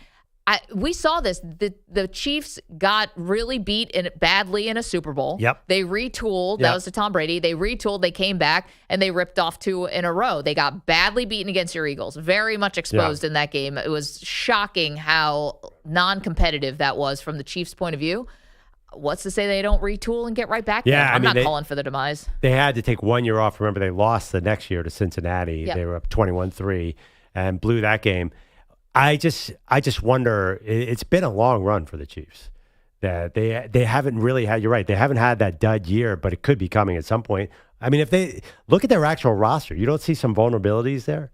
We saw this. The Chiefs got really beat badly in a Super Bowl. Yep. They retooled. That was to Tom Brady. They retooled. They came back, and they ripped off 2 in a row. They got badly beaten against your Eagles. Very much exposed in that game. It was shocking how non-competitive that was from the Chiefs' point of view. What's to say they don't retool and get right back there? I'm not calling for the demise. They had to take 1 year off. Remember, they lost the next year to Cincinnati. Yep. They were up 21-3 and blew that game. I just wonder. It's been a long run for the Chiefs. That they haven't really had. You're right. They haven't had that dud year, but it could be coming at some point. I mean, if they look at their actual roster, you don't see some vulnerabilities there.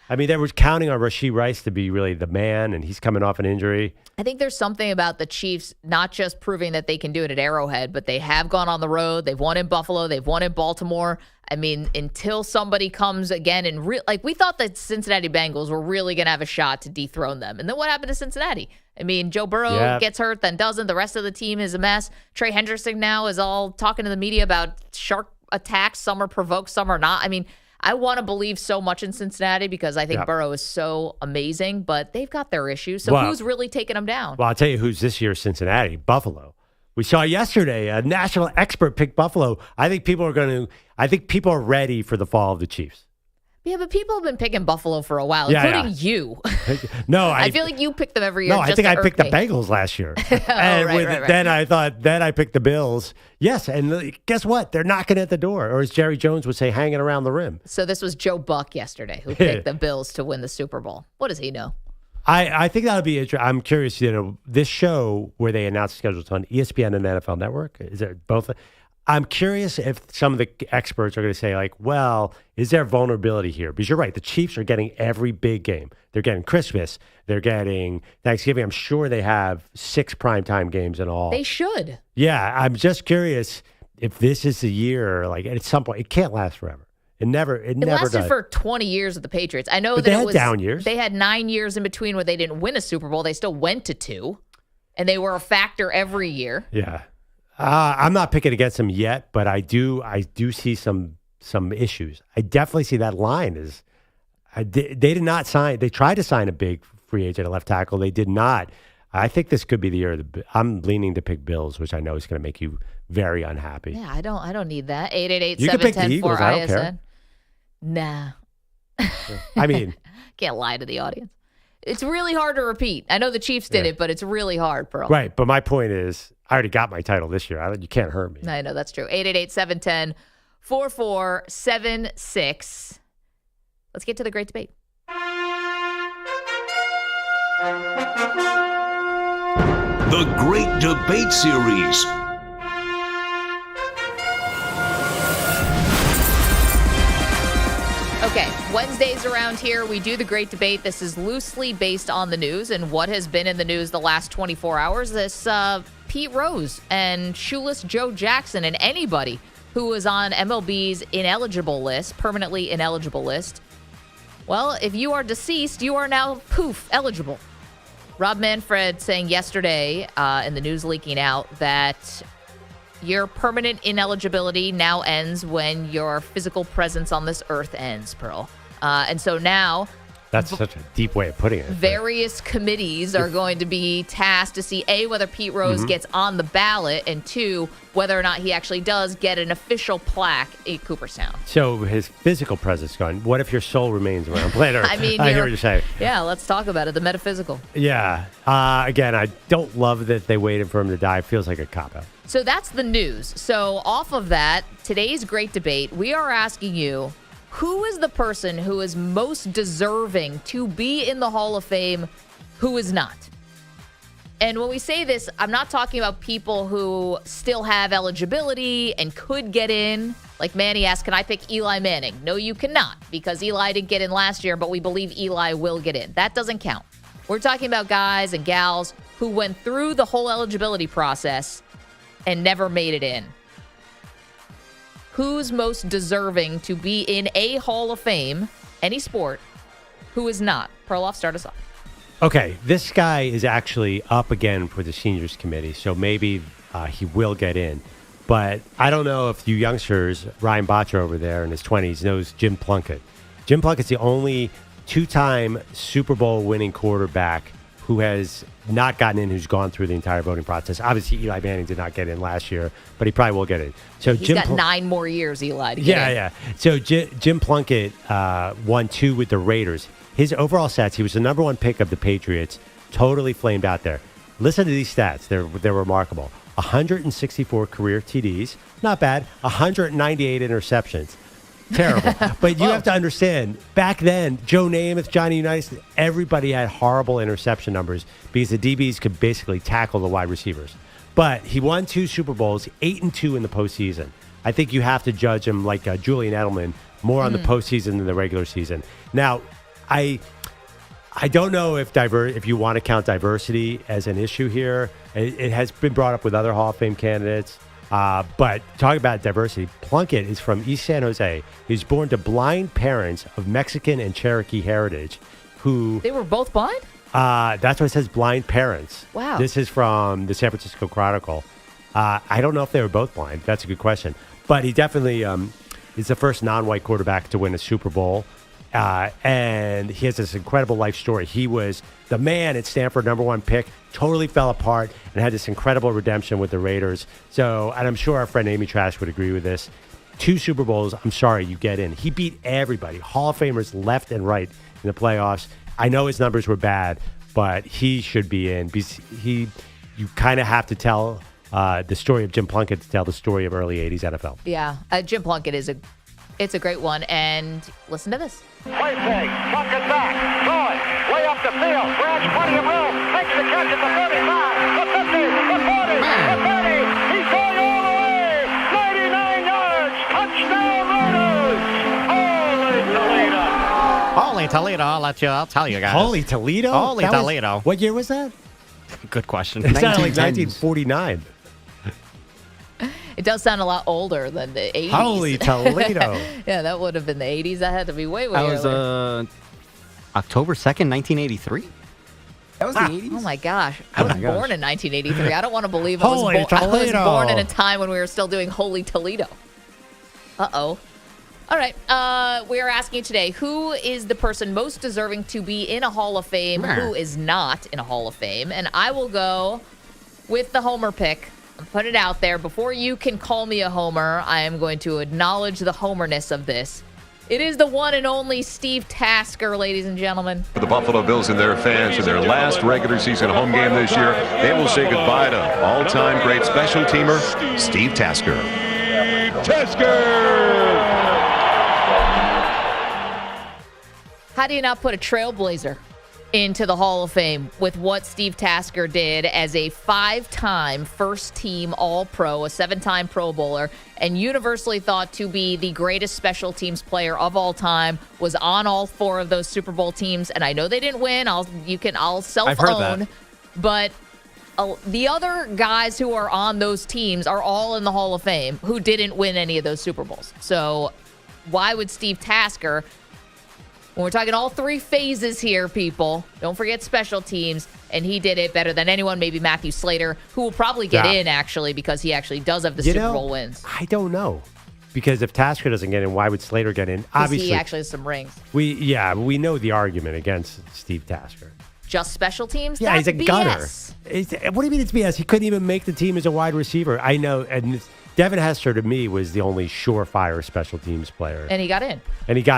I mean, they were counting on Rashee Rice to be really the man, and he's coming off an injury. I think there's something about the Chiefs not just proving that they can do it at Arrowhead, but they have gone on the road. They've won in Buffalo. They've won in Baltimore. I mean, until somebody comes again and we thought that Cincinnati Bengals were really going to have a shot to dethrone them. And then what happened to Cincinnati? I mean, Joe Burrow gets hurt, then doesn't. The rest of the team is a mess. Trey Hendrickson now is all talking to the media about shark attacks. Some are provoked, some are not. I mean, I want to believe so much in Cincinnati because I think Burrow is so amazing, but they've got their issues. So who's really taking them down? Well, I'll tell you who's this year's Cincinnati, Buffalo. We saw yesterday a national expert pick Buffalo. I think people are ready for the fall of the Chiefs. Yeah, but people have been picking Buffalo for a while, including you. No, I feel like you pick them every year. No, I think I picked the Bengals last year. Right. Then I picked the Bills. Yes, and guess what? They're knocking at the door, or as Jerry Jones would say, hanging around the rim. So this was Joe Buck yesterday who picked the Bills to win the Super Bowl. What does he know? I think that'll be interesting. I'm curious, this show where they announce the schedules on ESPN and NFL Network, is it both? I'm curious if some of the experts are going to say, well, is there vulnerability here? Because you're right. The Chiefs are getting every big game. They're getting Christmas. They're getting Thanksgiving. I'm sure they have 6 primetime games in all. They should. Yeah. I'm just curious if this is the year, at some point, it can't last forever. It never lasted does. for 20 years with the Patriots. I know but that they had down years. They had 9 years in between where they didn't win a Super Bowl. They still went to 2, and they were a factor every year. Yeah. I'm not picking against them yet, but I do see some issues. I definitely see that line is they did not sign. They tried to sign a big free agent at left tackle. They did not. I think this could be the year. I'm leaning to pick Bills, which I know is going to make you very unhappy. Yeah, I don't need that. 888-710-4ISN. You can pick the Eagles. I don't care. Nah. I mean, can't lie to the audience. It's really hard to repeat. I know the Chiefs did it, but it's really hard, Pearl. Right, but my point is, I already got my title this year. You can't hurt me. I know, that's true. 888-710-4476. Let's get to the great debate. The Great Debate Series. Okay, Wednesdays around here, we do the Great Debate. This is loosely based on the news and what has been in the news the last 24 hours. This Pete Rose and Shoeless Joe Jackson and anybody who was on MLB's ineligible list, permanently ineligible list. Well, if you are deceased, you are now, eligible. Rob Manfred saying yesterday in the news leaking out that your permanent ineligibility now ends when your physical presence on this earth ends, Pearl. And so now That's such a deep way of putting it. Various committees are going to be tasked to see, A, whether Pete Rose gets on the ballot, and 2, whether or not he actually does get an official plaque at Cooperstown. So his physical presence gone. What if your soul remains around planet Earth? I mean, I hear what you're saying. Yeah, let's talk about it. The metaphysical. Yeah. Again, I don't love that they waited for him to die. It feels like a cop-out. So that's the news. So off of that, today's great debate, we are asking you, who is the person who is most deserving to be in the Hall of Fame, who is not? And when we say this, I'm not talking about people who still have eligibility and could get in. Like Manny asked, can I pick Eli Manning? No, you cannot, because Eli didn't get in last year, but we believe Eli will get in. That doesn't count. We're talking about guys and gals who went through the whole eligibility process and never made it in. Who's most deserving to be in a Hall of Fame, any sport, who is not? Perloff, start us off. Okay, this guy is actually up again for the seniors committee, so maybe he will get in. But I don't know if you youngsters, Ryan Botcher over there in his 20s, knows Jim Plunkett. Jim Plunkett's the only 2-time Super Bowl winning quarterback who has not gotten in, who's gone through the entire voting process. Obviously, Eli Manning did not get in last year, but he probably will get in. So He's got 9 more years, Eli, to get in. Yeah. So Jim Plunkett won 2 with the Raiders. His overall stats, he was the number 1 pick of the Patriots, totally flamed out there. Listen to these stats. They're remarkable. 164 career TDs, not bad. 198 interceptions. Terrible. But you have to understand, back then, Joe Namath, Johnny Unitas, everybody had horrible interception numbers because the DBs could basically tackle the wide receivers. But he won 2 Super Bowls, 8-2 in the postseason. I think you have to judge him like Julian Edelman, more on the postseason than the regular season. Now, I don't know if you want to count diversity as an issue here. It has been brought up with other Hall of Fame candidates. But talking about diversity, Plunkett is from East San Jose. He's born to blind parents of Mexican and Cherokee heritage who... They were both blind? That's what it says, blind parents. Wow. This is from the San Francisco Chronicle. I don't know if they were both blind. That's a good question. But he definitely is the first non-white quarterback to win a Super Bowl. And he has this incredible life story. He was the man at Stanford, number 1 pick, totally fell apart and had this incredible redemption with the Raiders. So, and I'm sure our friend Amy Trash would agree with this. 2 Super Bowls, I'm sorry, you get in. He beat everybody, Hall of Famers left and right in the playoffs. I know his numbers were bad, but he should be in. You kind of have to tell the story of Jim Plunkett to tell the story of early 80s NFL. Yeah, Jim Plunkett it's a great one. And listen to this. Play fake, Plunkett back, throwing, way up the field, grabs plenty of room, makes the catch at the 35, the 50, the 40, the 30, he's going all the way, 99 yards, touchdown Raiders! Holy Toledo, I'll tell you guys. Holy Toledo? Holy Toledo. What year was that? Good question. It sounded like 1949. It does sound a lot older than the 80s. Holy Toledo. Yeah, that would have been the 80s. That had to be way That was earlier. October 2nd, 1983. That was the 80s? Oh, my gosh. I was born in 1983. I don't want to believe I Holy was Toledo. born in a time when we were still doing Holy Toledo. Uh-oh. All right. We are asking you today, who is the person most deserving to be in a Hall of Fame, who is not in a Hall of Fame? And I will go with the Homer pick. Put it out there. Before you can call me a homer, I am going to acknowledge the homerness of this. It is the one and only Steve Tasker, ladies and gentlemen. For the Buffalo Bills and their fans in their last regular season home game this year, they will say goodbye to all-time great special teamer, Steve Tasker. How do you not put a trailblazer into the Hall of Fame with what Steve Tasker did as a 5-time first-team All-Pro, a 7-time Pro Bowler, and universally thought to be the greatest special teams player of all time, was on all 4 of those Super Bowl teams, and I know they didn't win. I'll self-own, but the other guys who are on those teams are all in the Hall of Fame who didn't win any of those Super Bowls. So why would Steve Tasker... When we're talking all 3 phases here, people, don't forget special teams, and he did it better than anyone, maybe Matthew Slater, who will probably get in, actually, because he actually does have the Super Bowl wins. I don't know. because if Tasker doesn't get in, why would Slater get in? Obviously, he actually has some rings. We know the argument against Steve Tasker. Just special teams? Yeah, That's he's a BS. gunner. What do you mean it's BS? He couldn't even make the team as a wide receiver. I know, and Devin Hester to me was the only surefire special teams player. And he got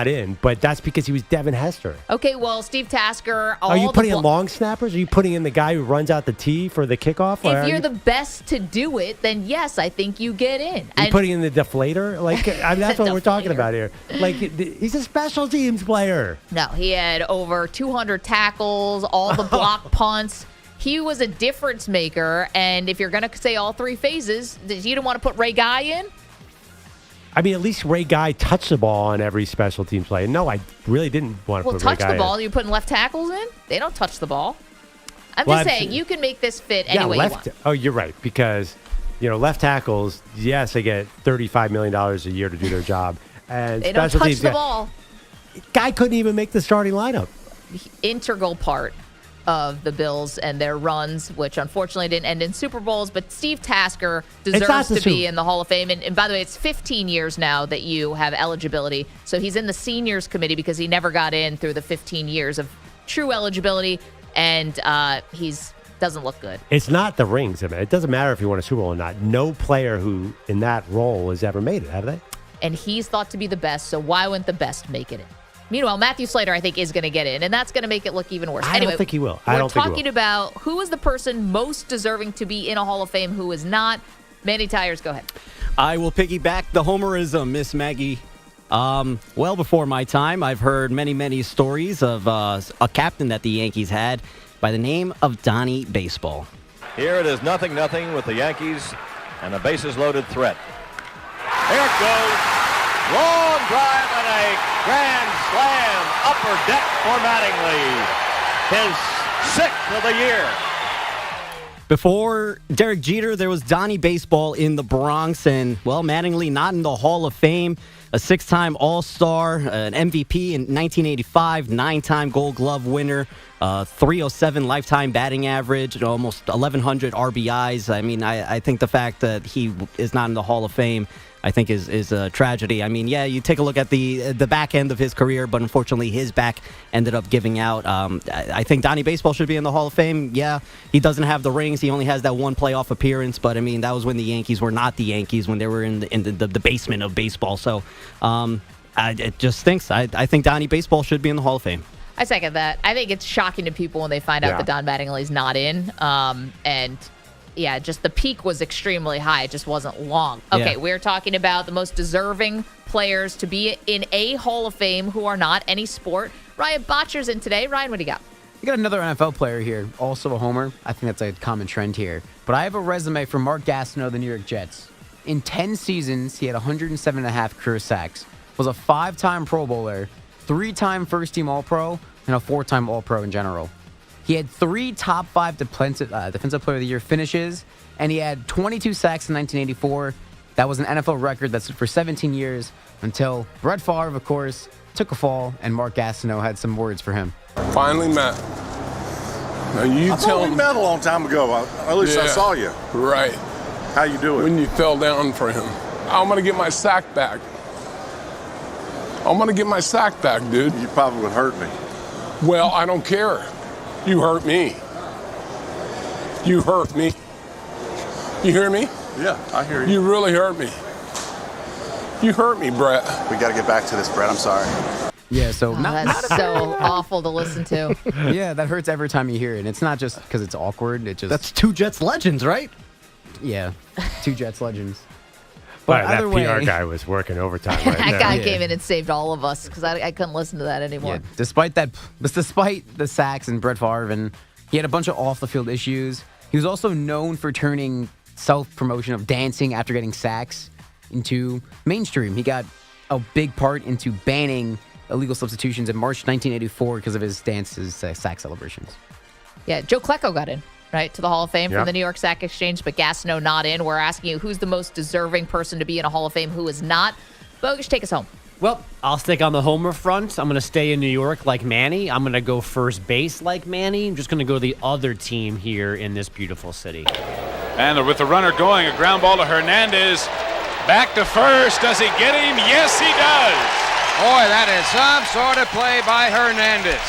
in. But that's because he was Devin Hester. Okay, well, Steve Tasker. Are you putting in long snappers? Are you putting in the guy who runs out the tee for the kickoff? If you're the best to do it, then yes, I think you get in. Are you putting in the deflator? Like, that's what we're talking about here. Like, he's a special teams player. No, he had over 200 tackles, all the block punts. He was a difference maker, and if you're going to say all three phases, you don't want to put Ray Guy in? I mean, at least Ray Guy touched the ball on every special teams play. No, I really didn't want to put Ray Guy in. Well, touch the ball. You're putting left tackles in? They don't touch the ball. I'm just saying, you can make this fit any way you want. Oh, you're right, because, left tackles, yes, they get $35 million a year to do their job. And they don't touch the ball. Guy couldn't even make the starting lineup. Integral part of the Bills and their runs, which unfortunately didn't end in Super Bowls, but Steve Tasker deserves to be in the Hall of Fame. And by the way, it's 15 years now that you have eligibility. So he's in the seniors committee because he never got in through the 15 years of true eligibility, and he's doesn't look good. It's not the rings. I mean, it doesn't matter if you won a Super Bowl or not. No player who in that role has ever made it, have they? And he's thought to be the best, so why wouldn't the best make it in? Meanwhile, Matthew Slater, I think, is going to get in, and that's going to make it look even worse. I don't think he will. We're talking about who is the person most deserving to be in a Hall of Fame, who is not. Manny Tyers, go ahead. I will piggyback the homerism, Miss Maggie. Well before my time, I've heard many, many stories of a captain that the Yankees had by the name of Donnie Baseball. Here it is 0-0 with the Yankees and a bases-loaded threat. Here it goes. Long drive and a grand slam upper deck for Mattingly. His 6th of the year. Before Derek Jeter, there was Donnie Baseball in the Bronx, and, well, Mattingly not in the Hall of Fame, a 6-time All-Star, an MVP in 1985, 9-time Gold Glove winner, 307 lifetime batting average, almost 1,100 RBIs. I mean, I think the fact that he is not in the Hall of Fame, I think is a tragedy. I mean, yeah, you take a look at the back end of his career, but unfortunately his back ended up giving out. I think Donnie Baseball should be in the Hall of Fame. Yeah, he doesn't have the rings. He only has that one playoff appearance, but I mean, that was when the Yankees were not the Yankees, when they were in the basement of baseball. So it just stinks. I think Donnie Baseball should be in the Hall of Fame. I second that. I think it's shocking to people when they find out that Don Mattingly's not in. And yeah, just the peak was extremely high. It just wasn't long. Okay, we're talking about the most deserving players to be in a Hall of Fame who are not any sport. Ryan Botcher's in today. Ryan, what do you got? You got another NFL player here, also a homer. I think that's a common trend here. But I have a resume from Mark Gastineau of the New York Jets. In 10 seasons, he had 107.5 career sacks, was a 5-time Pro Bowler, 3-time first-team All-Pro, and a 4-time All-Pro in general. He had 3 top 5 defensive player of the year finishes, and he had 22 sacks in 1984. That was an NFL record that's for 17 years until Brett Favre, of course, took a fall, and Mark Gastineau had some words for him. Finally met. Now you I thought we met a long time ago. At least I saw you. Right. How you doing? When you fell down for him. I'm going to get my sack back. I'm going to get my sack back, dude. You probably would hurt me. Well, I don't care. You hurt me. You hurt me. You hear me? Yeah, I hear you. You really hurt me. You hurt me, Brett. We got to get back to this, Brett. I'm sorry. Yeah, so that's so awful to listen to. Yeah, that hurts every time you hear it. And it's not just because it's awkward. It just That's 2 Jets legends, right? Yeah, 2 Jets legends. But that PR guy was working overtime right That there. guy came in and saved all of us because I couldn't listen to that anymore. Yeah, despite the sacks and Brett Favre, and he had a bunch of off-the-field issues. He was also known for turning self-promotion of dancing after getting sacks into mainstream. He got a big part into banning illegal substitutions in March 1984 because of his dances, sack celebrations. Yeah, Joe Klecko got in, right, to the Hall of Fame from the New York Sack Exchange, but Gastineau not in. We're asking you who's the most deserving person to be in a Hall of Fame, who is not. Bogusch, take us home. Well, I'll stick on the homer front. I'm going to stay in New York like Manny. I'm going to go first base like Manny. I'm just going to go the other team here in this beautiful city. And with the runner going, a ground ball to Hernandez. Back to first. Does he get him? Yes, he does. Boy, that is some sort of play by Hernandez.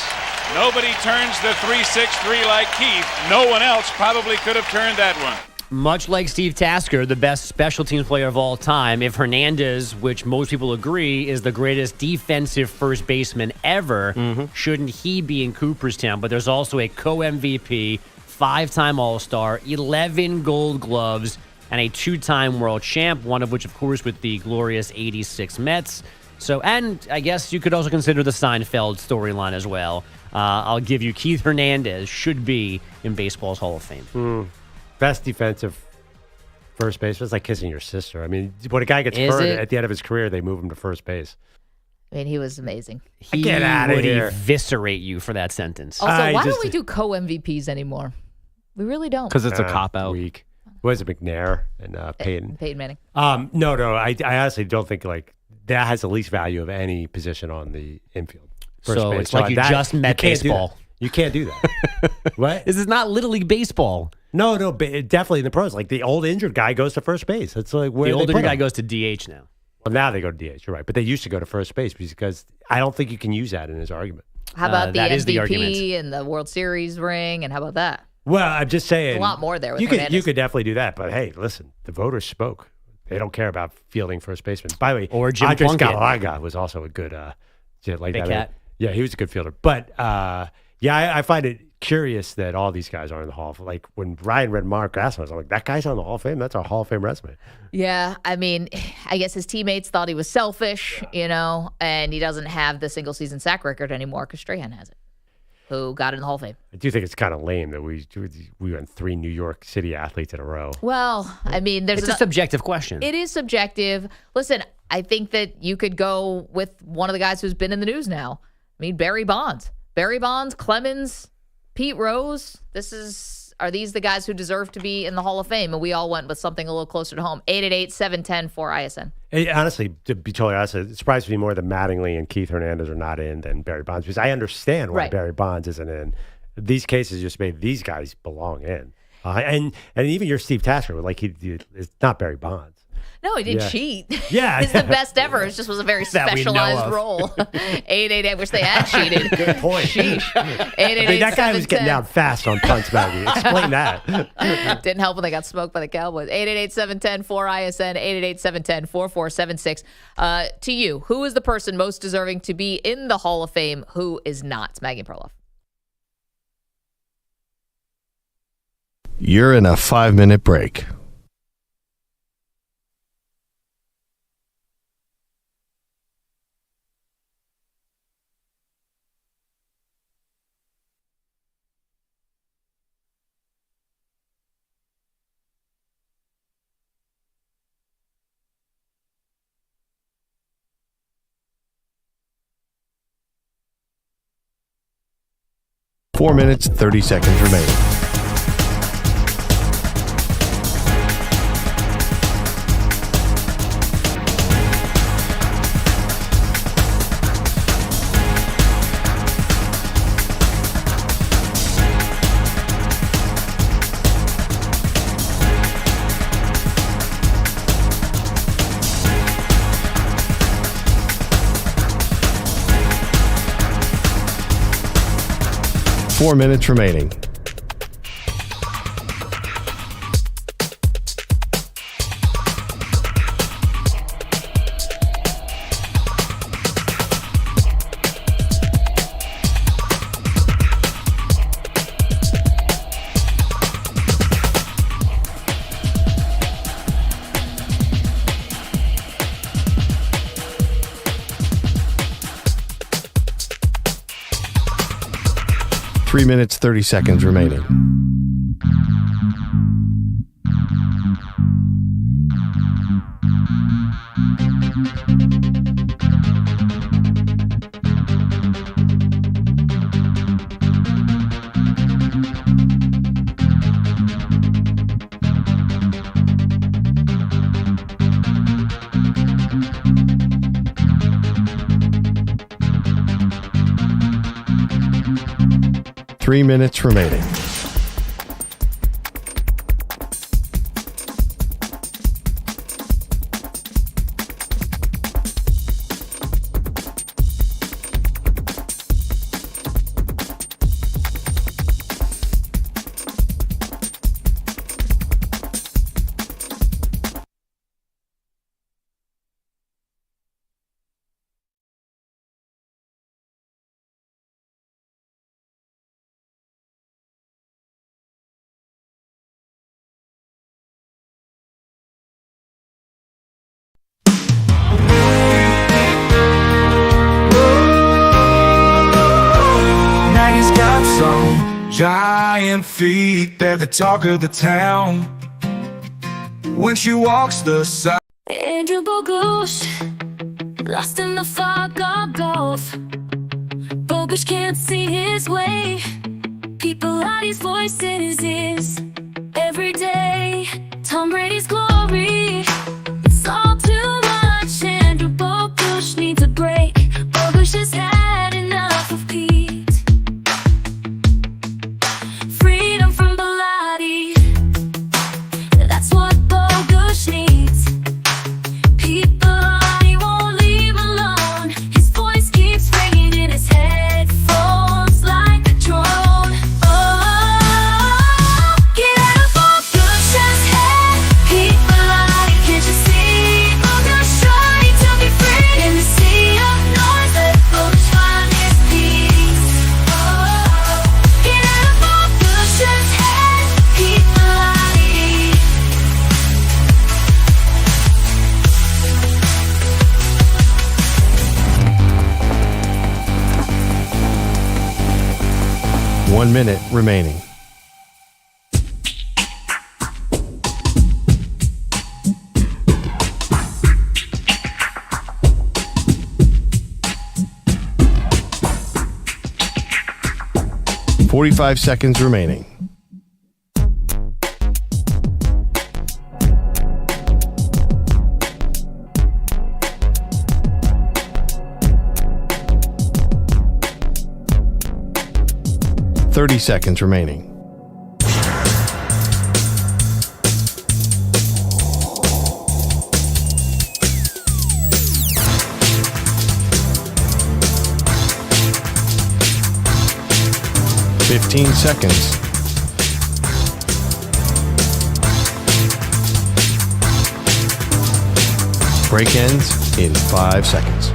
Nobody turns the 3-6-3 like Keith. No one else probably could have turned that one. Much like Steve Tasker, the best special teams player of all time, if Hernandez, which most people agree is the greatest defensive first baseman ever, shouldn't he be in Cooperstown? But there's also a co-MVP, 5-time All-Star, 11 Gold Gloves, and a 2-time world champ, one of which, of course, with the glorious 86 Mets. So, and I guess you could also consider the Seinfeld storyline as well. I'll give you Keith Hernandez should be in baseball's Hall of Fame. Best defensive first baseman. It's like kissing your sister. I mean, when a guy gets hurt at the end of his career, they move him to first base. I mean, he was amazing. Get out of here. Eviscerate you for that sentence. Also, why don't we do co-MVPs anymore? We really don't. Because it's a cop-out. Weak. Was it McNair and Peyton? Peyton Manning. No. I honestly don't think that has the least value of any position on the infield. First So base. it's like you just met baseball. You can't do that. What? This is not Little League Baseball. No, definitely in the pros. Like the old injured guy goes to first base. It's like where the old injured guy goes to DH now. Well, now they go to DH. You're right, but they used to go to first base because I don't think you can use that in his argument. How about the that is the MVP and the World Series ring? And how about that? Well, I'm just saying. There's a lot more there with you Hernandez. could definitely do that, but hey, listen, the voters spoke. They don't care about fielding first baseman. By the way, Or Jim Andres Plunkett. Galaga was also a good like Big that. cat. Yeah, he was a good fielder. But I find it curious that all these guys are in the Hall of Fame. Like when Ryan read Mark Gaston, I was like, that guy's on the Hall of Fame. That's a Hall of Fame resume. Yeah, I mean, I guess his teammates thought he was selfish, and he doesn't have the single season sack record anymore because Strahan has it, who got in the Hall of Fame. I do think it's kind of lame that we went 3 New York City athletes in a row. Well, I mean, It's a subjective question. It is subjective. Listen, I think that you could go with one of the guys who's been in the news now. I mean, Barry Bonds, Clemens, Pete Rose. Are these the guys who deserve to be in the Hall of Fame? And we all went with something a little closer to home. 888-710-4ISN. Honestly, to be totally honest, it surprised me more that Mattingly and Keith Hernandez are not in than Barry Bonds, because I understand why Barry Bonds isn't in. These cases just made these guys belong in. And even your Steve Tasker, it's not Barry Bonds. No, he didn't cheat. Yeah. He's the best ever. It just was a very specialized role. 888, I wish they had cheated. Good point. Sheesh. 888, that guy was getting down fast on punts, Maggie. Explain that. Didn't help when they got smoked by the Cowboys. 888-710-4ISN, 888-710-4476. To you, who is the person most deserving to be in the Hall of Fame? Who is not? Maggie Perloff. You're in a 5-minute break. Four minutes, 30 seconds remaining. Four minutes remaining. Three minutes, 30 seconds remaining. Three minutes remaining. got some giant feet. They're the talk of the town. When she walks the side. Andrew Bogusch, lost in the fog of golf. Bogusch can't see his way. People out his voice in his ears every day. Tom Brady's glory, it's all too much. Andrew Bogusch needs a break. Bogusch has had enough of Pete. Freedom from Bellotti, that's what Bogusch needs. People he won't leave alone. His voice keeps ringing in his headphones like a drone. Oh, get out of Bogusch's head. People can't you see? Bogusch trying to be free in the sea of noise. Let Bogusch find his peace. Oh, get out of Bogusch's head. People 1 minute remaining. "45 seconds remaining. "30 seconds remaining. "15 seconds. Break ends in 5 seconds.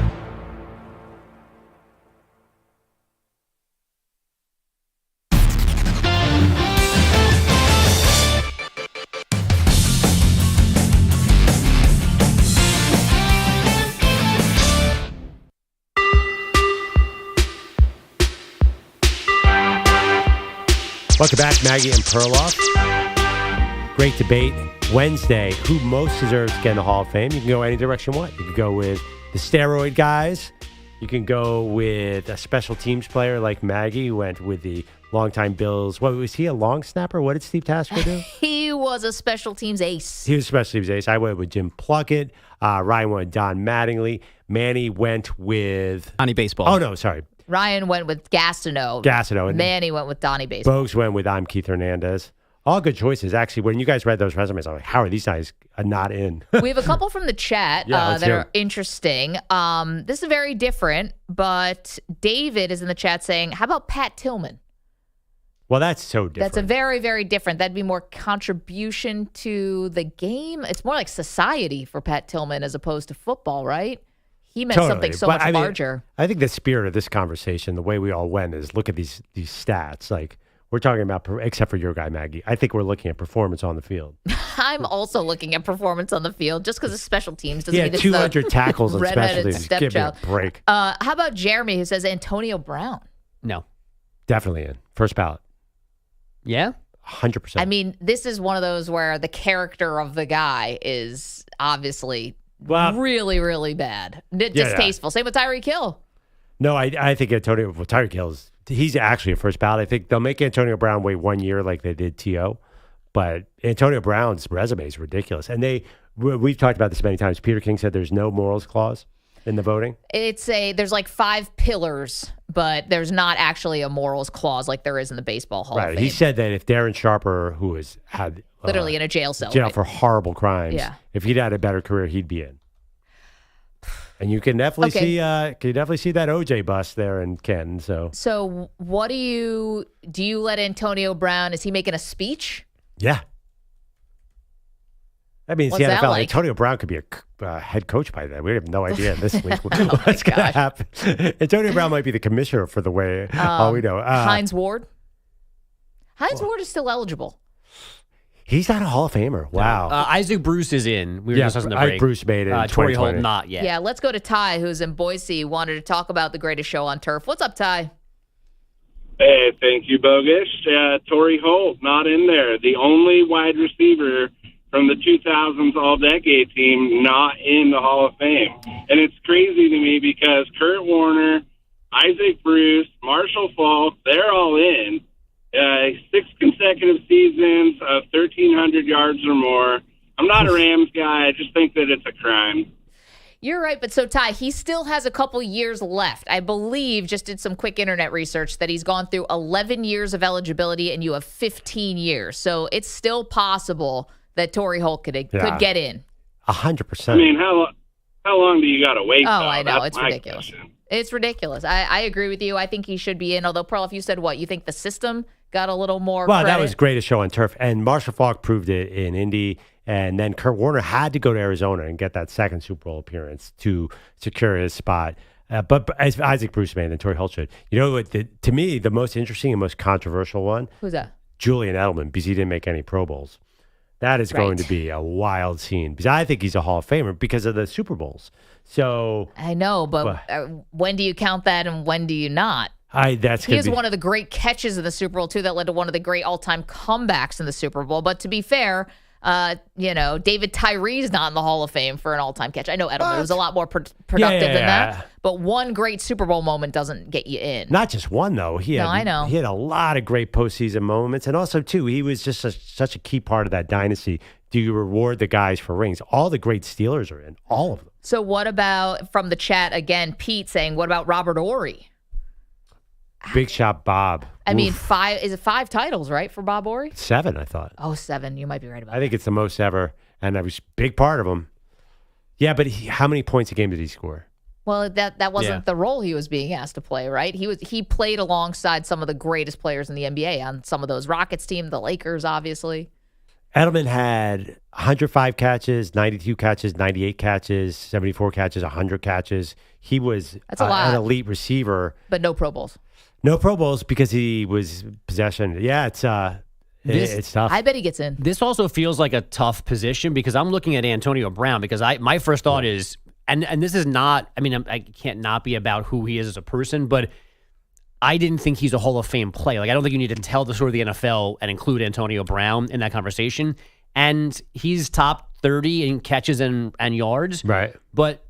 Welcome back, Maggie and Perloff. Great debate Wednesday. Who most deserves to get in the Hall of Fame? You can go any direction you want. You can go with the steroid guys. You can go with a special teams player like Maggie, who went with the longtime Bills. What was he, a long snapper? What did Steve Tasker do? He was a special teams ace. He was a special teams ace. I went with Jim Plunkett. Ryan went with Don Mattingly. Manny went with Donnie Baseball. Oh, no, sorry. Ryan went with Gastineau. And Manny went with Donnie Baseball. Bogusch went with I'm Keith Hernandez. All good choices. Actually, when you guys read those resumes, I'm like, how are these guys not in? We have a couple from the chat that are interesting. This is very different, but David is in the chat saying, how about Pat Tillman? Well, that's so different. That's a very, very different. That'd be more contribution to the game. It's more like society for Pat Tillman as opposed to football, right? He meant something so much larger. I think the spirit of this conversation, the way we all went, is look at these stats. Like, we're talking about, except for your guy, Maggie, I think we're looking at performance on the field. I'm also looking at performance on the field just because of special teams. Doesn't mean 200 tackles on special teams. Give me a break. How about Jeremy, who says Antonio Brown? No. Definitely in. First ballot. Yeah? 100%. I mean, this is one of those where the character of the guy is obviously really, really bad. Distasteful. Yeah. Same with Tyreek Hill. No, I think Tyreek Hill he's actually a first ballot. I think they'll make Antonio Brown wait 1 year like they did T.O., but Antonio Brown's resume is ridiculous. And we've talked about this many times. Peter King said there's no morals clause in the voting. There's like 5 pillars, but there's not actually a morals clause like there is in the Baseball Hall of Fame. He said that if Darren Sharper, who has had literally in a jail cell for horrible crimes, if he'd had a better career, he'd be in. And you can definitely see that OJ bust there in Ken. So what do you let Antonio Brown? Is he making a speech? Yeah. That means the NFL. Like? Antonio Brown could be a head coach by then. We have no idea in this league what's going to happen. Antonio Brown might be the commissioner for the way. All we know. Hines Ward. Ward is still eligible. He's not a Hall of Famer. Wow. Isaac Bruce is in. We were just on the break. Bruce made it. Torrey Holt not yet. Yeah, let's go to Ty, who's in Boise. Wanted to talk about the greatest show on turf. What's up, Ty? Hey, thank you, Bogusch. Torrey Holt, not in there. The only wide receiver from the 2000s All-Decade team not in the Hall of Fame. And it's crazy to me because Kurt Warner, Isaac Bruce, Marshall Faulk, they're all in. 6 consecutive seasons of 1,300 yards or more. I'm not a Rams guy. I just think that it's a crime. You're right, but so Ty, he still has a couple years left. I believe, just did some quick internet research, that he's gone through 11 years of eligibility and you have 15 years. So it's still possible that Torrey Holt could get in. 100%. I mean, how long do you got to wait? Oh, though? I know. That's It's my ridiculous. question. It's ridiculous. I agree with you. I think he should be in, although, Perloff, you said what? You think the system got a little more Well, credit? that was great to show on turf. And Marshall Faulk proved it in Indy. And then Kurt Warner had to go to Arizona and get that second Super Bowl appearance to secure his spot. But as Isaac Bruce made, and Torrey Holt should. You know, to me, the most interesting and most controversial one? Who's that? Julian Edelman, because he didn't make any Pro Bowls. That is going to be a wild scene because I think he's a Hall of Famer because of the Super Bowls. So I know, but when do you count that and when do you not? He is one of the great catches in the Super Bowl, too, that led to one of the great all-time comebacks in the Super Bowl. But to be fair, David Tyree's not in the Hall of Fame for an all-time catch. I know Edelman was a lot more productive than that, but one great Super Bowl moment doesn't get you in. Not just one, though. I know. He had a lot of great postseason moments. And also, too, he was just such a key part of that dynasty. Do you reward the guys for rings? All the great Steelers are in, all of them. So what about, from the chat again, Pete saying, what about Robert Horry? Big shot Bob. I mean, 5 titles, right, for Bob Horry? 7, I thought. Oh, 7. You might be right about that. I think it's the most ever, and I was a big part of them. Yeah, but how many points a game did he score? Well, that wasn't the role he was being asked to play, right? He played alongside some of the greatest players in the NBA on some of those Rockets team, the Lakers, obviously. Edelman had 105 catches, 92 catches, 98 catches, 74 catches, 100 catches. He was an elite receiver. But no Pro Bowls. No Pro Bowls because he was possession. Yeah, it's tough. I bet he gets in. This also feels like a tough position because I'm looking at Antonio Brown because my first thought is, and this is not, I mean, I can't not be about who he is as a person, but I didn't think he's a Hall of Fame player. Like, I don't think you need to tell the story of the NFL and include Antonio Brown in that conversation. And he's top 30 in catches and yards. Right. But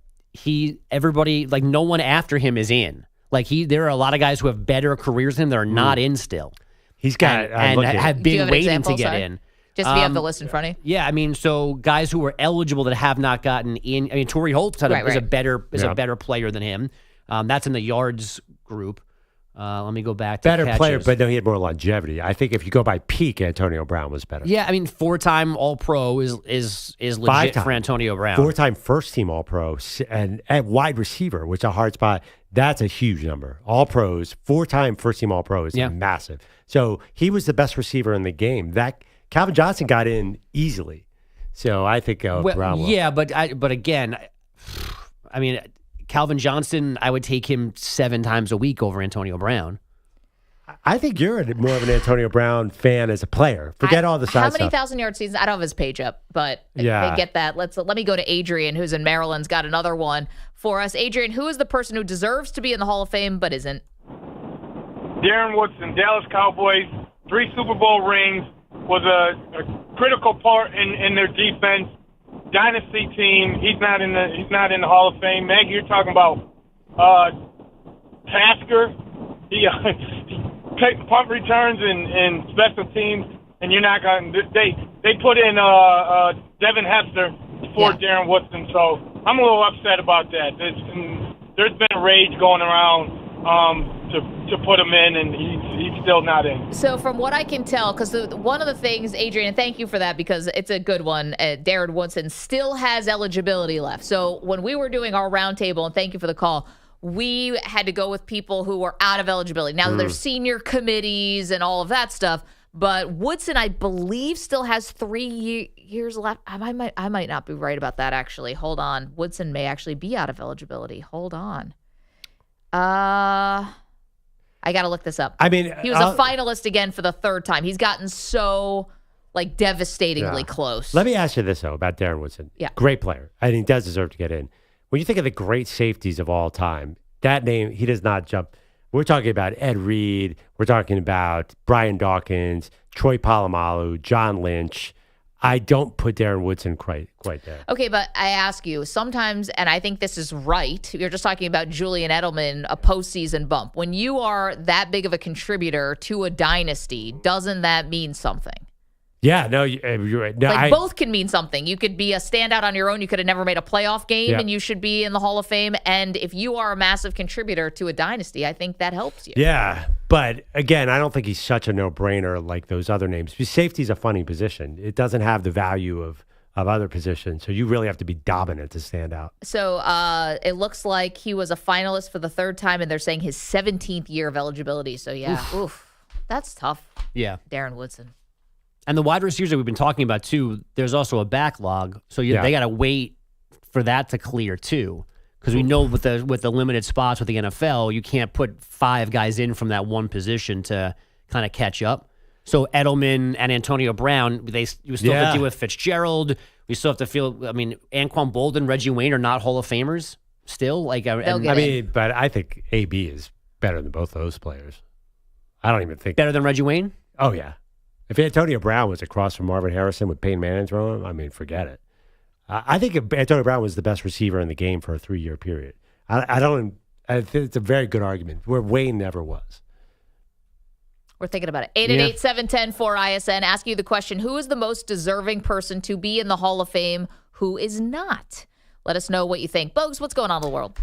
everybody, like, no one after him is in. Like, there are a lot of guys who have better careers than him that are not in still. He's got, and have been waiting to get in. Just if you have the list in front of you. Yeah, I mean, so guys who are eligible that have not gotten in. I mean, Torrey Holt is a better player than him. That's in the yards group. Let me go back to better catches. player, but no, he had more longevity. I think if you go by peak, Antonio Brown was better. Yeah, I mean, 4-time All-Pro is legit 5-time. for Antonio Brown. 4-time first-team All-Pro and at wide receiver, which is a hard spot. That's a huge number. All-Pros, 4-time first-team All-Pro is massive. So he was the best receiver in the game. That Calvin Johnson got in easily. So I think Brown will. Yeah, but again, I mean, Calvin Johnson, I would take him 7 times a week over Antonio Brown. I think you're more of an Antonio Brown fan as a player. Forget all the side How stuff. many 1,000-yard seasons? I don't have his page up, but yeah. I get that. Let me go to Adrian, who's in Maryland's got another one for us. Adrian, who is the person who deserves to be in the Hall of Fame but isn't? Darren Woodson, Dallas Cowboys, 3 Super Bowl rings, was a critical part in their defense. Dynasty team. He's not in the Hall of Fame. Maggie, you're talking about Tasker. He punt returns and special teams, and you're not going. They put in Devin Hester for Darren Woodson, so I'm a little upset about that. There's been a rage going around to put him in, and he's still not in. So from what I can tell, because one of the things, Adrian, and thank you for that because it's a good one, Darren Woodson still has eligibility left. So when we were doing our roundtable, and thank you for the call, we had to go with people who were out of eligibility. Now there's senior committees and all of that stuff, but Woodson, I believe, still has 3 years left. I might not be right about that, actually. Hold on. Woodson may actually be out of eligibility. Hold on. I got to look this up. I mean, he was a finalist again for the 3rd time. He's gotten so devastatingly close. Let me ask you this though about Darren Woodson. Yeah, great player, and he does deserve to get in. When you think of the great safeties of all time, that name he does not jump. We're talking about Ed Reed. We're talking about Brian Dawkins, Troy Polamalu, John Lynch. I don't put Darren Woodson quite there. Okay, but I ask you, sometimes, and I think this is right, you're just talking about Julian Edelman, a postseason bump. When you are that big of a contributor to a dynasty, doesn't that mean something? Yeah, no, you're right. No, Both can mean something. You could be a standout on your own. You could have never made a playoff game, and you should be in the Hall of Fame. And if you are a massive contributor to a dynasty, I think that helps you. Yeah, but again, I don't think he's such a no-brainer like those other names. Because safety's a funny position. It doesn't have the value of other positions, so you really have to be dominant to stand out. So it looks like he was a finalist for the third time, and they're saying his 17th year of eligibility. So, yeah, that's tough. Yeah. Darren Woodson. And the wide receivers that we've been talking about, too, there's also a backlog. So they got to wait for that to clear, too. Because we know with the limited spots with the NFL, you can't put 5 guys in from that one position to kind of catch up. So Edelman and Antonio Brown, you still have to deal with Fitzgerald. We still have to Anquan Bolden, Reggie Wayne are not Hall of Famers still. But I think AB is better than both those players. I don't even think. Better than Reggie Wayne? Oh, yeah. If Antonio Brown was across from Marvin Harrison with Peyton Manning throwing him, forget it. I think Antonio Brown was the best receiver in the game for a 3-year period. I think it's a very good argument where Wayne never was. We're thinking about it. 888-710-4ISN. Ask you the question, who is the most deserving person to be in the Hall of Fame? Who is not? Let us know what you think. Bogusch, what's going on in the world?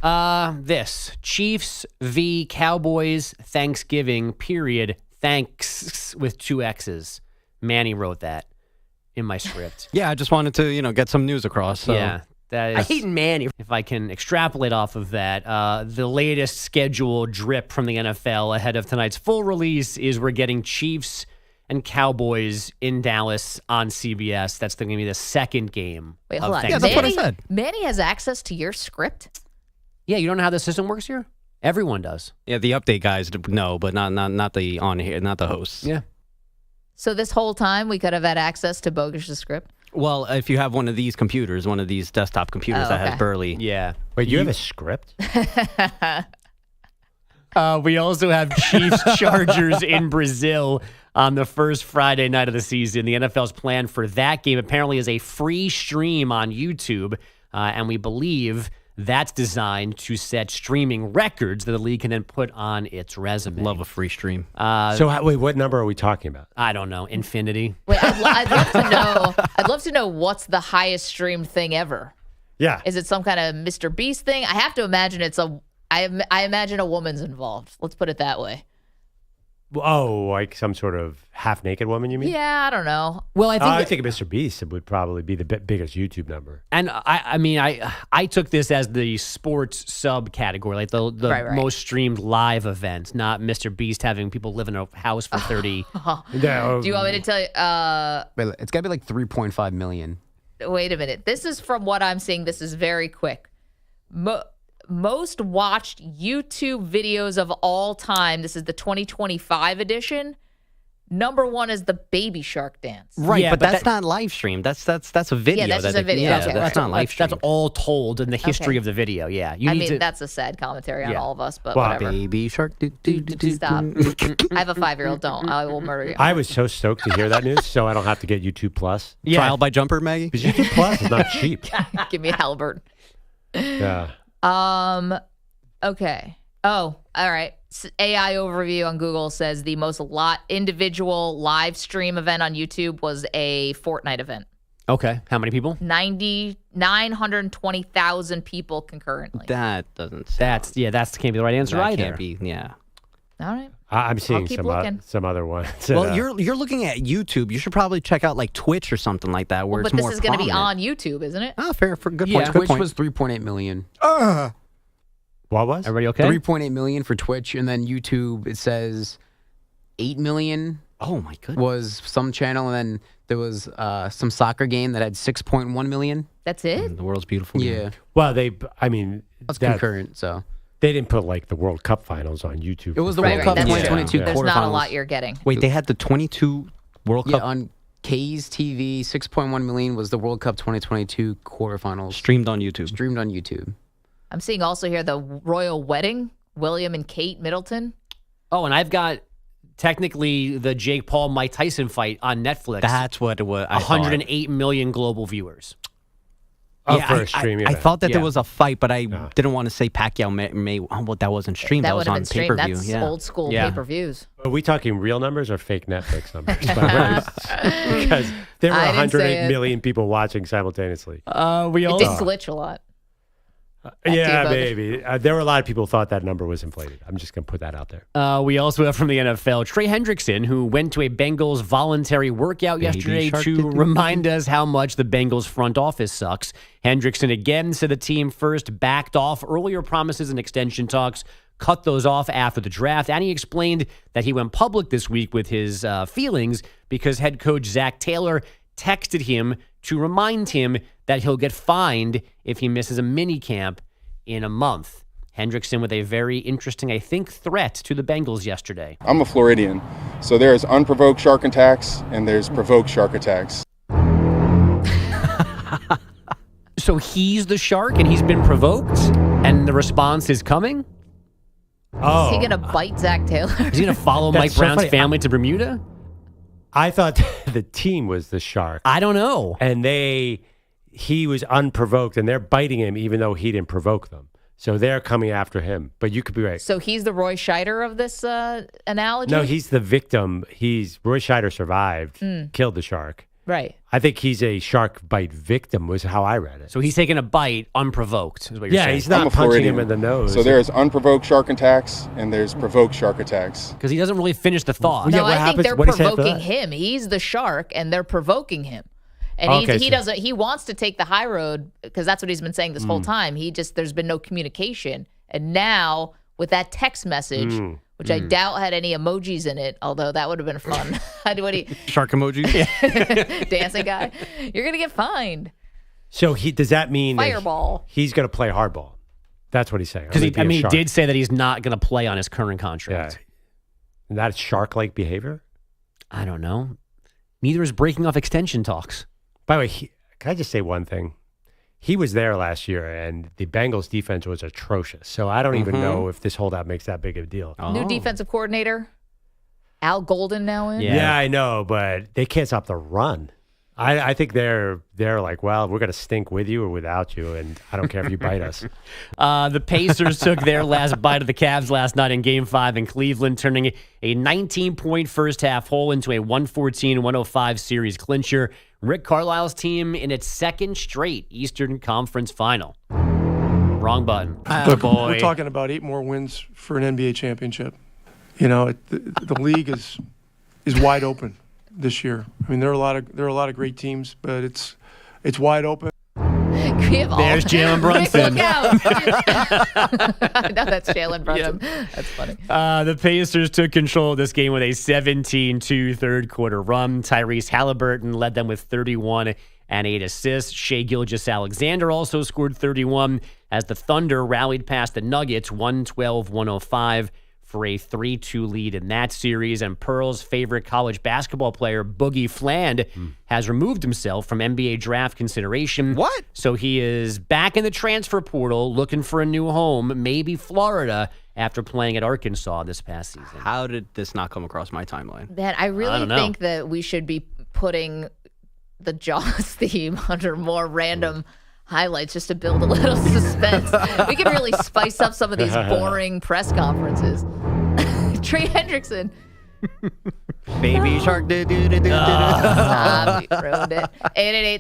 This. Chiefs v. Cowboys Thanksgiving, period. Thanks with 2 X's. Manny wrote that in my script. Yeah, I just wanted to, get some news across. So. Yeah, that is. I hate Manny. If I can extrapolate off of that, the latest schedule drip from the NFL ahead of tonight's full release is we're getting Chiefs and Cowboys in Dallas on CBS. That's going to be the second game. Wait, hold on. Yeah, that's what I said. Manny has access to your script? Yeah, you don't know how the system works here? Everyone does. Yeah, the update guys know, but not the on here, not the hosts. Yeah. So this whole time we could have had access to Bogusch's script? Well, if you have one of these computers, one of these desktop computers that has Burley. Yeah. Wait, you have a script? We also have Chiefs Chargers in Brazil on the first Friday night of the season. The NFL's plan for that game apparently is a free stream on YouTube, and we believe that's designed to set streaming records that the league can then put on its resume. Love a free stream. Wait, what number are we talking about? I don't know. Infinity. Wait, I'd love to know. I'd love to know what's the highest streamed thing ever. Yeah. Is it some kind of Mr. Beast thing? I have to imagine I imagine a woman's involved. Let's put it that way. Oh, like some sort of half-naked woman, you mean? Yeah, I don't know. Well, I think Mr. Beast would probably be the biggest YouTube number. And I took this as the sports subcategory, like the right. most streamed live event, not Mr. Beast having people live in a house for 30. Do you want me to tell you? It's got to be like 3.5 million. Wait a minute. This is from what I'm seeing. This is very quick. Most watched YouTube videos of all time. This is the 2025 edition. Number 1 is the Baby Shark dance. Right, yeah, but that's not live streamed. That's a video. Yeah, that's just a video. Yeah, okay, that's not live streamed. That's all told in the history of the video. Yeah, that's a sad commentary on all of us, but whatever. Baby Shark. Stop. I have a 5-year-old. Don't. I will murder you. I was so stoked to hear that news, so I don't have to get YouTube Plus. Yeah. Trial by jumper, Maggie? Because YouTube Plus is not cheap. Give me a Halbert. Yeah. Okay. Oh, all right. AI overview on Google says the most individual live stream event on YouTube was a Fortnite event. Okay. How many people? 920,000 people concurrently. That doesn't sound... That can't be the right answer either. Can't be, yeah. All right. I'm seeing some other ones. Well, you're looking at YouTube. You should probably check out like Twitch or something like that where it's more prominent. But this is going to be on YouTube, isn't it? Oh, fair. Good point. Yeah, Twitch was 3.8 million. What was? Everybody okay? 3.8 million for Twitch, and then YouTube, it says 8 million. Oh, my goodness. Was some channel, and then there was some soccer game that had 6.1 million. That's it? The world's beautiful game. Yeah. Well, that's concurrent, so. They didn't put like the World Cup finals on YouTube. It was the World Cup 2022 quarterfinals. There's not a lot you're getting. Wait, they had the 22 World Cup? Yeah, on K's TV, 6.1 million was the World Cup 2022 quarterfinals. Streamed on YouTube. Streamed on YouTube. I'm seeing also here the royal wedding William and Kate Middleton. Oh, and I've got technically the Jake Paul Mike Tyson fight on Netflix. That's what it was. 108 million global viewers. Oh, for a stream I event. thought that there was a fight, but I didn't want to say Pacquiao May. Well, that wasn't streamed. That was would have on been streamed. pay-per-view. That's Yeah. old school Yeah. pay-per-views. Are we talking real numbers or fake Netflix numbers? Because there were I didn't say 108 it. million people watching simultaneously. We It also did glitch a lot. Yeah, Bogusch. maybe. There were a lot of people who thought that number was inflated. I'm just going to put that out there. We also have from the NFL Trey Hendrickson, who went to a Bengals voluntary workout yesterday shark to remind us how much the Bengals front office sucks. Hendrickson again said the team first backed off earlier promises and extension talks, cut those off after the draft, and he explained that he went public this week with his feelings because head coach Zach Taylor texted him to remind him that he'll get fined if he misses a mini camp in a month. Hendrickson with a very interesting, I think, threat to the Bengals yesterday. I'm a Floridian, so there's unprovoked shark attacks and there's provoked shark attacks. So he's the shark and he's been provoked and the response is coming? Oh. Is he going to bite Zach Taylor? Is he going to follow That's Mike so Brown's funny. family to Bermuda? I thought the team was the shark. I don't know. And he was unprovoked, and they're biting him even though he didn't provoke them. So they're coming after him. But you could be right. So he's the Roy Scheider of this analogy? No, he's the victim. Roy Scheider survived, killed the shark. Right. I think he's a shark bite victim was how I read it. So he's taking a bite unprovoked, is what you're saying. He's not I'm a punching him Floridian, in the nose. so there's unprovoked shark attacks and there's provoked shark attacks. Because he doesn't really finish the thought. No, Yeah, what I think happens- they're what does he have to provoking that? him. He's the shark, and they're provoking him. And Okay, he so- doesn't. He wants to take the high road because that's what he's been saying this whole time. There's been no communication, and now with that text message, which I doubt had any emojis in it, although that would have been fun. Shark emoji. Dancing guy, you're gonna get fined. So does that mean that Fireball. he's going to play hardball? That's what he's saying. Because I'm gonna be a he shark. did say that he's not going to play on his current contract. And that's shark-like behavior? I don't know. Neither is breaking off extension talks. By the way, can I just say one thing? He was there last year, and the Bengals defense was atrocious. So I don't even know if this holdout makes that big of a deal. New defensive coordinator, Al Golden now in. Yeah, I know, but they can't stop the run. I think they're like, well, we're going to stink with you or without you, and I don't care if you bite us. The Pacers took their last bite of the Cavs last night in Game 5 in Cleveland, turning a 19-point first-half hole into a 114-105 series clincher. Rick Carlisle's team in its second straight Eastern Conference final. Wrong button. Look, Boy. we're talking about 8 more wins for an NBA championship. You know, the league is wide open this year. I mean, there are a lot of great teams, but it's wide open. There's Jalen Brunson. Look out. I know that's Jalen Brunson. That's funny. The Pacers took control of this game with a 17-2 third-quarter run. Tyrese Halliburton led them with 31 and 8 assists. Shai Gilgeous-Alexander also scored 31 as the Thunder rallied past the Nuggets 112-105 for a 3-2 lead in that series. And Pearl's favorite college basketball player, Boogie Fland, has removed himself from NBA draft consideration. What? So he is back in the transfer portal looking for a new home, maybe Florida, after playing at Arkansas this past season. How did this not come across my timeline? Man, I really don't know. think that we should be putting the Jaws theme under more random highlights just to build a little suspense. We can really spice up some of these boring press conferences. Trey Hendrickson. Baby shark. Stop, you ruined it.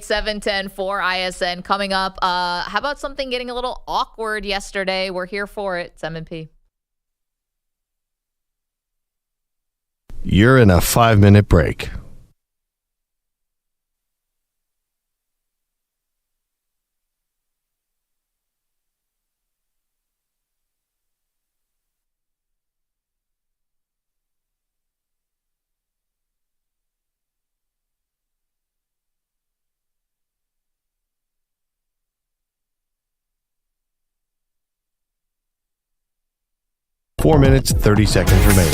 888-710-4ISN coming up. How about something getting a little awkward yesterday? We're here for it. It's M&P. You're in a 5-minute break. Four minutes, 30 seconds remaining.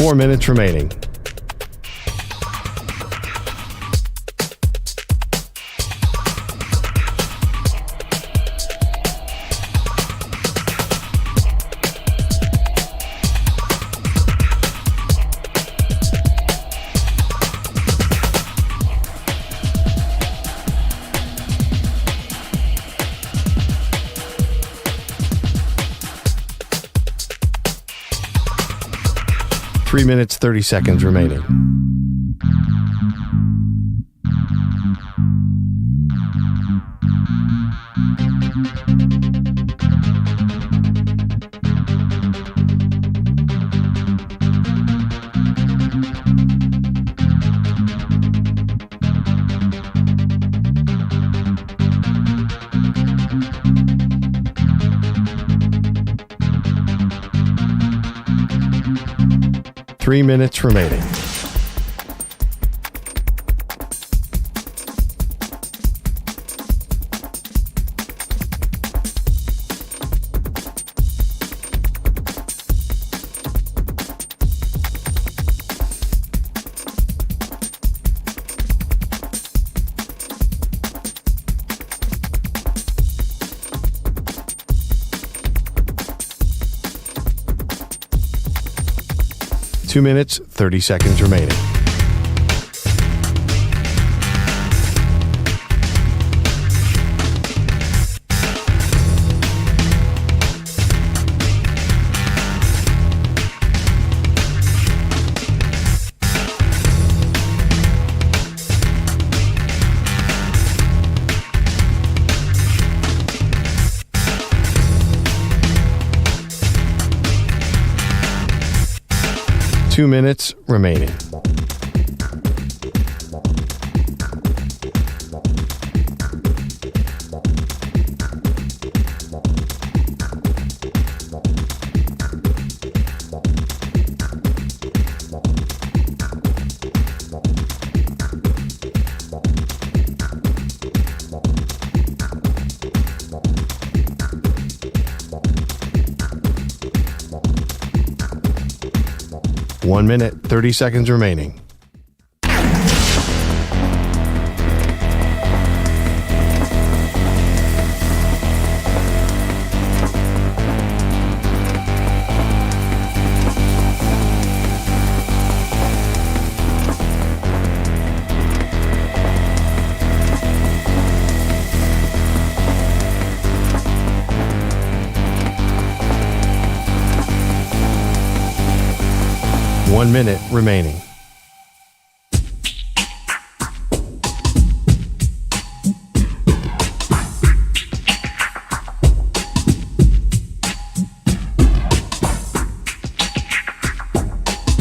4 minutes remaining. Three minutes, 30 seconds remaining. Three minutes remaining. Two minutes, 30 seconds remaining. Two minutes remaining. One minute, 30 seconds remaining. One minute remaining.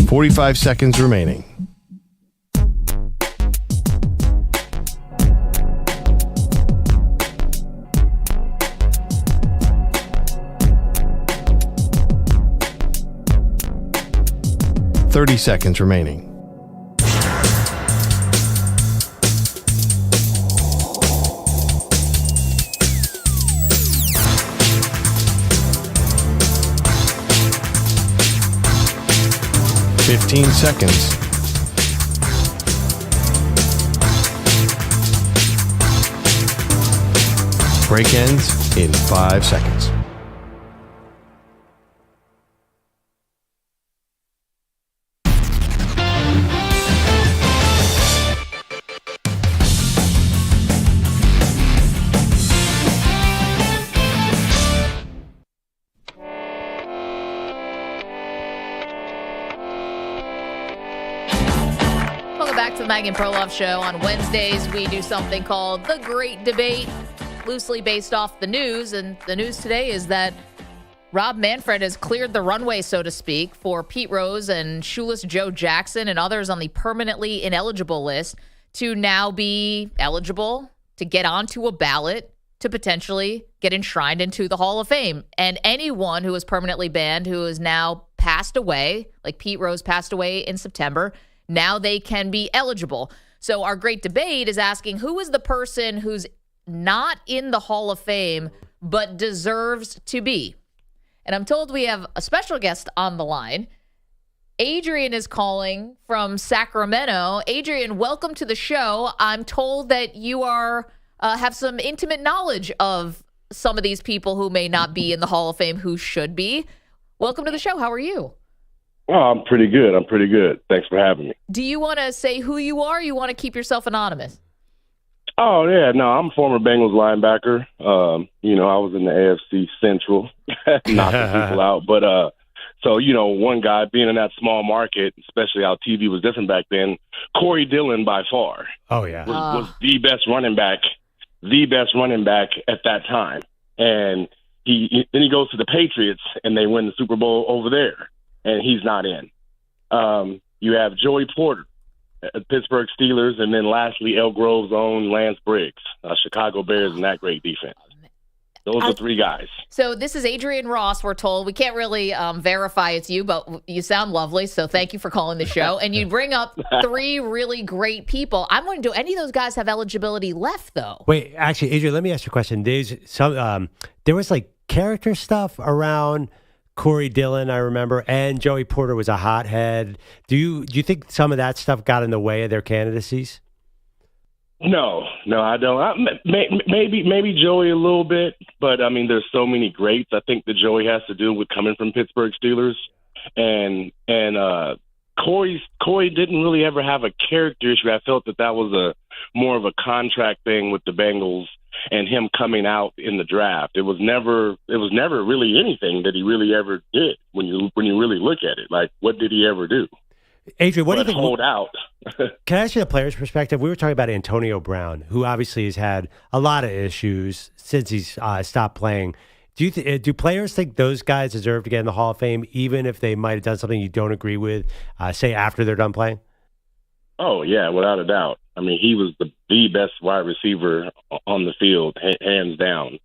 .45 seconds remaining. .30 seconds remaining. .15 seconds. Break ends in 5 seconds. Back to the Maggie Perloff Show. On Wednesdays, we do something called The Great Debate, loosely based off the news. And the news today is that Rob Manfred has cleared the runway, so to speak, for Pete Rose and shoeless Joe Jackson and others on the permanently ineligible list to now be eligible to get onto a ballot to potentially get enshrined into the Hall of Fame. And anyone who is permanently banned who is now passed away, like Pete Rose passed away in September, now they can be eligible. So our great debate is asking, who is the person who's not in the Hall of Fame but deserves to be? And I'm told we have a special guest on the line. Adrian is calling from Sacramento. Adrian, welcome to the show. I'm told that you are have some intimate knowledge of some of these people who may not be in the Hall of Fame who should be. Welcome to the show. How are you? Oh, I'm pretty good. Thanks for having me. Do you want to say who you are, or you want to keep yourself anonymous? Oh, yeah. No, I'm a former Bengals linebacker. I was in the AFC Central, knocking people out. But, one guy being in that small market, especially how TV was different back then, Corey Dillon by far. Oh, yeah. Was the best running back at that time. And then he goes to the Patriots, and they win the Super Bowl over there, and he's not in. You have Joey Porter, Pittsburgh Steelers, and then lastly, Elk Grove's own Lance Briggs, Chicago Bears, and that great defense. Those are three guys. So this is Adrian Ross, we're told. We can't really verify it's you, but you sound lovely, so thank you for calling the show. And you bring up three really great people. I'm wondering, do any of those guys have eligibility left, though? Wait, actually, Adrian, let me ask you a question. There was like character stuff around Corey Dillon, I remember, and Joey Porter was a hothead. Do you think some of that stuff got in the way of their candidacies? No, I don't. Maybe Joey a little bit, but I mean, there's so many greats. I think that Joey has to do with coming from Pittsburgh Steelers, and Corey didn't really ever have a character issue. I felt that was more of a contract thing with the Bengals and him coming out in the draft. It was never really anything that he really ever did when you really look at it. Like, what did he ever do? Adrian, what do you think? Hold out. Can I ask you the player's perspective? We were talking about Antonio Brown, who obviously has had a lot of issues since he's stopped playing. Do players think those guys deserve to get in the Hall of Fame, even if they might have done something you don't agree with, say after they're done playing? Oh yeah, without a doubt. I mean, he was the best wide receiver on the field, hands down.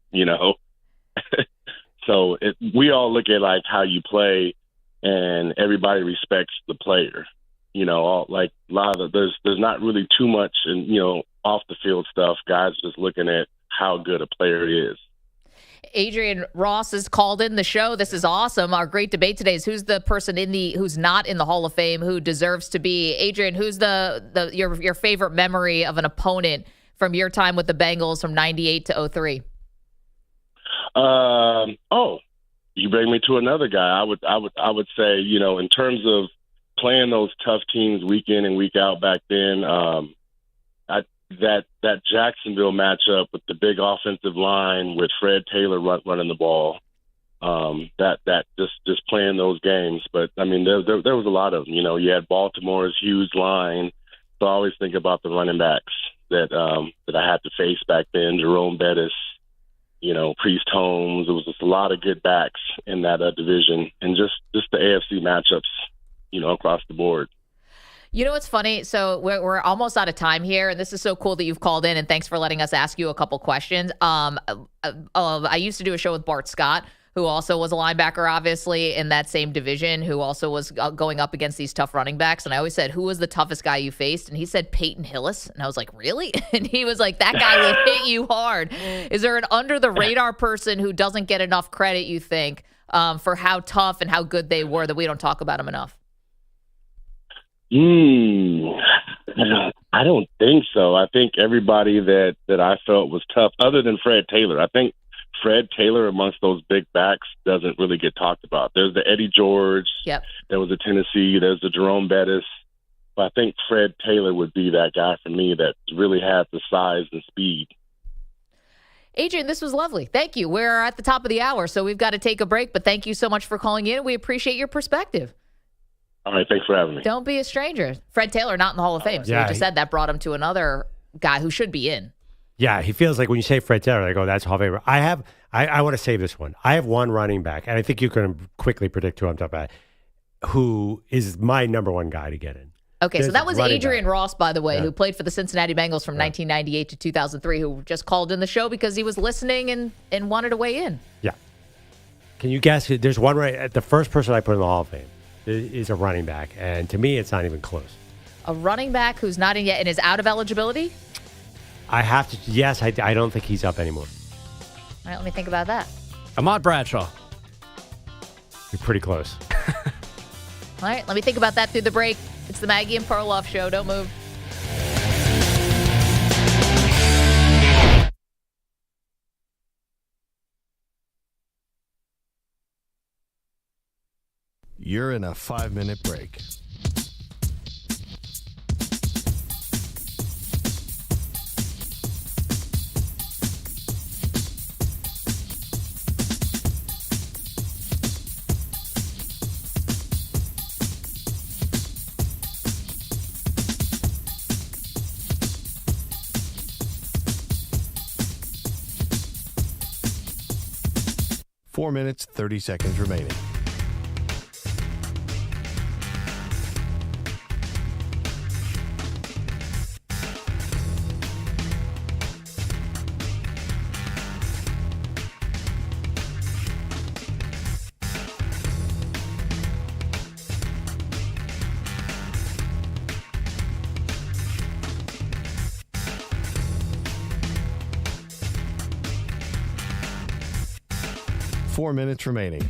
So we all look at like how you play, and everybody respects the player. There's not really too much, off the field stuff. Guys just looking at how good a player is. Adrian Ross has called in the show. This is awesome. Our great debate today is who's the person who's not in the Hall of Fame who deserves to be. Adrian, who's your favorite memory of an opponent from your time with the Bengals from 98 to 03? You bring me to another guy. I would say, in terms of playing those tough teams week in and week out back then, that Jacksonville matchup with the big offensive line with Fred Taylor running the ball, just playing those games. But I mean, there was a lot of them. You had Baltimore's huge line. So I always think about the running backs that I had to face back then. Jerome Bettis, Priest Holmes. There was just a lot of good backs in that division, and just the AFC matchups, across the board. You know what's funny? So we're almost out of time here, and this is so cool that you've called in, and thanks for letting us ask you a couple questions. I used to do a show with Bart Scott, who also was a linebacker, obviously, in that same division, who also was going up against these tough running backs. And I always said, who was the toughest guy you faced? And he said Peyton Hillis. And I was like, really? And he was like, that guy will hit you hard. Is there an under-the-radar person who doesn't get enough credit, you think, for how tough and how good they were that we don't talk about them enough? I don't think so. I think everybody that I felt was tough, other than Fred Taylor. I think Fred Taylor amongst those big backs doesn't really get talked about. There's the Eddie George. Yep. There was the Tennessee. There's the Jerome Bettis. But I think Fred Taylor would be that guy for me that really had the size and speed. Adrian, this was lovely. Thank you. We're at the top of the hour, so we've got to take a break. But thank you so much for calling in. We appreciate your perspective. All right, thanks for having me. Don't be a stranger. Fred Taylor, not in the Hall of Fame. So we just said that brought him to another guy who should be in. Yeah, he feels like when you say Fred Taylor, I go, that's Hall of Famer. I want to save this one. I have one running back, and I think you can quickly predict who I'm talking about, who is my number one guy to get in. Okay, so that was Adrian Ross, by the way, who played for the Cincinnati Bengals from 1998 to 2003, who just called in the show because he was listening and wanted to weigh in. Yeah. Can you guess? There's one the first person I put in the Hall of Fame is a running back, and to me, it's not even close. A running back who's not in yet and is out of eligibility? I have to, yes, I don't think he's up anymore. All right, let me think about that. Ahmad Bradshaw. You're pretty close. All right, let me think about that through the break. It's the Maggie and Perloff Show. Don't move. You're in a 5-minute break. Four minutes, 30 seconds remaining. Four minutes remaining.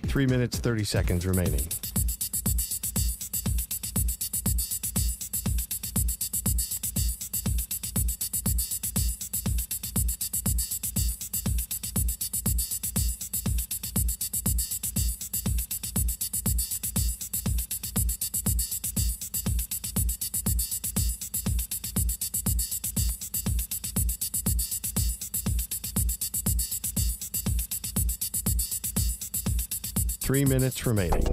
Three minutes, 30 seconds remaining. Three minutes remaining.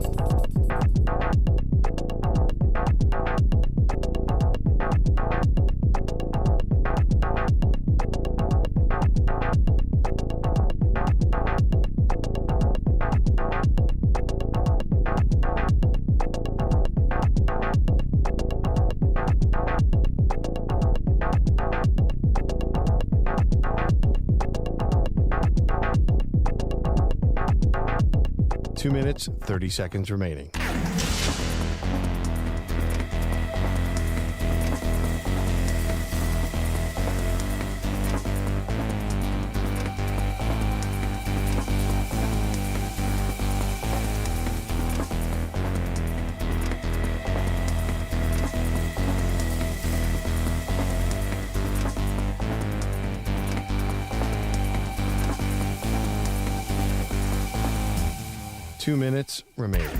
Two minutes, 30 seconds remaining. Two minutes remaining.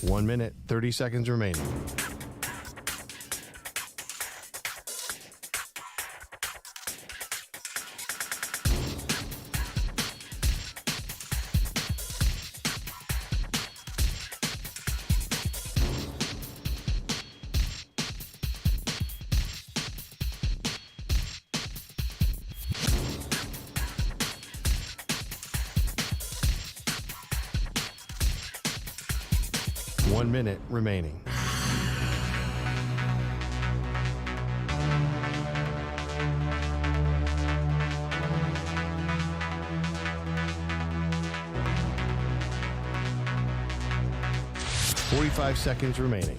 One minute, 30 seconds remaining. One minute remaining. Forty-five seconds remaining.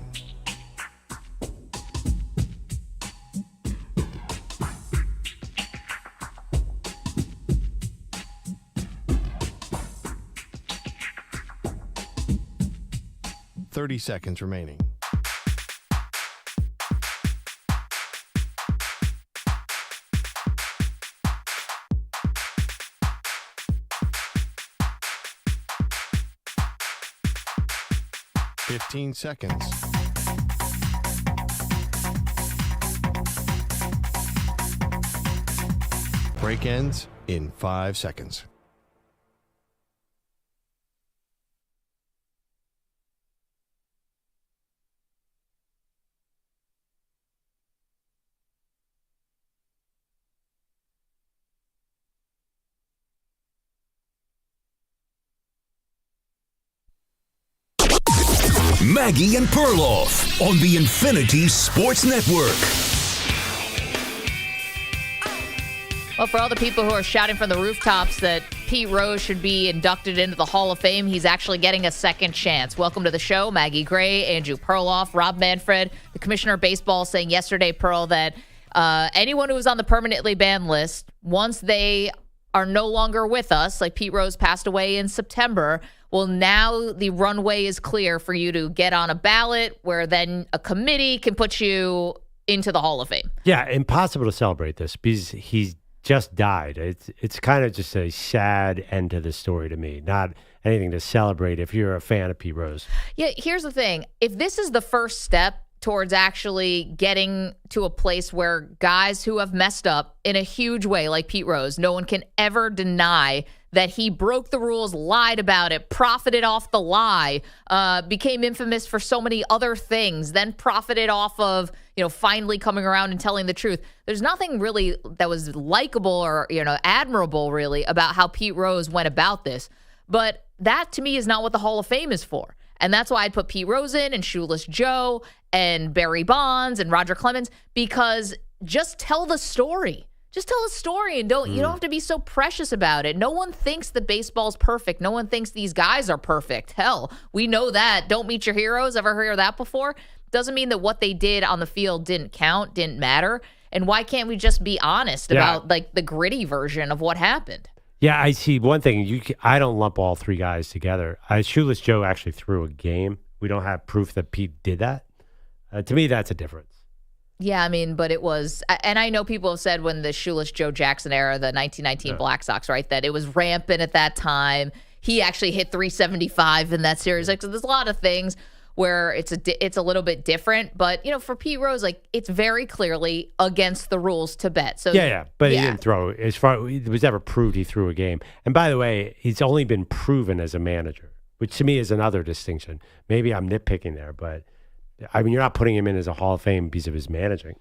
Thirty seconds remaining. Fifteen seconds. Break ends in 5 seconds. Maggie and Perloff on the Infinity Sports Network. Well, for all the people who are shouting from the rooftops that Pete Rose should be inducted into the Hall of Fame, he's actually getting a second chance. Welcome to the show, Maggie Gray, Andrew Perloff, Rob Manfred, the Commissioner of Baseball, saying yesterday, Pearl, that anyone who was on the permanently banned list, once they are no longer with us, like Pete Rose passed away in September, well, now the runway is clear for you to get on a ballot where then a committee can put you into the Hall of Fame. Yeah, impossible to celebrate this because he's just died. It's kind of just a sad end to the story to me. Not anything to celebrate if you're a fan of Pete Rose. Yeah, here's the thing. If this is the first step towards actually getting to a place where guys who have messed up in a huge way, like Pete Rose, no one can ever deny that he broke the rules, lied about it, profited off the lie, became infamous for so many other things, then profited off of, finally coming around and telling the truth. There's nothing really that was likable or, admirable really about how Pete Rose went about this. But that to me is not what the Hall of Fame is for. And that's why I'd put Pete Rose in and Shoeless Joe and Barry Bonds and Roger Clemens, because just tell the story. Just tell a story and you don't have to be so precious about it. No one thinks that baseball's perfect. No one thinks these guys are perfect. Hell, we know that. Don't meet your heroes. Ever heard of that before? Doesn't mean that what they did on the field didn't count, didn't matter. And why can't we just be honest about the gritty version of what happened? Yeah, I see one thing. I don't lump all three guys together. Shoeless Joe actually threw a game. We don't have proof that Pete did that. To me, that's a difference. Yeah, but it was, and I know people have said when the Shoeless Joe Jackson era, the 1919 Black Sox, right, that it was rampant at that time. He actually hit 375 in that series. So there's a lot of things where it's a little bit different. But, for Pete Rose, it's very clearly against the rules to bet. So but he didn't throw. As far it was never proved he threw a game. And by the way, he's only been proven as a manager, which to me is another distinction. Maybe I'm nitpicking there, but you're not putting him in as a Hall of Fame because of his managing.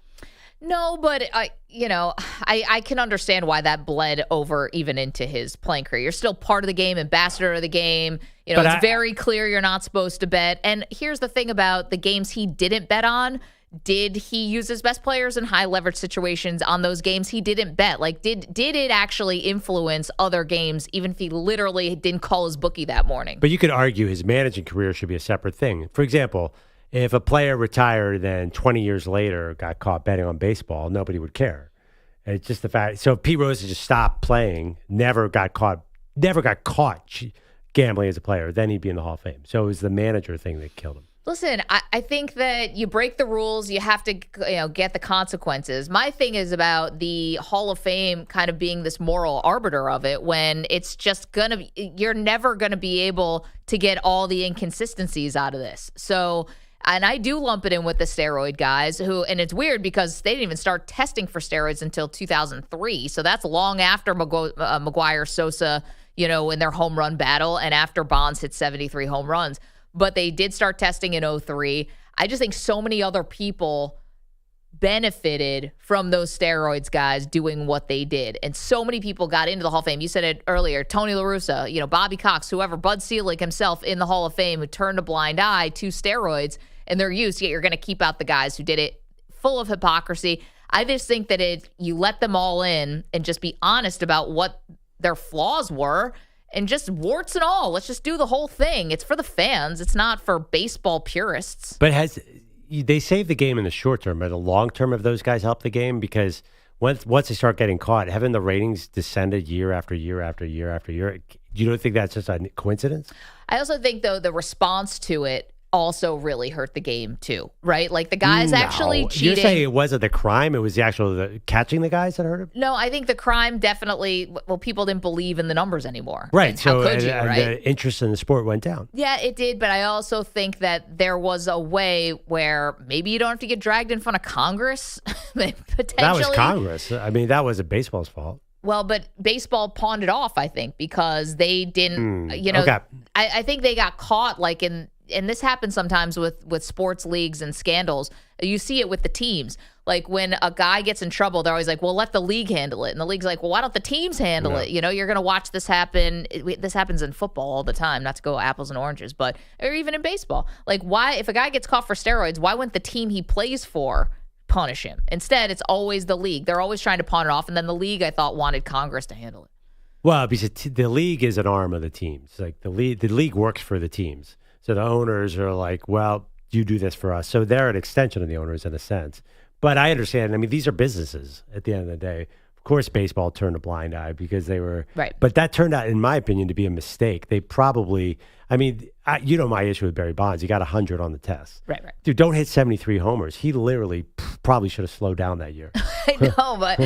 No, but I can understand why that bled over even into his playing career. You're still part of the game, ambassador of the game. It's very clear you're not supposed to bet. And here's the thing about the games he didn't bet on. Did he use his best players in high leverage situations on those games he didn't bet? Did it actually influence other games, even if he literally didn't call his bookie that morning? But you could argue his managing career should be a separate thing. For example, if a player retired and 20 years later got caught betting on baseball, nobody would care. It's just the fact. So if Pete Rose just stopped playing, never got caught gambling as a player, then he'd be in the Hall of Fame. So it was the manager thing that killed him. Listen, I think that you break the rules, you have to get the consequences. My thing is about the Hall of Fame kind of being this moral arbiter of it when it's just you're never going to be able to get all the inconsistencies out of this. So, and I do lump it in with the steroid guys and it's weird because they didn't even start testing for steroids until 2003. So that's long after McGuire, Sosa, in their home run battle and after Bonds hit 73 home runs. But they did start testing in 2003. I just think so many other people benefited from those steroids guys doing what they did. And so many people got into the Hall of Fame. You said it earlier, Tony La Russa, Bobby Cox, whoever, Bud Selig himself in the Hall of Fame who turned a blind eye to steroids and their use, yet you're going to keep out the guys who did it full of hypocrisy. I just think that you let them all in and just be honest about what their flaws were. And just warts and all. Let's just do the whole thing. It's for the fans. It's not for baseball purists. But they saved the game in the short term, but the long term of those guys helped the game because once they start getting caught, haven't the ratings descended year after year after year after year? You don't think that's just a coincidence? I also think, though, the response to it also really hurt the game too, right? The guys actually cheating. You're saying it wasn't the crime, it was the catching the guys that hurt him? No, I think the crime definitely, people didn't believe in the numbers anymore. Right. And how could you, right? The interest in the sport went down. Yeah, it did, but I also think that there was a way where maybe you don't have to get dragged in front of Congress, potentially. That was Congress. That was baseball's fault. Well, but baseball pawned it off, I think, because they didn't, okay. I think they got caught and this happens sometimes with sports leagues and scandals. You see it with the teams. Like when a guy gets in trouble, they're always like, well, let the league handle it. And the league's like, well, why don't the teams handle it? You're going to watch this happen. This happens in football all the time, not to go apples and oranges, or even in baseball. Like why, if a guy gets caught for steroids, why wouldn't the team he plays for punish him? Instead, it's always the league. They're always trying to pawn it off. And then the league, I thought, wanted Congress to handle it. Well, because the league is an arm of the teams. Like the league works for the teams. So the owners are like, well, you do this for us. So they're an extension of the owners in a sense. But I understand. I mean, these are businesses at the end of the day. Of course, baseball turned a blind eye because they were. Right. But that turned out, in my opinion, to be a mistake. They probably, my issue with Barry Bonds, he got 100 on the test. Right. Dude, don't hit 73 homers. He literally probably should have slowed down that year. I know, but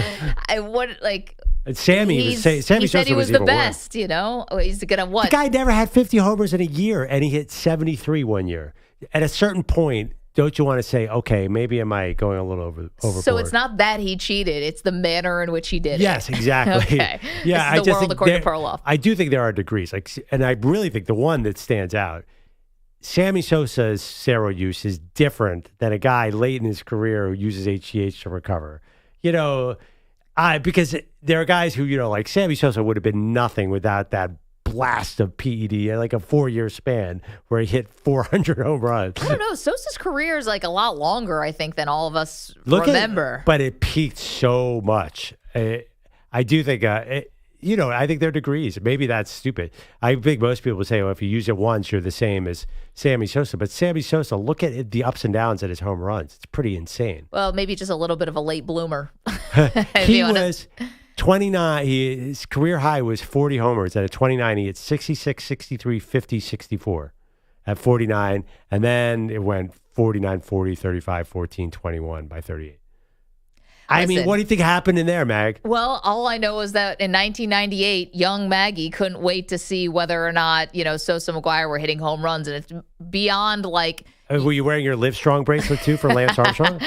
And Sammy said he was the even best, He's going to what? The guy never had 50 homers in a year, and he hit 73 one year. At a certain point, don't you want to say, okay, maybe am I going a little overboard? So it's not that he cheated; it's the manner in which he did it. Yes, exactly. Okay. Yeah, this is the world according to Perloff. I do think there are degrees, and I really think the one that stands out, Sammy Sosa's steroid use is different than a guy late in his career who uses HGH to recover. Because there are guys who, like Sammy Sosa would have been nothing without that blast of PED, like a 4-year span where he hit 400 home runs. I don't know. Sosa's career is like a lot longer, I think, than all of us remember. But it peaked so much. I do think, I think there are degrees. Maybe that's stupid. I think most people would say, well, if you use it once, you're the same as Sammy Sosa. But Sammy Sosa, look at the ups and downs at his home runs. It's pretty insane. Well, maybe just a little bit of a late bloomer. He was 29. His career high was 40 homers. At 29, he hit 66, 63, 50, 64 at 49. And then it went 49, 40, 35, 14, 21 by 38. Listen, what do you think happened in there, Mag? Well, all I know is that in 1998, young Maggie couldn't wait to see whether or not, Sosa and McGuire were hitting home runs. And it's beyond like... Were you wearing your Live Strong bracelet, too, for Lance Armstrong?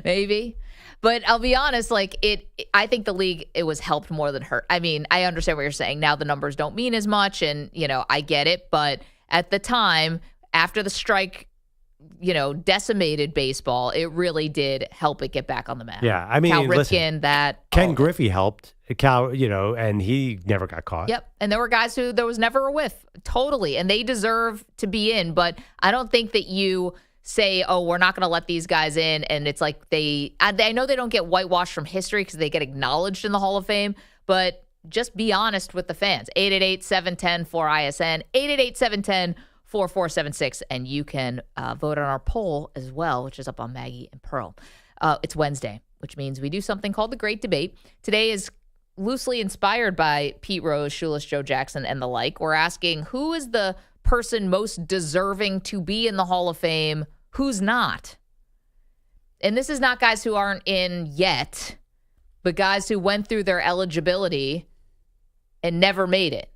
Maybe. But I'll be honest, I think the league, it was helped more than hurt. I mean, I understand what you're saying. Now the numbers don't mean as much, and, I get it. But at the time, after the strike, decimated baseball, it really did help it get back on the map. Yeah, I mean, Cal listen, Ripken, Ken Griffey helped. Cal, and he never got caught. Yep, and there were guys who there was never a whiff, totally, and they deserve to be in. But I don't think that you say, oh, we're not going to let these guys in, and it's like I know they don't get whitewashed from history because they get acknowledged in the Hall of Fame, but just be honest with the fans. 888-710-4ISN, 888-710-4476, and you can vote on our poll as well, which is up on Maggie and Pearl. It's Wednesday, which means we do something called the Great Debate. Today is loosely inspired by Pete Rose, Shoeless Joe Jackson, and the like. We're asking who is the person most deserving to be in the Hall of Fame, who's not. And this is not guys who aren't in yet, but guys who went through their eligibility and never made it.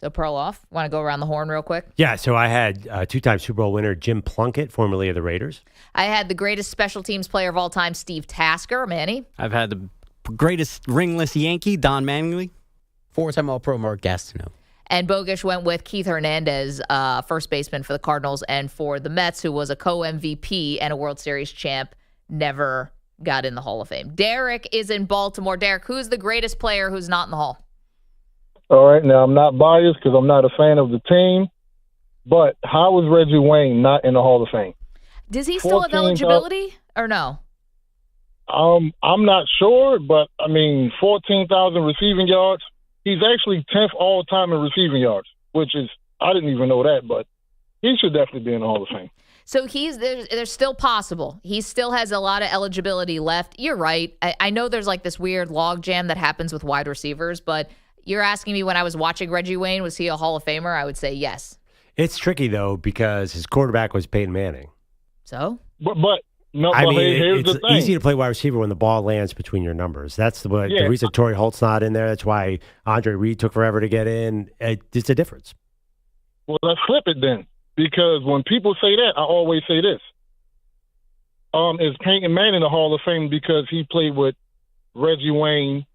So, Perloff, want to go around the horn real quick? Yeah, so I had two-time Super Bowl winner Jim Plunkett, formerly of the Raiders. I had the greatest special teams player of all time, Steve Tasker. Manny? I've had the greatest ringless Yankee, Don Mattingly. 4-time All-Pro, Mark Gastineau. And Bogusch went with Keith Hernandez, first baseman for the Cardinals, and for the Mets, who was a co-MVP and a World Series champ, never got in the Hall of Fame. Derek is in Baltimore. Derek, who's the greatest player who's not in the Hall? All right, now I'm not biased because I'm not a fan of the team, but how was Reggie Wayne not in the Hall of Fame? Does he still have eligibility or no? I'm not sure, but 14,000 receiving yards. He's actually 10th all time in receiving yards, which is, I didn't even know that, but he should definitely be in the Hall of Fame. So there's still possible. He still has a lot of eligibility left. You're right. I know there's like this weird log jam that happens with wide receivers, but you're asking me when I was watching Reggie Wayne, was he a Hall of Famer? I would say yes. It's tricky, though, because his quarterback was Peyton Manning. So? But here's it's the thing. easy to play wide receiver when the ball lands between your numbers. That's the reason Torrey Holt's not in there. That's why Andre Reed took forever to get in. It's a difference. Well, let's flip it then, because when people say that, I always say this. Is Peyton Manning in the Hall of Fame because he played with Reggie Wayne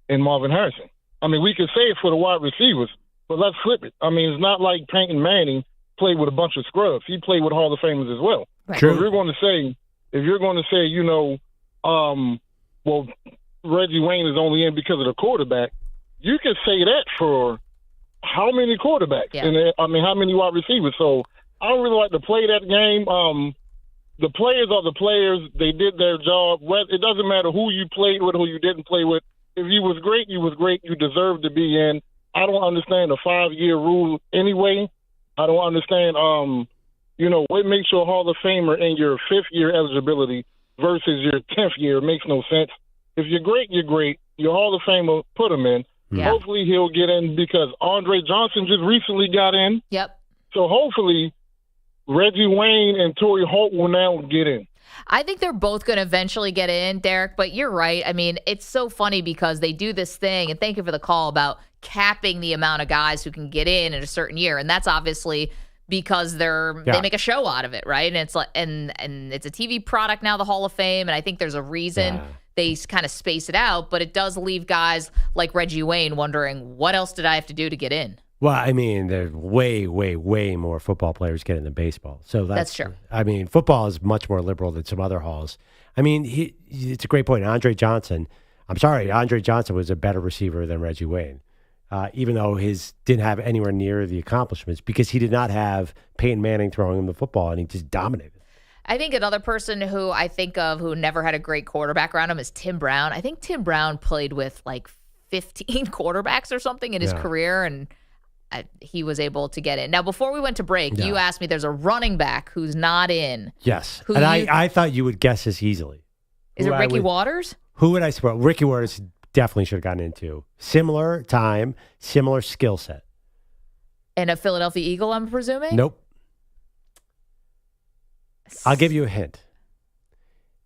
and Marvin Harrison. I mean, we could say it for the wide receivers, but let's flip it. I mean, it's not like Peyton Manning played with a bunch of scrubs. He played with Hall of Famers as well. Right. So if you're going to say, you know, well, Reggie Wayne is only in because of the quarterback, you can say that for how many quarterbacks? Yeah. And how many wide receivers? So I don't really like to play that game. The players are the players. They did their job. It doesn't matter who you played with, who you didn't play with. If you was great, you was great. You deserve to be in. I don't understand the 5-year rule anyway. I don't understand, what makes you a Hall of Famer in your 5th year eligibility versus your 10th year. It makes no sense. If you're great, you're great. You're Hall of Famer, put him in. Yeah. Hopefully he'll get in because Andre Johnson just recently got in. Yep. So hopefully Reggie Wayne and Torrey Holt will now get in. I think they're both going to eventually get in, Derek, but you're right. I mean, it's so funny because they do this thing, and thank you for the call, about capping the amount of guys who can get in a certain year. And that's obviously because they make a show out of it, right? And it's like, and it's a TV product now, the Hall of Fame, and I think there's a reason they kind of space it out, but it does leave guys like Reggie Wayne wondering, what else did I have to do to get in? Well, I mean, there's way, way, way more football players getting than baseball. So that's true. I mean, football is much more liberal than some other halls. I mean, it's a great point. Andre Johnson was a better receiver than Reggie Wayne, even though his didn't have anywhere near the accomplishments because he did not have Peyton Manning throwing him the football, and he just dominated. I think another person who I think of who never had a great quarterback around him is Tim Brown. I think Tim Brown played with like 15 quarterbacks or something in his career, and he was able to get in. Now, before we went to break, you asked me there's a running back who's not in. Yes. I thought you would guess this easily. Is it Ricky Waters? Who would I suppose? Ricky Waters definitely should have gotten into. Similar time, similar skill set. And a Philadelphia Eagle, I'm presuming? Nope. I'll give you a hint.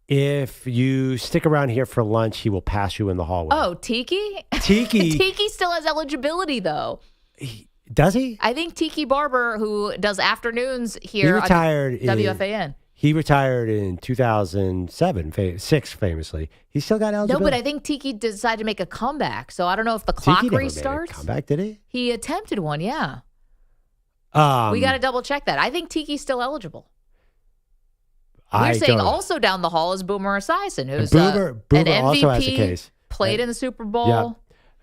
If you stick around here for lunch, he will pass you in the hallway. Oh, Tiki? Tiki. Tiki still has eligibility, though. Does he? I think Tiki Barber, who does afternoons here he retired on WFAN. He retired in 2006, famously. He still got eligibility. No, but I think Tiki decided to make a comeback. So I don't know if the clock Tiki restarts. Never made a comeback, did he? He attempted one, yeah. We got to double check that. I think Tiki's still eligible. You're saying also down the hall is Boomer Esiason, who's Boomer an MVP, also has a case. Played in the Super Bowl. Yeah.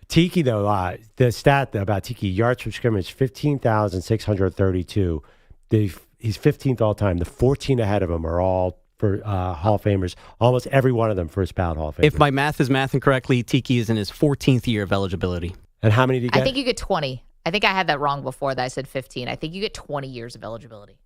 Tiki, though, the stat about Tiki, yards from scrimmage, 15,632. He's 15th all time. The 14 ahead of him are all for Hall of Famers. Almost every one of them first ballot Hall of Famers. If my math is mathing correctly, Tiki is in his 14th year of eligibility. And how many did he get? I think you get 20. I think I had that wrong before that. I said 15. I think you get 20 years of eligibility.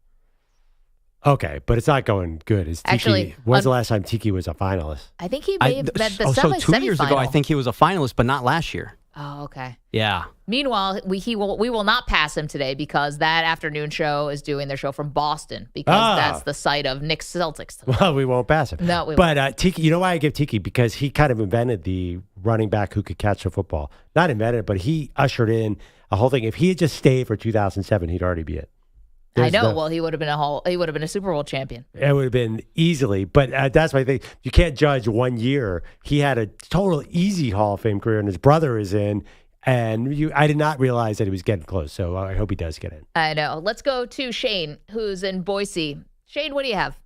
Okay, but it's not going good. Actually, when's the last time Tiki was a finalist? I think he may have been the So 2 years ago, semifinal. I think he was a finalist, but not last year. Oh, okay. Yeah. Meanwhile, we will not pass him today because that afternoon show is doing their show from Boston because that's the site of Knicks Celtics. Well, we won't pass him. No, we won't. But Tiki, you know why I give Tiki? Because he kind of invented the running back who could catch the football. Not invented, but he ushered in a whole thing. If he had just stayed for 2007, he'd already be it. I know. Well, he would have been a Super Bowl champion. It would have been easily, but that's my thing. You can't judge 1 year. He had a total easy Hall of Fame career, and his brother is in. And I did not realize that he was getting close, so I hope he does get in. I know. Let's go to Shane, who's in Boise. Shane, what do you have?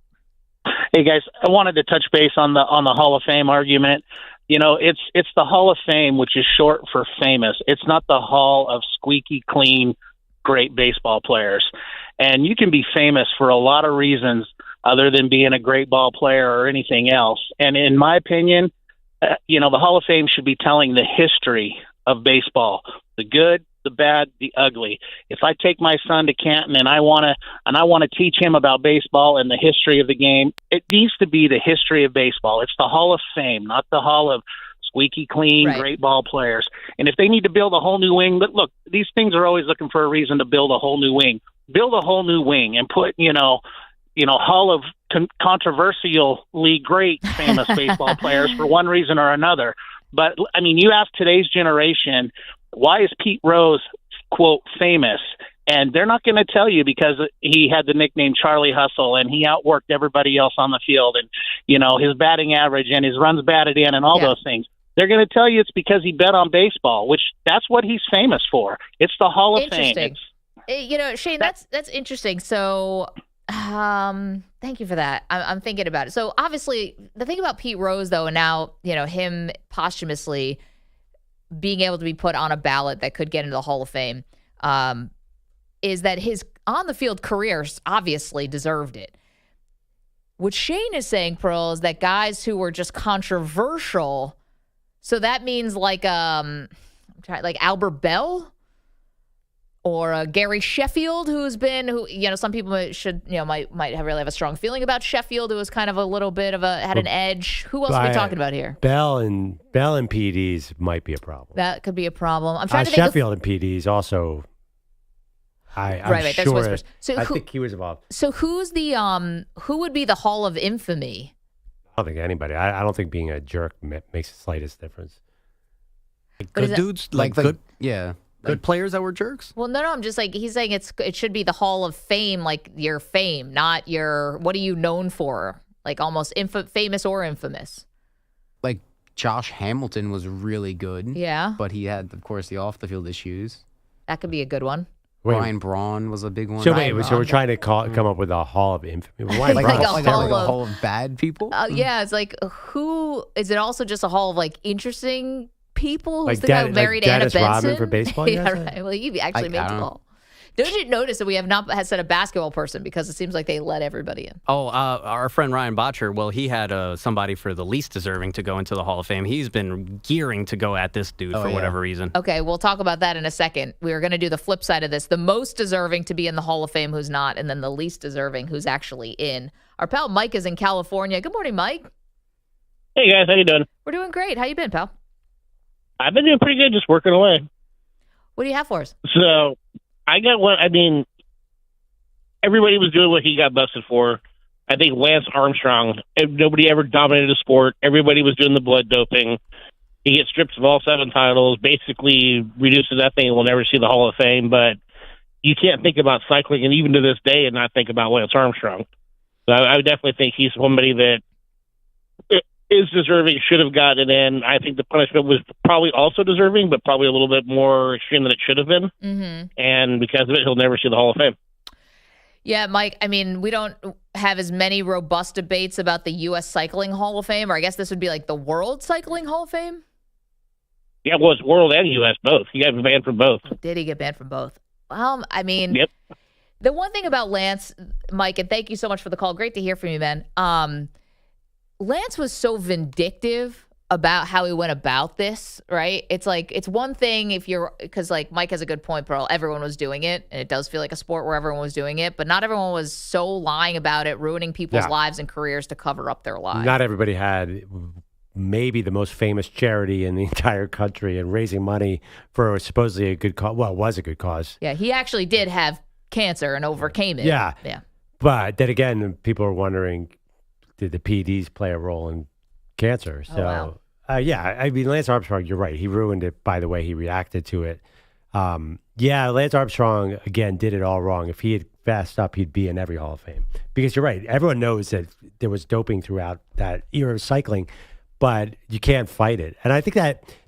Hey guys, I wanted to touch base on the Hall of Fame argument. You know, it's the Hall of Fame, which is short for famous. It's not the Hall of squeaky clean, great baseball players. And you can be famous for a lot of reasons other than being a great ball player or anything else. And in my opinion, the Hall of Fame should be telling the history of baseball, the good, the bad, the ugly. If I take my son to Canton and I want to teach him about baseball and the history of the game, it needs to be the history of baseball. It's the Hall of Fame, not the Hall of squeaky clean, great ball players. And if they need to build a whole new wing, but look, these things are always looking for a reason to build a whole new wing. Build a whole new wing and put, Hall of controversially great famous baseball players for one reason or another. But, I mean, you ask today's generation, why is Pete Rose, quote, famous? And they're not going to tell you because he had the nickname Charlie Hustle and he outworked everybody else on the field and, his batting average and his runs batted in and all those things. they're going to tell you it's because he bet on baseball, which that's what he's famous for. It's the Hall of Fame. Interesting. Shane, that's interesting. So, thank you for that. I'm thinking about it. So, obviously, the thing about Pete Rose, though, and now, him posthumously being able to be put on a ballot that could get into the Hall of Fame, is that his on-the-field career obviously deserved it. What Shane is saying, Pearl, is that guys who were just controversial, so that means like Albert Bell or Gary Sheffield, some people might really have a strong feeling about Sheffield, who was kind of a little bit of had an edge. Who else are we talking about here? Bell and PDs might be a problem. That could be a problem. I'm trying to think Sheffield and PDs also. I'm right. Sure, That's whispers. So I think he was involved. So who's who would be the Hall of Infamy? I don't think anybody. I don't think being a jerk makes the slightest difference. Good dudes, good players that were jerks. Well, no. I'm just he's saying it should be the Hall of Fame, like your fame, not your what are you known for, like almost famous or infamous. Like Josh Hamilton was really good. Yeah, but he had, of course, the off the field issues. That could be a good one. Ryan Braun was a big one. So we're trying to come up with a Hall of Infamy. Like a hall of bad people? Yeah, it's like who is it? Also just a hall of interesting people. Who's the guy who married Anna Benson? Rodman for baseball. Yeah, right. Well, you actually made the call. Don't you notice that we have not said a basketball person because it seems like they let everybody in? Oh, our friend Ryan Botcher, well, he had somebody for the least deserving to go into the Hall of Fame. He's been gearing to go at this dude for whatever reason. Okay, we'll talk about that in a second. We are going to do the flip side of this. The most deserving to be in the Hall of Fame who's not, and then the least deserving who's actually in. Our pal Mike is in California. Good morning, Mike. Hey, guys. How you doing? We're doing great. How you been, pal? I've been doing pretty good, just working away. What do you have for us? So I got one. I mean, everybody was doing what he got busted for. I think Lance Armstrong, nobody ever dominated a sport. Everybody was doing the blood doping. He gets stripped of all 7 titles, basically reduced to nothing and will never see the Hall of Fame. But you can't think about cycling, and even to this day, and not think about Lance Armstrong. So I would definitely think he's somebody that is deserving, should have gotten in. I think the punishment was probably also deserving, but probably a little bit more extreme than it should have been. Mm-hmm. And because of it, he'll never see the Hall of Fame. Yeah, Mike, I mean, we don't have as many robust debates about the U.S. Cycling Hall of Fame, or I guess this would be like the World Cycling Hall of Fame? Yeah, well, it's World and U.S. both. He got banned from both. Did he get banned from both? I mean, yep. The one thing about Lance, Mike, and thank you so much for the call. Great to hear from you, man. Lance was so vindictive about how he went about this, right? It's like, it's one thing because like Mike has a good point, Pearl. Everyone was doing it, and it does feel like a sport where everyone was doing it, but not everyone was so lying about it, ruining people's lives and careers to cover up their lives. Not everybody had maybe the most famous charity in the entire country and raising money for supposedly a good cause. Well, it was a good cause. Yeah, he actually did have cancer and overcame it. Yeah. Yeah. But then again, people are wondering, did the PEDs play a role in cancer? So, I mean, Lance Armstrong, you're right. He ruined it by the way he reacted to it. Lance Armstrong, again, did it all wrong. If he had fast up, he'd be in every Hall of Fame. Because you're right. Everyone knows that there was doping throughout that era of cycling, but you can't fight it. And I think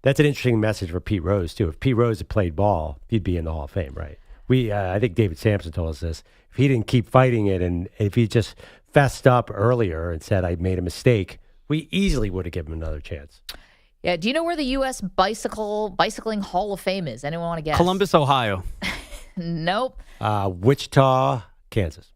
that's an interesting message for Pete Rose, too. If Pete Rose had played ball, he'd be in the Hall of Fame, right? I think David Samson told us this. If he didn't keep fighting it, and if he just fessed up earlier and said, I made a mistake, we easily would have given him another chance. Yeah. Do you know where the U.S. Bicycling Hall of Fame is? Anyone want to guess? Columbus, Ohio. Nope. Wichita, Kansas.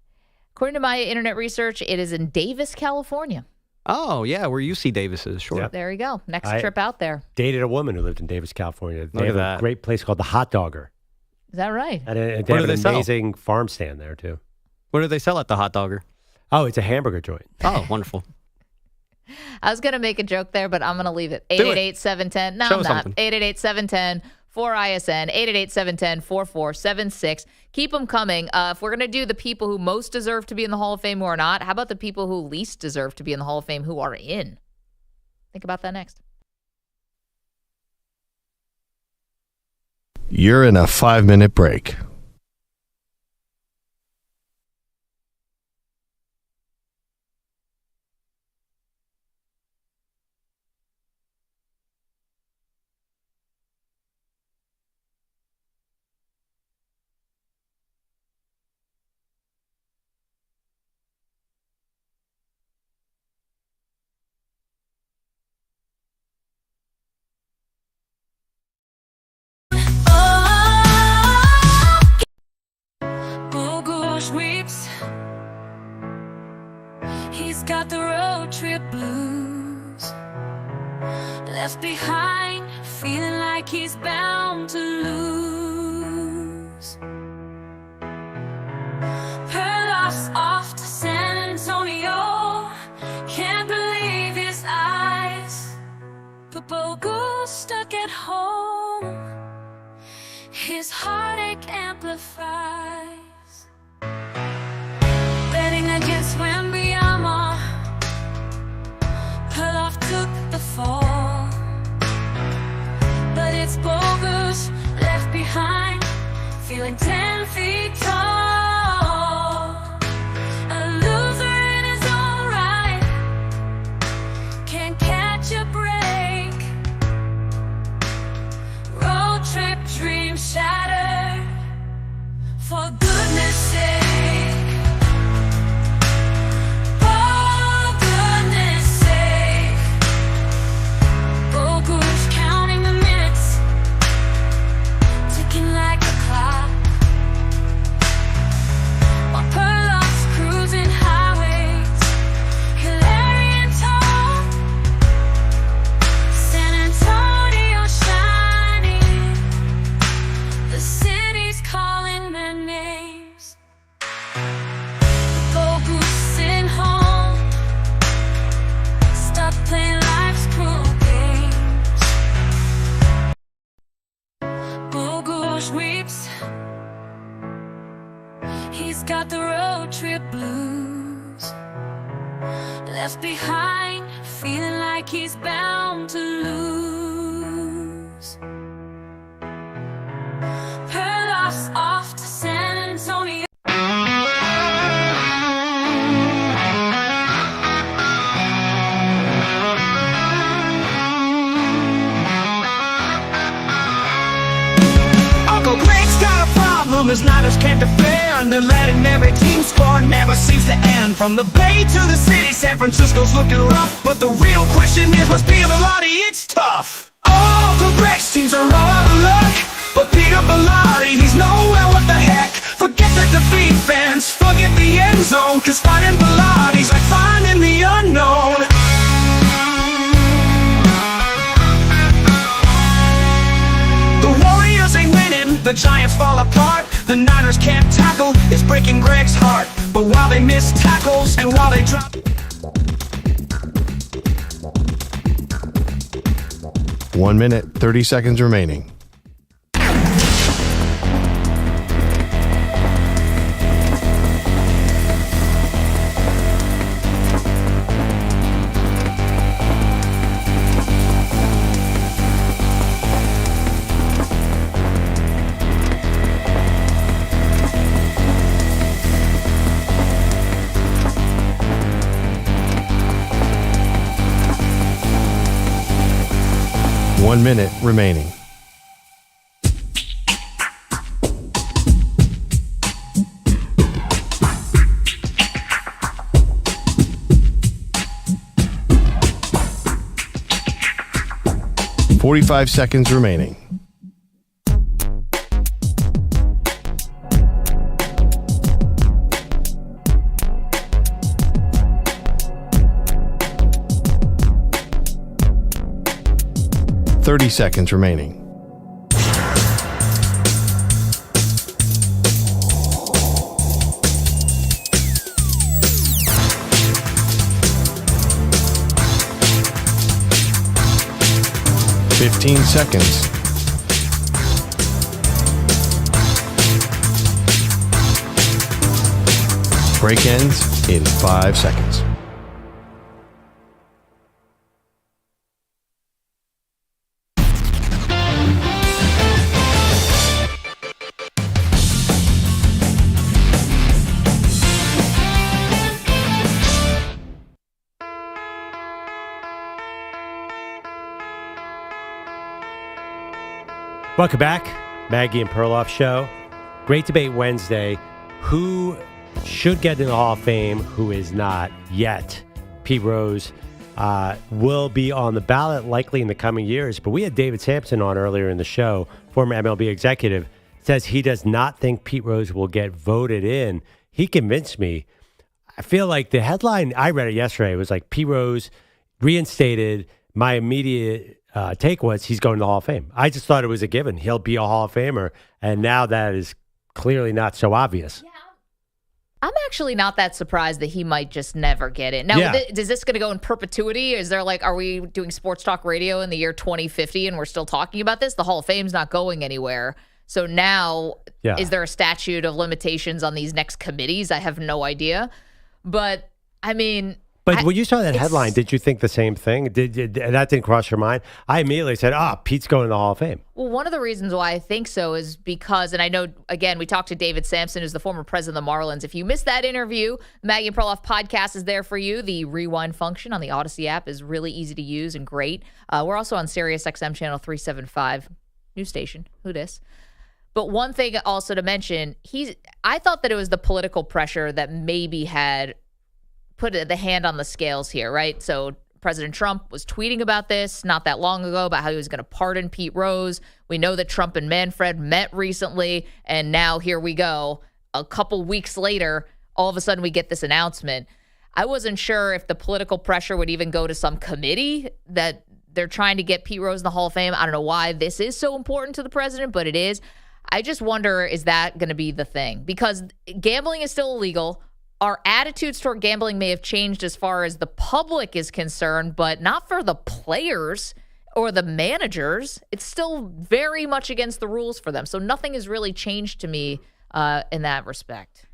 According to my internet research, it is in Davis, California. Oh, yeah, where UC Davis is, sure. Yep. There you go. Next trip out there. Dated a woman who lived in Davis, California. They Look have at a that. great place called the Hot Dogger. Is that right? And they What have do they an sell? amazing farm stand there, too. What do they sell at the Hot Dogger? Oh, it's a hamburger joint. Oh, wonderful. I was going to make a joke there, but I'm going to leave it. 888-710. No, Show I'm us not. something. 888-710-4ISN. 888-710-4476. Keep them coming. If we're going to do the people who most deserve to be in the Hall of Fame who are not, how about the people who least deserve to be in the Hall of Fame who are in? Think about that next. You're in a 5-minute break. road trip blues. Left behind, feeling like he's bound to lose. Perloff's off to San Antonio. Can't believe his eyes. But Bogusch stuck at home. His heartache amplifies. Betting against Wembyama, Perloff took the fall. But it's Bogusch left behind, feeling 10 feet tall. A loser in his own right, can't catch a break. Road trip dreams shattered, for goodness sake. For goodness sake. Bogusch counting the minutes, ticking like a clock. While Perloff's cruising highways, Hilarion talk. San Antonio shining, the city's calling their names. Bogusch sitting home, stuck playing life's cruel games. Bogusch weeps, he's got the road trip blues. Left behind, feeling like he's bound to lose. Perloff's off to San Antonio. Uncle Greg's got a problem his Niners can't defend. They're letting every team score, never seems to end. From the Bay to the city, San Francisco's looking rough. But the real question is, what's being Bellotti? It's tough. Uncle Greg's teams are all out of luck, but Peter Bellotti, he's nowhere. What the heck? Forget the defeat, fans, forget the end zone. Cause finding Bellotti's like finding the unknown. The Warriors ain't winning, the Giants fall apart. The Niners can't tackle, it's breaking Greg's heart. But while they miss tackles and while they drop 1 minute, 30 seconds remaining. One minute remaining. "45 seconds remaining. "30 seconds remaining. "15 seconds. Break ends in 5 seconds. Welcome back. Maggie and Perloff Show. Great Debate Wednesday. Who should get in the Hall of Fame, who is not yet? Pete Rose will be on the ballot likely in the coming years. But we had David Samson on earlier in the show, former MLB executive, says he does not think Pete Rose will get voted in. He convinced me. I feel like the headline, I read it yesterday, was like Pete Rose reinstated. My immediate take was he's going to the Hall of Fame. I just thought it was a given. He'll be a Hall of Famer. And now that is clearly not so obvious. I'm actually not that surprised that he might just never get it. Now, is this going to go in perpetuity? Is there are we doing sports talk radio in the year 2050 and we're still talking about this? The Hall of Fame's not going anywhere. So now, is there a statute of limitations on these next committees? I have no idea. But, I mean... But when you saw that headline, did you think the same thing? That didn't cross your mind? I immediately said, Pete's going to the Hall of Fame. Well, one of the reasons why I think so is because, and I know, again, we talked to David Samson, who's the former president of the Marlins. If you missed that interview, Maggie Perloff podcast is there for you. The rewind function on the Odyssey app is really easy to use and great. We're also on Sirius XM channel 375, new station. Who dis? But one thing also to mention, I thought that it was the political pressure that maybe had put the hand on the scales here, right? So President Trump was tweeting about this not that long ago about how he was going to pardon Pete Rose. We know that Trump and Manfred met recently, and now here we go. A couple weeks later, all of a sudden we get this announcement. I wasn't sure if the political pressure would even go to some committee that they're trying to get Pete Rose in the Hall of Fame. I don't know why this is so important to the president, but it is. I just wonder, is that going to be the thing? Because gambling is still illegal. Our attitudes toward gambling may have changed as far as the public is concerned, but not for the players or the managers. It's still very much against the rules for them. So nothing has really changed to me in that respect.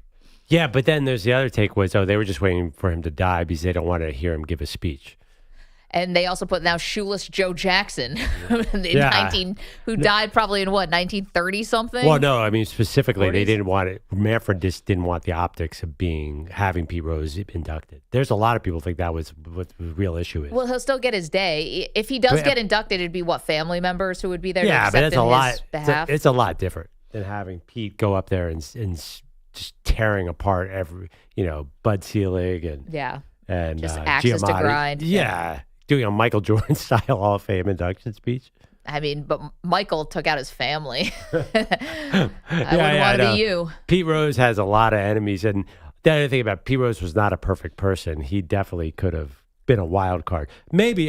Yeah, but then there's the other take was, they were just waiting for him to die because they don't want to hear him give a speech. And they also put now shoeless Joe Jackson, who died probably in 1930 something. Well, no, I mean specifically, 40s? They didn't want it. Manfred just didn't want the optics of having Pete Rose inducted. There's a lot of people think that was what the real issue is. Well, he'll still get his day if he does get inducted. It'd be family members who would be there. Yeah, to accept but that's in a his lot. Behalf. It's a lot different than having Pete go up there and just tearing apart every Bud Selig and just axes to grind. Yeah. Doing a Michael Jordan style Hall of Fame induction speech. I mean, but Michael took out his family. I wouldn't want to be you. Pete Rose has a lot of enemies, and the other thing about Pete Rose was not a perfect person. He definitely could have been a wild card. Maybe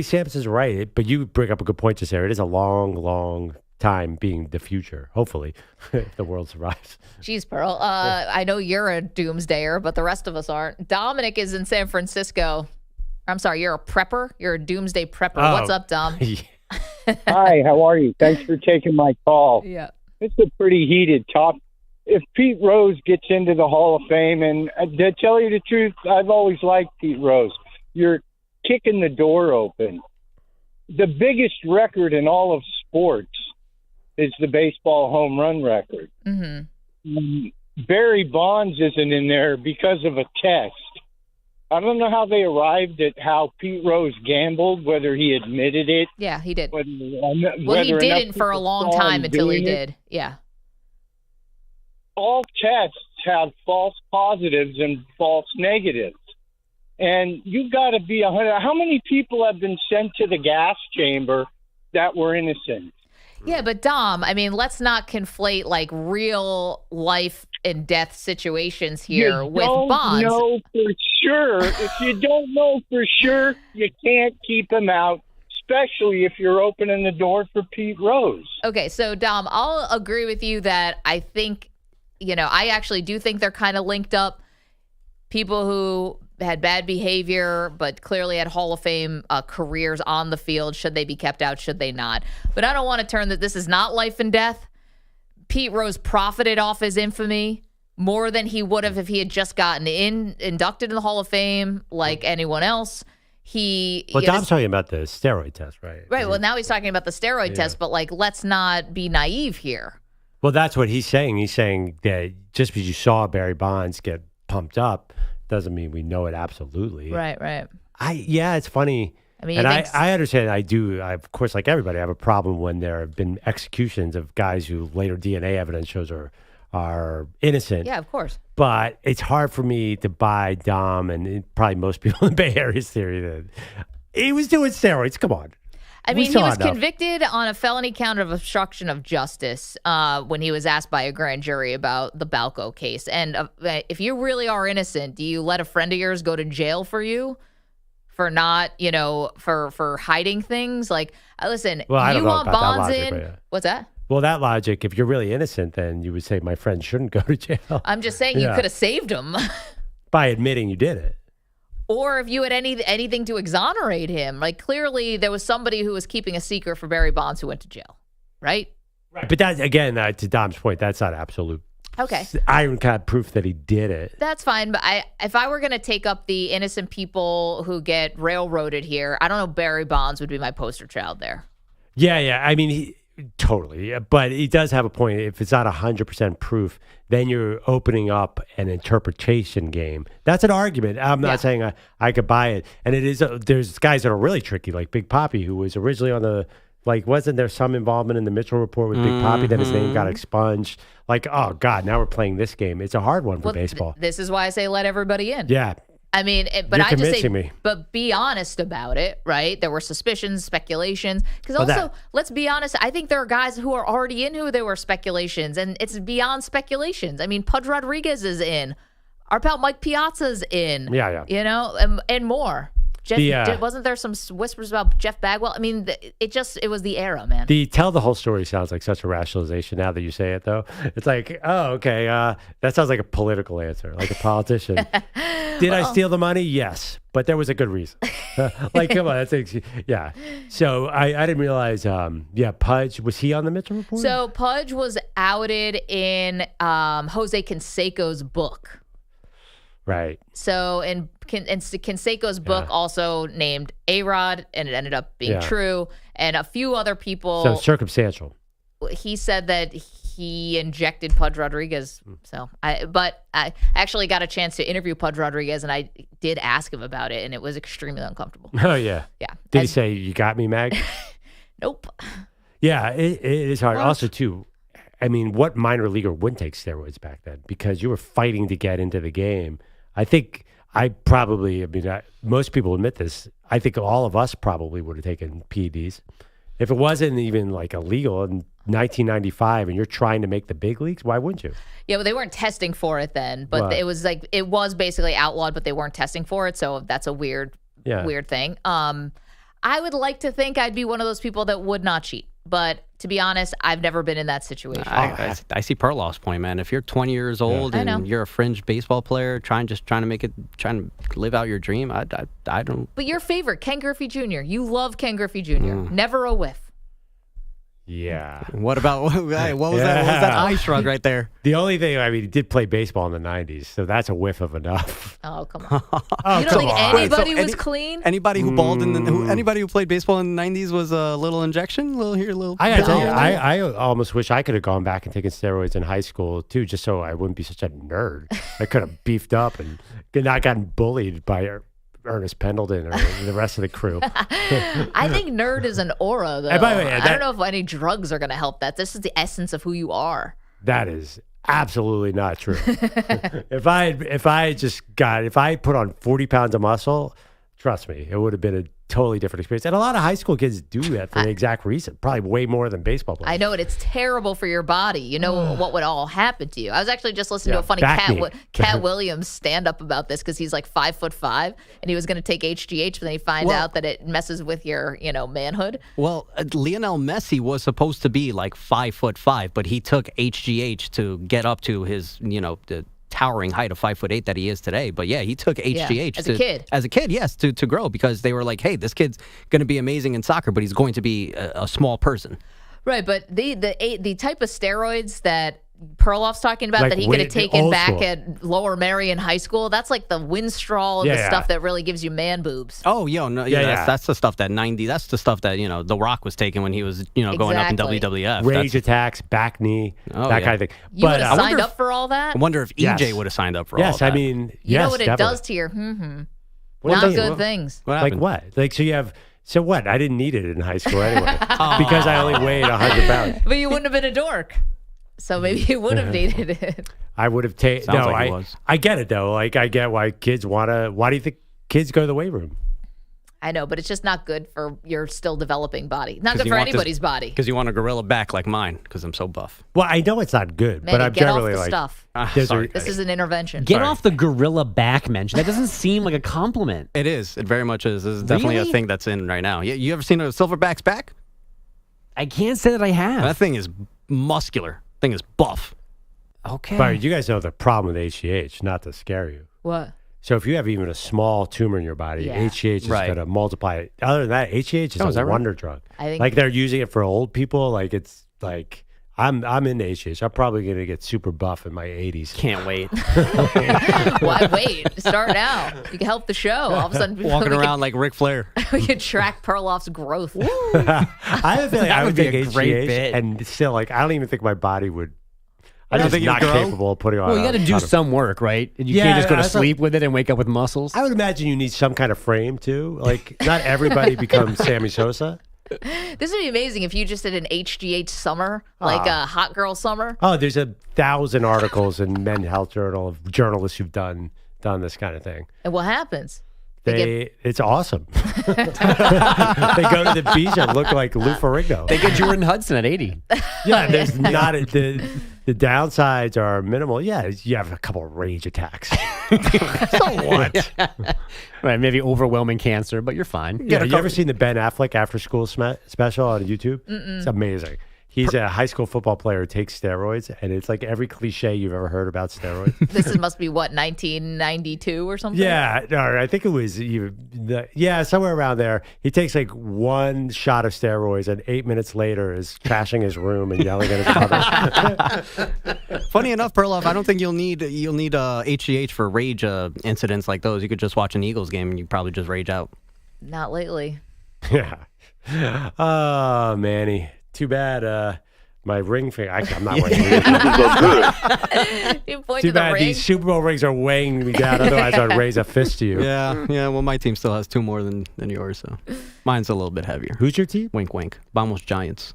Samson's right, but you bring up a good point, Sarah. It is a long, long time being the future, hopefully, if the world survives. Jeez, Pearl. I know you're a doomsdayer, but the rest of us aren't. Dominic is in San Francisco. I'm sorry, you're a prepper? You're a doomsday prepper. What's up, Dom? Hi, how are you? Thanks for taking my call. Yeah. It's a pretty heated talk. If Pete Rose gets into the Hall of Fame, and to tell you the truth, I've always liked Pete Rose. You're kicking the door open. The biggest record in all of sports is the baseball home run record. Mm-hmm. Barry Bonds isn't in there because of a test. I don't know how they arrived at how Pete Rose gambled, whether he admitted it. Yeah, he did. Whether he didn't for a long time until he did. Yeah. All tests have false positives and false negatives. And you've got to be 100. How many people have been sent to the gas chamber that were innocent? Yeah, but Dom, I mean, let's not conflate real life and death situations here with Bonds. You don't know for sure. If you don't know for sure, you can't keep him out, especially if you're opening the door for Pete Rose. Okay, so Dom, I'll agree with you that I think, I actually do think they're kind of linked up. People who had bad behavior, but clearly had Hall of Fame careers on the field. Should they be kept out? Should they not? But I don't want to turn that this is not life and death. Pete Rose profited off his infamy more than he would have if he had just gotten inducted in the Hall of Fame like anyone else. Dom's talking about the steroid test, right? Right. Well, now he's talking about the steroid test, but let's not be naive here. Well, that's what he's saying. He's saying that just because you saw Barry Bonds get pumped up doesn't mean we know it absolutely. Right. It's funny. I mean, and I understand. I of course, like everybody, I have a problem when there have been executions of guys who later DNA evidence shows are innocent. Yeah, of course. But it's hard for me to buy Dom and probably most people in the Bay Area's theory that he was doing steroids. Come on. I mean, he was convicted on a felony count of obstruction of justice when he was asked by a grand jury about the Balco case. And if you really are innocent, do you let a friend of yours go to jail for you for not, for hiding things? Like, listen, you want bonds in. What's that? Well, that logic, if you're really innocent, then you would say my friend shouldn't go to jail. I'm just saying you could have saved him. By admitting you did it. Or if you had anything to exonerate him. Like, clearly there was somebody who was keeping a secret for Barry Bonds who went to jail, right? Right. But that, again, to Dom's point, that's not absolute ironclad proof that he did it. That's fine. But if I were going to take up the innocent people who get railroaded here, I don't know, Barry Bonds would be my poster child there. Yeah. I mean, totally. But he does have a point. If it's not 100% proof, then you're opening up an interpretation game. That's an argument. I'm not saying I could buy it. And it is. There's guys that are really tricky, like Big Papi, who was originally on the, wasn't there some involvement in the Mitchell report with Big Papi? Then his name got expunged. Like, oh, God, now we're playing this game. It's a hard one for baseball. This is why I say let everybody in. Yeah. I mean, but You're I just say, me. but be honest about it, right? There were suspicions, speculations. Because also, let's be honest, I think there are guys who are already in who there were speculations, and it's beyond speculations. I mean, Pudge Rodriguez is in. Our pal Mike Piazza's in. Yeah. And more. Wasn't there some whispers about Jeff Bagwell? I mean, it was the era, man. The tell the whole story sounds like such a rationalization now that you say it, though. It's like, oh, okay, that sounds like a political answer, like a politician. Did I steal the money? Yes, but there was a good reason. Like, come on, yeah. So I didn't realize, Pudge, was he on the Mitchell report? So Pudge was outed in Jose Canseco's book. Right. So in Canseco's book also named A-Rod, and it ended up being true, and a few other people. So circumstantial. He said that he injected Pudge Rodriguez. So I actually got a chance to interview Pudge Rodriguez, and I did ask him about it, and it was extremely uncomfortable. Oh, yeah. Yeah. Did he say, you got me, Mag? Nope. Yeah, it is hard. Well, also, too, I mean, what minor leaguer wouldn't take steroids back then? Because you were fighting to get into the game. I think most people admit this. I think all of us probably would have taken PEDs. If it wasn't even illegal in 1995 and you're trying to make the big leagues, why wouldn't you? Yeah, well, they weren't testing for it then, but it was basically outlawed, but they weren't testing for it. So that's a weird thing. I would like to think I'd be one of those people that would not cheat. But to be honest, I've never been in that situation. I see Perloff's point, man. If you're 20 years old and you're a fringe baseball player trying to live out your dream, I don't. But your favorite, Ken Griffey Jr. You love Ken Griffey Jr. Never a whiff. Yeah. What about what was that? What was that eye shrug right there? The only thing, I mean, he did play baseball in the 90s, so that's a whiff of enough. Oh, come on. You don't think anybody was clean? Anybody who balled anybody who played baseball in the 90s was a little injection, little here, little. I gotta tell you, I almost wish I could have gone back and taken steroids in high school too, just so I wouldn't be such a nerd. I could have beefed up and not gotten bullied by Ernest Pendleton or the rest of the crew. I think nerd is an aura, though. By the way, I don't know if any drugs are going to help that. This is the essence of who you are. That is absolutely not true. If I put on 40 pounds of muscle, trust me, it would have been a totally different experience. And a lot of high school kids do that for the exact reason, probably way more than baseball players. I know it. It's terrible for your body. You know what would all happen to you. I was actually just listening to a funny Cat Williams stand-up about this because he's like 5'5", and he was going to take HGH, but then he finds out that it messes with your, manhood. Well, Lionel Messi was supposed to be like 5'5", but he took HGH to get up to his, the towering height of 5'8" that he is today. But yeah, he took HGH as a kid, yes, to grow, because they were like, hey, this kid's going to be amazing in soccer, but he's going to be a small person. Right, but the type of steroids that Perloff's talking about, that he could have taken back at Lower Merion High School, that's like the Winstrol and the stuff that really gives you man boobs. Oh, that's the stuff that's the stuff that, The Rock was taking when he was, going up in WWF. Rage attacks, back knee, kind of thing. You would have signed up for all that? I wonder if EJ would have signed up for all that. Yes, I mean, you know what it does to your not good things. Like what? So what? I didn't need it in high school anyway because I only weighed 100 pounds. But you wouldn't have been a dork. So maybe you would have needed it. I would have taken. No, I get it though. Like I get why kids why do you think kids go to the weight room? I know, but it's just not good for your still developing body. Not good for anybody's body. Because you want a gorilla back like mine, because I'm so buff. Well, I know it's not good, Manny, but I'm get off generally the like, stuff. Sorry. This is an intervention. Get off the gorilla back mention. That doesn't seem like a compliment. It is. It very much is. This is definitely a thing that's in right now. You ever seen a silverback's back? I can't say that I have. That thing is muscular. Thing is buff. Okay. But you guys know the problem with HGH, not to scare you. What? So if you have even a small tumor in your body, Yeah. HGH is going to multiply it. Other than that, HGH is a wonder drug. I think like they're using it for old people. Like it's like I'm into HGH. I'm probably going to get super buff in my 80s. Can't wait. Why wait? Start now. You can help the show. All of a sudden, Walking around like Ric Flair. we can track Perloff's growth. I have a feeling I would be take a great HGH, bit. and still, like, I don't even think my body would. I don't think not you'd grow? capable of putting on. Well, you got to do a- some work, right? You Yeah, can't just go to that's sleep with it and wake up with muscles. I would imagine you need some kind of frame too. Like, not everybody becomes Sammy Sosa. This would be amazing if you just did an HGH summer, like a hot girl summer. Oh, there's 1,000 articles in Men's Health Journal of journalists who've done this kind of thing. And what happens? It's awesome. They go to the beach and look like Lou Ferrigno. They get Jordan Hudson at 80. Yeah, there's not the downsides are minimal. Yeah, you have a couple of rage attacks. So what? Right, maybe overwhelming cancer, but you're fine. Yeah, you ever seen the Ben Affleck after school special on YouTube? Mm-mm. It's amazing. He's a high school football player who takes steroids, and it's like every cliche you've ever heard about steroids. Must be what, 1992 or something? Yeah, no, I think it was somewhere around there. He takes like one shot of steroids, and 8 minutes later is trashing his room and yelling at his mother. Funny enough, Perloff, I don't think you'll need HGH for rage incidents like those. You could just watch an Eagles game and you probably just rage out. Not lately. Yeah. Oh, Manny. Too bad my ring finger. I'm not wearing rings. You point Too to the bad ring. these Super Bowl rings are weighing me down. Otherwise, I'd raise a fist to you. Yeah. Well, my team still has 2 more than yours, so mine's a little bit heavier. Who's your team? Wink, wink. BOMBSHELL Giants.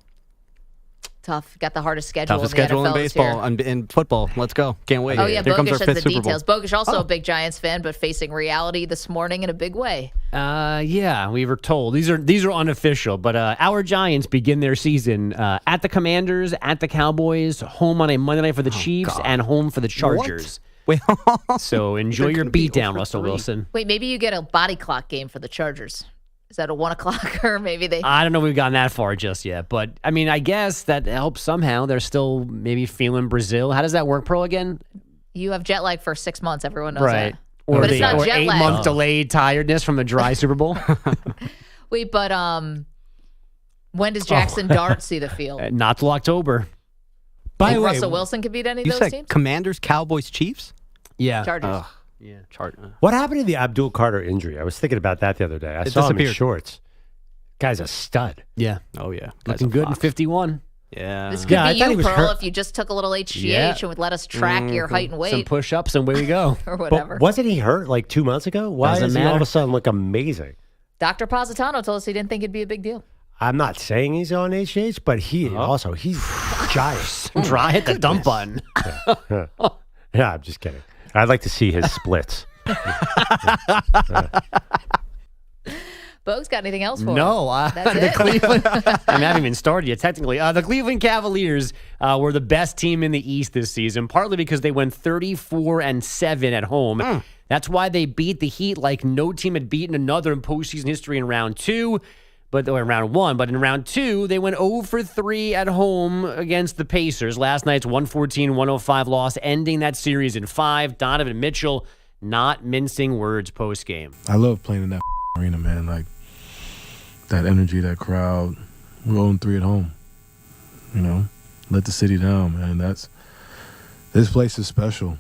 Tough. Got the hardest schedule Toughest in the schedule NFL in baseball this and in football. Let's go. Can't wait. year. Oh, yeah. Here comes our Bogusch 5th has the Super Bowl. details. Bogusch also a big Giants fan, but facing reality this morning in a big way. Yeah, we were told. These are unofficial, but our Giants begin their season at the Commanders, at the Cowboys, home on a Monday night for the Chiefs, and home for the Chargers. Wait. So enjoy your beatdown, Russell Wilson. Wait, maybe you get a body clock game for the Chargers. Is that a 1 o'clock or maybe they? I don't know if we've gotten that far just yet, but I mean, I guess that helps somehow. They're still maybe feeling Brazil. How does that work, Pearl, again? You have jet lag for 6 months. Everyone knows Right. that. Or But it's not jet 8 lag. month delayed tiredness from the dry Super Bowl. Wait, but when does Jackson Dart see the field? Not till October. By Think the way, Russell Wilson could beat any You of those said teams? Commanders, Cowboys, Chiefs? Yeah. Chargers. Yeah, what happened to the Abdul Carter injury? I was thinking about that the other day. I It saw him in disappeared. shorts. Guy's a stud. Yeah. Oh, yeah. Looking good in 51. Yeah. This could Yeah, I be thought he you, was Pearl, hurt. if you just took a little HGH Yeah. and would let us track your height and Some weight push-ups and away we go. or But whatever. wasn't he hurt like 2 months ago? Why Doesn't does he all of matter. a sudden look amazing? Dr. Positano told us he didn't think it'd be a big deal. I'm not saying he's on HGH, but he's giant. Dry hit the dump button. Yeah, I'm just kidding. I'd like to see his splits. Bogues, got anything else for No, us? That's the it? Cleveland. I mean, I haven't even started yet. Technically, the Cleveland Cavaliers were the best team in the East this season, partly because they went 34-7 at home. That's why they beat the Heat like no team had beaten another in postseason history in round 2. But in round 1, but in round 2, they went 0-3 at home against the Pacers. Last night's 114-105 loss, ending that series in 5. Donovan Mitchell not mincing words post game. I love playing in that arena, man. Like that energy, that crowd. We're 0-3 at home. You know, let the city down, man. This place is special.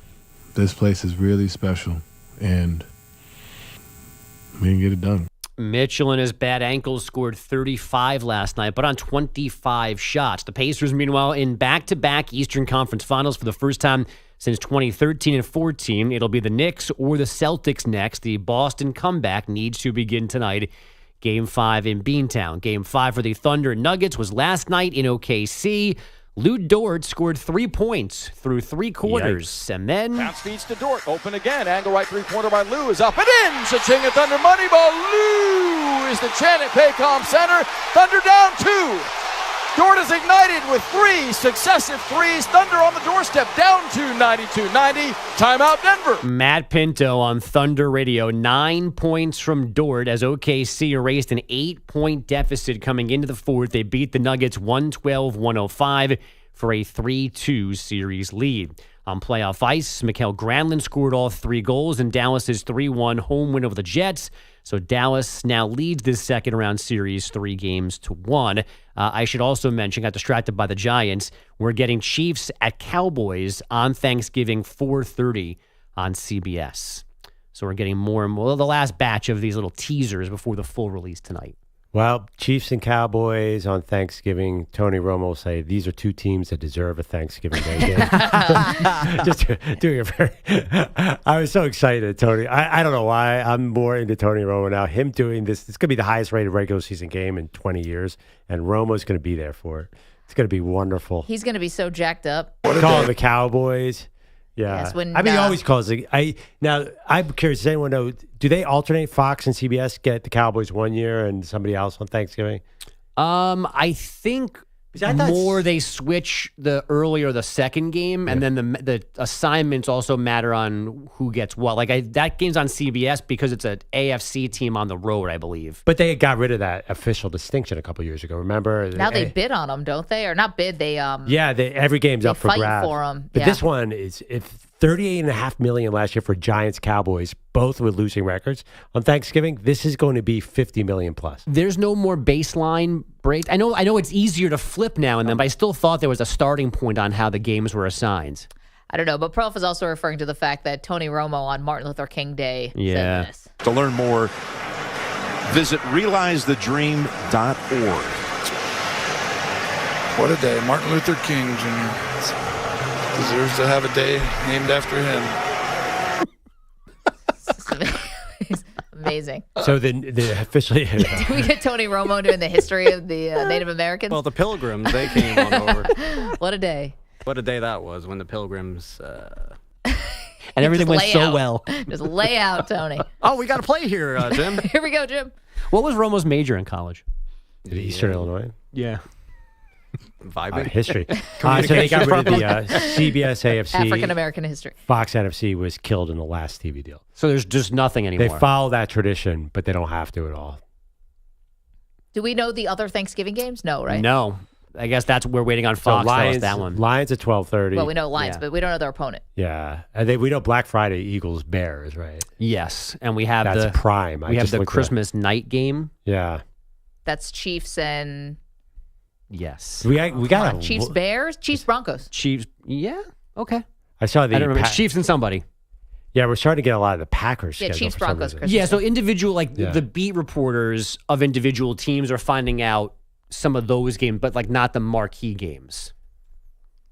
This place is really special, and we didn't get it done. Mitchell and his bad ankles scored 35 last night, but on 25 shots. The Pacers, meanwhile, in back-to-back Eastern Conference Finals for the first time since 2013 and 14. It'll be the Knicks or the Celtics next. The Boston comeback needs to begin tonight. Game 5 in Beantown. Game 5 for the Thunder and Nuggets was last night in OKC. Lou Dort scored 3 points through 3 quarters. Yikes. And then Bounce feeds to Dort. Open again. Angle right three-pointer by Lou is up and in. Cha-ching at Thunder money ball. Lou is the chin at Paycom Center. Thunder down 2. Dort is ignited with 3 successive threes. Thunder on the doorstep, down to 92-90. Timeout Denver. Matt Pinto on Thunder Radio. 9 points from Dort as OKC erased an 8-point deficit coming into the fourth. They beat the Nuggets 112-105 for a 3-2 series lead. On playoff ice, Mikael Granlund scored all 3 goals in Dallas's 3-1 home win over the Jets. So Dallas now leads this second-round series 3-1. I should also mention, got distracted by the Giants, we're getting Chiefs at Cowboys on Thanksgiving 4:30 on CBS. So we're getting more and more, the last batch of these little teasers before the full release tonight. Well, Chiefs and Cowboys on Thanksgiving. Tony Romo will say these are 2 teams that deserve a Thanksgiving Day game. Just doing a very. I was so excited, Tony. I don't know why I'm more into Tony Romo now. Him doing this, it's going to be the highest rated regular season game in 20 years, and Romo's going to be there for it. It's going to be wonderful. He's going to be so jacked up. Call the Cowboys. Yeah. Yes, when, he always calls it. Now, I'm curious, does anyone know, do they alternate Fox and CBS get the Cowboys one year and somebody else on Thanksgiving? I think more they switch the earlier the second game, and then the assignments also matter on who gets what. Like that game's on CBS because it's an AFC team on the road, I believe. But they got rid of that official distinction a couple years ago. Remember? Now they bid on them, don't they? Or not bid? They every game's up for fight grabs. for them. But this one is $38.5 million last year for Giants Cowboys, both with losing records. On Thanksgiving, this is going to be $50 million plus. There's no more baseline break. I know it's easier to flip now and then, but I still thought there was a starting point on how the games were assigned. I don't know, but Perloff is also referring to the fact that Tony Romo on Martin Luther King Day said this. To learn more, visit realizethedream.org. What a day. Martin Luther King Jr. deserves to have a day named after him. Amazing. So the officially... Did we get Tony Romo doing the history of the Native Americans? Well, the Pilgrims, they came on over. What a day. What a day that was when the Pilgrims... and everything went so well. Just lay out, Tony. Oh, we got to play here, Jim. Here we go, Jim. What was Romo's major in college? Eastern Illinois? Yeah. Vibing. History. So they got rid of the CBS AFC. African-American history. Fox NFC was killed in the last TV deal. So there's just nothing anymore. They follow that tradition, but they don't have to at all. Do we know the other Thanksgiving games? No, right? No. I guess we're waiting on Fox to tell us that one. Lions at 12:30. Well, we know Lions, but we don't know their opponent. Yeah. We know Black Friday, Eagles, Bears, right? Yes. And we have That's prime. We have the Christmas night game. Yeah. That's Chiefs and... Yes. We got Chiefs, Bears, Chiefs, Broncos. Chiefs, yeah, okay. I saw the... I don't remember. Chiefs and somebody. Yeah, we're starting to get a lot of the Packers. Yeah, Chiefs, Broncos, Christmas. Yeah, so individual, the beat reporters of individual teams are finding out some of those games, but not the marquee games.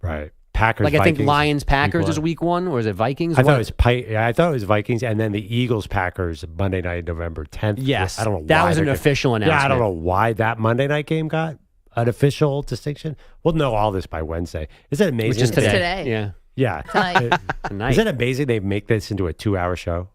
Right. Packers, I think Vikings, Lions, Packers is week 1, or is it Vikings? I thought it was Vikings, and then the Eagles, Packers, Monday night, November 10th. Yes, I don't know why that was an official announcement. Yeah, I don't know why that Monday night game got an official distinction. We'll know all this by Wednesday. Isn't it amazing? Which is today. Today. Yeah. Yeah. Tonight. Isn't it amazing they make this into a 2-hour show?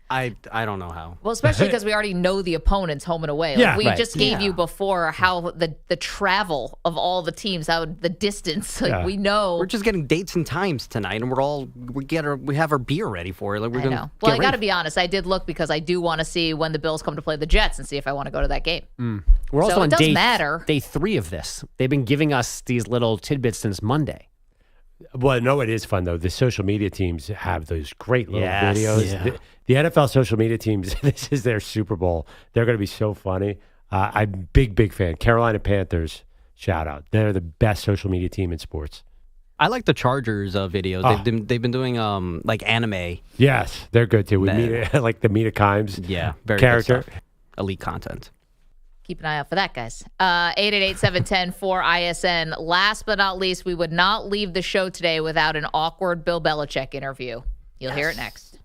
I don't know how. Well, especially because we already know the opponents home and away. We just gave you before how the travel of all the teams, how the distance. We know. We're just getting dates and times tonight, and we have our beer ready for it. I know. Well, I got to be honest. I did look because I do want to see when the Bills come to play the Jets and see if I want to go to that game. We're also on it does matter. Day 3 of this. They've been giving us these little tidbits since Monday. Well, no, it is fun, though. The social media teams have those great little videos. Yeah. The NFL social media teams, this is their Super Bowl. They're going to be so funny. I'm a big fan. Carolina Panthers, shout out. They're the best social media team in sports. I like the Chargers videos. They've been doing anime. Yes, they're good, too. We meet like the Mita Kimes very character. good stuff. Elite content. Keep an eye out for that, guys. 888-710-4ISN. Last but not least, we would not leave the show today without an awkward Bill Belichick interview. You'll hear it next.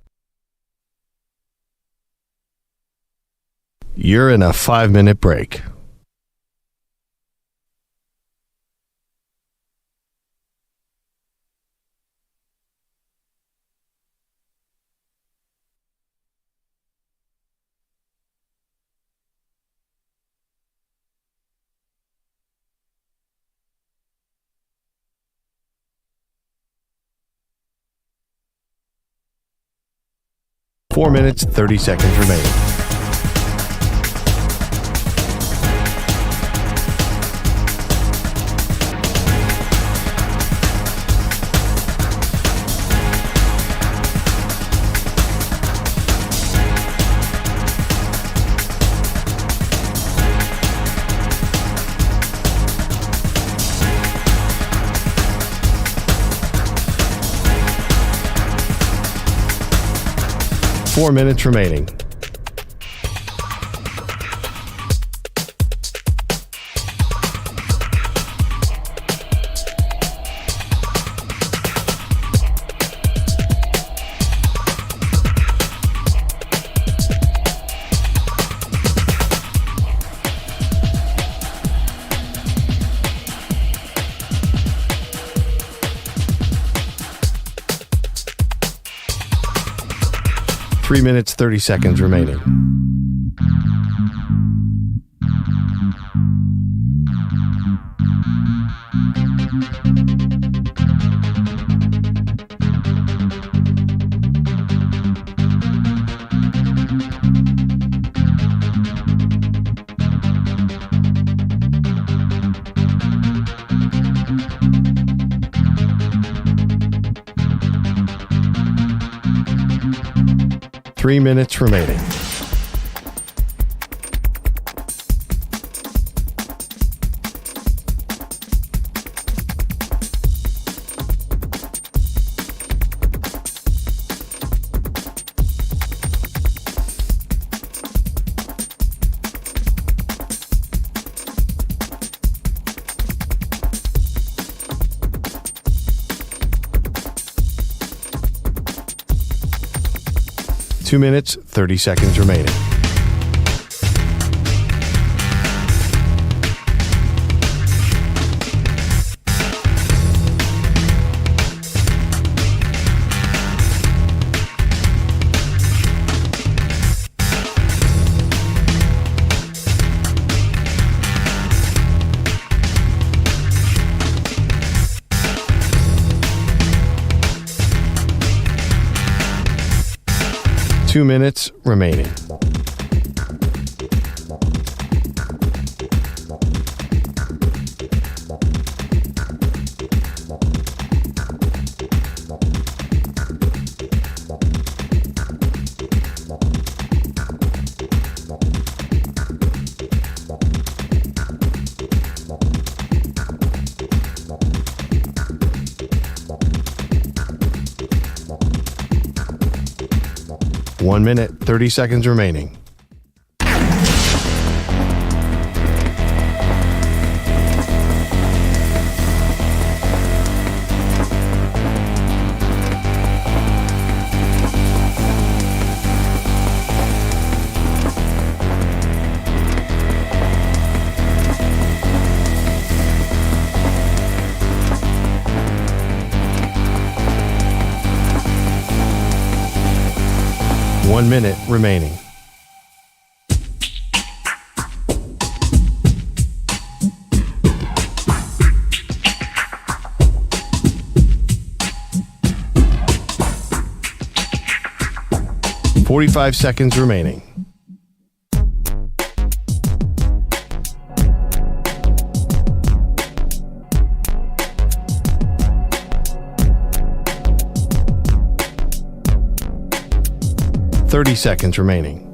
You're in a 5-minute break. 4 minutes, 30 seconds remaining. Four minutes remaining. Three minutes, 30 seconds remaining. Three minutes remaining. Two minutes, 30 seconds remaining. Two minutes remaining. 1 minute, 30 seconds remaining. One minute remaining. .45 seconds remaining. .30 seconds remaining.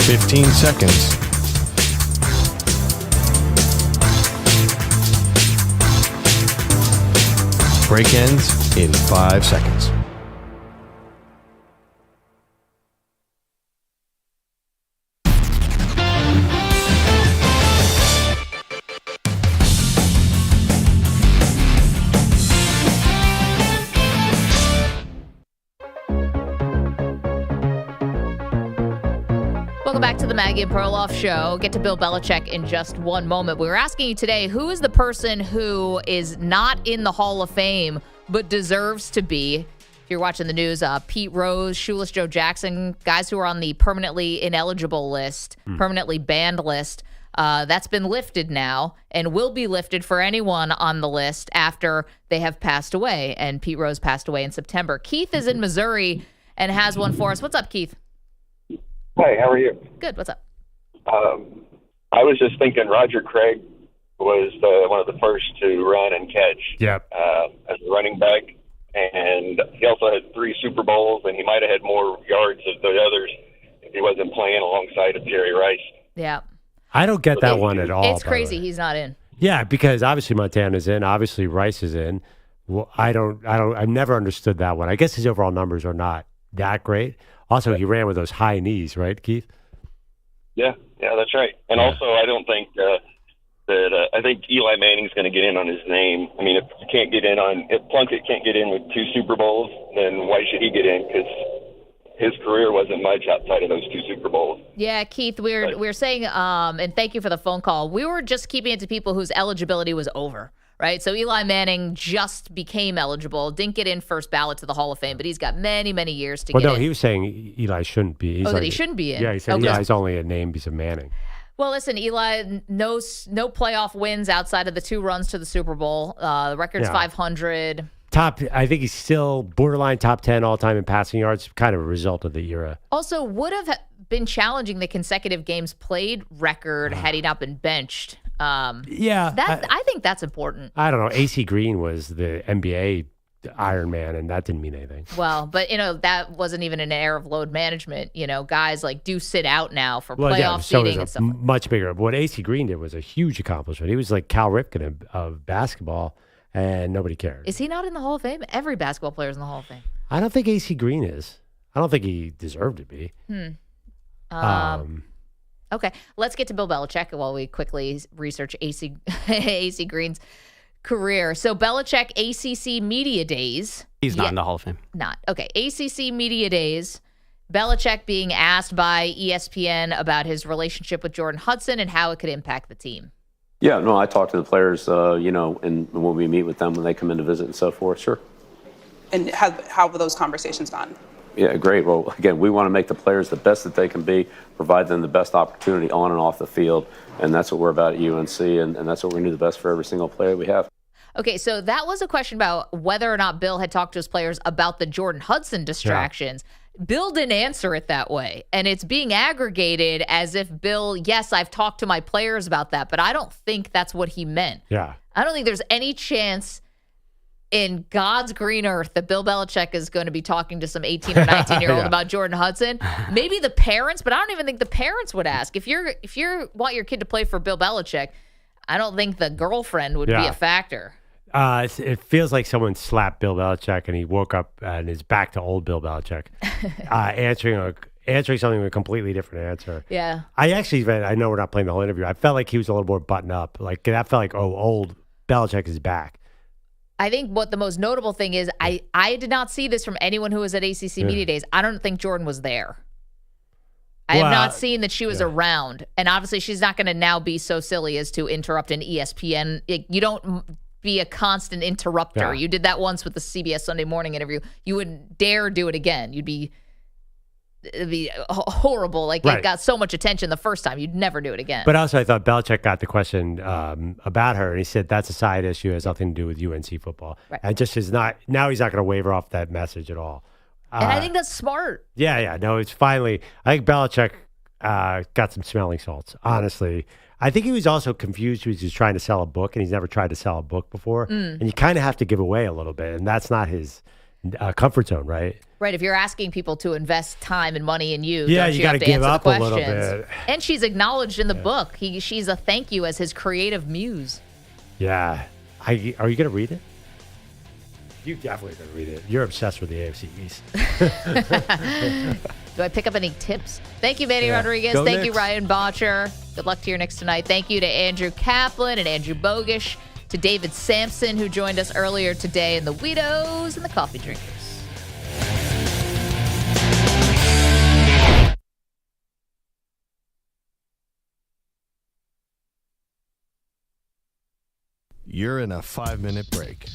.15 seconds. Break ends in 5 seconds. Welcome back to the Maggie and Perloff Show. Get to Bill Belichick in just one moment. We were asking you today, who is the person who is not in the Hall of Fame but deserves to be? If you're watching the news, Pete Rose, Shoeless Joe Jackson, guys who are on the permanently ineligible list, permanently banned list, that's been lifted now and will be lifted for anyone on the list after they have passed away. And Pete Rose passed away in September. Keith is in Missouri and has one for us. What's up, Keith? Hey, how are you? Good. What's up? I was just thinking Roger Craig was one of the first to run and catch as a running back. And he also had 3 Super Bowls, and he might have had more yards than the others if he wasn't playing alongside of Jerry Rice. Yeah. I don't get that one at all. It's crazy he's not in. Yeah, because obviously Montana's in, obviously Rice is in. Well, I've never understood that one. I guess his overall numbers are not that great. Also, he ran with those high knees, right, Keith? Yeah, that's right. And also, I don't think I think Eli Manning's going to get in on his name. I mean, if Plunkett can't get in with 2 Super Bowls, then why should he get in? Because his career wasn't much outside of those 2 Super Bowls. Yeah, Keith, we're saying, and thank you for the phone call. We were just keeping it to people whose eligibility was over, right? So Eli Manning just became eligible, didn't get in first ballot to the Hall of Fame, but he's got many, many years to get in. Well, no, he was saying Eli shouldn't be. That he shouldn't be in. Yeah, he said Eli's only a name because of Manning. Well, listen, Eli, no playoff wins outside of the 2 runs to the Super Bowl. The record's 500. I think he's still borderline top 10 all-time in passing yards, kind of a result of the era. Also, would have been challenging the consecutive games played record had he not been benched. I think that's important. I don't know. AC Green was the NBA Iron Man, and that didn't mean anything. Well, but, that wasn't even an era of load management. Guys do sit out now for playoff seeding and stuff. Much bigger. But what AC Green did was a huge accomplishment. He was like Cal Ripken of basketball, and nobody cared. Is he not in the Hall of Fame? Every basketball player is in the Hall of Fame. I don't think AC Green is. I don't think he deserved to be. Okay, let's get to Bill Belichick while we quickly research AC Green's career. So Belichick ACC Media Days. He's not in the Hall of Fame. Not. Okay, ACC Media Days. Belichick being asked by ESPN about his relationship with Jordan Hudson and how it could impact the team. Yeah, no, I talk to the players, and when we meet with them, when they come in to visit and so forth, sure. And how have those conversations gone? Yeah, great. Well, again, we want to make the players the best that they can be, provide them the best opportunity on and off the field, and that's what we're about at UNC, and that's what we're going to do the best for every single player we have. Okay, so that was a question about whether or not Bill had talked to his players about the Jordan Hudson distractions. Yeah. Bill didn't answer it that way, and it's being aggregated as if Bill, yes, I've talked to my players about that, but I don't think that's what he meant. Yeah. I don't think there's any chance in God's green earth that Bill Belichick is going to be talking to some 18 or 19-year-old about Jordan Hudson. Maybe the parents, but I don't even think the parents would ask. If you want your kid to play for Bill Belichick, I don't think the girlfriend would be a factor. It feels like someone slapped Bill Belichick and he woke up and is back to old Bill Belichick, answering something with a completely different answer. Yeah. I know we're not playing the whole interview. I felt like he was a little more buttoned up. Like that felt like, old Belichick is back. I think what the most notable thing is, I did not see this from anyone who was at ACC Media Days. I don't think Jordan was there. I have not seen that she was around. And obviously she's not going to now be so silly as to interrupt an ESPN. You don't be a constant interrupter. Yeah. You did that once with the CBS Sunday Morning interview. You wouldn't dare do it again. It'd be horrible. Like it got so much attention the first time. You'd never do it again. But also I thought Belichick got the question about her, and he said that's a side issue. It has nothing to do with UNC football. Right. And just is not, now he's not going to waver off that message at all. And I think that's smart. Yeah. No, it's finally, I think Belichick got some smelling salts, honestly. I think he was also confused because he was trying to sell a book, and he's never tried to sell a book before. And you kind of have to give away a little bit, and that's not his comfort zone, right? Right. If you're asking people to invest time and money in you, you got to give up a little bit. And she's acknowledged in the book. She's a thank you as his creative muse. Yeah. Are you going to read it? You definitely going to read it. You're obsessed with the AFC East. Do I pick up any tips? Thank you, Manny Rodriguez. Thank you, Ryan Botcher. Good luck to your Knicks tonight. Thank you to Andrew Kaplan and Andrew Bogusch, to David Samson, who joined us earlier today, and the Weedos and the Coffee Drinkers. You're in a 5-minute break.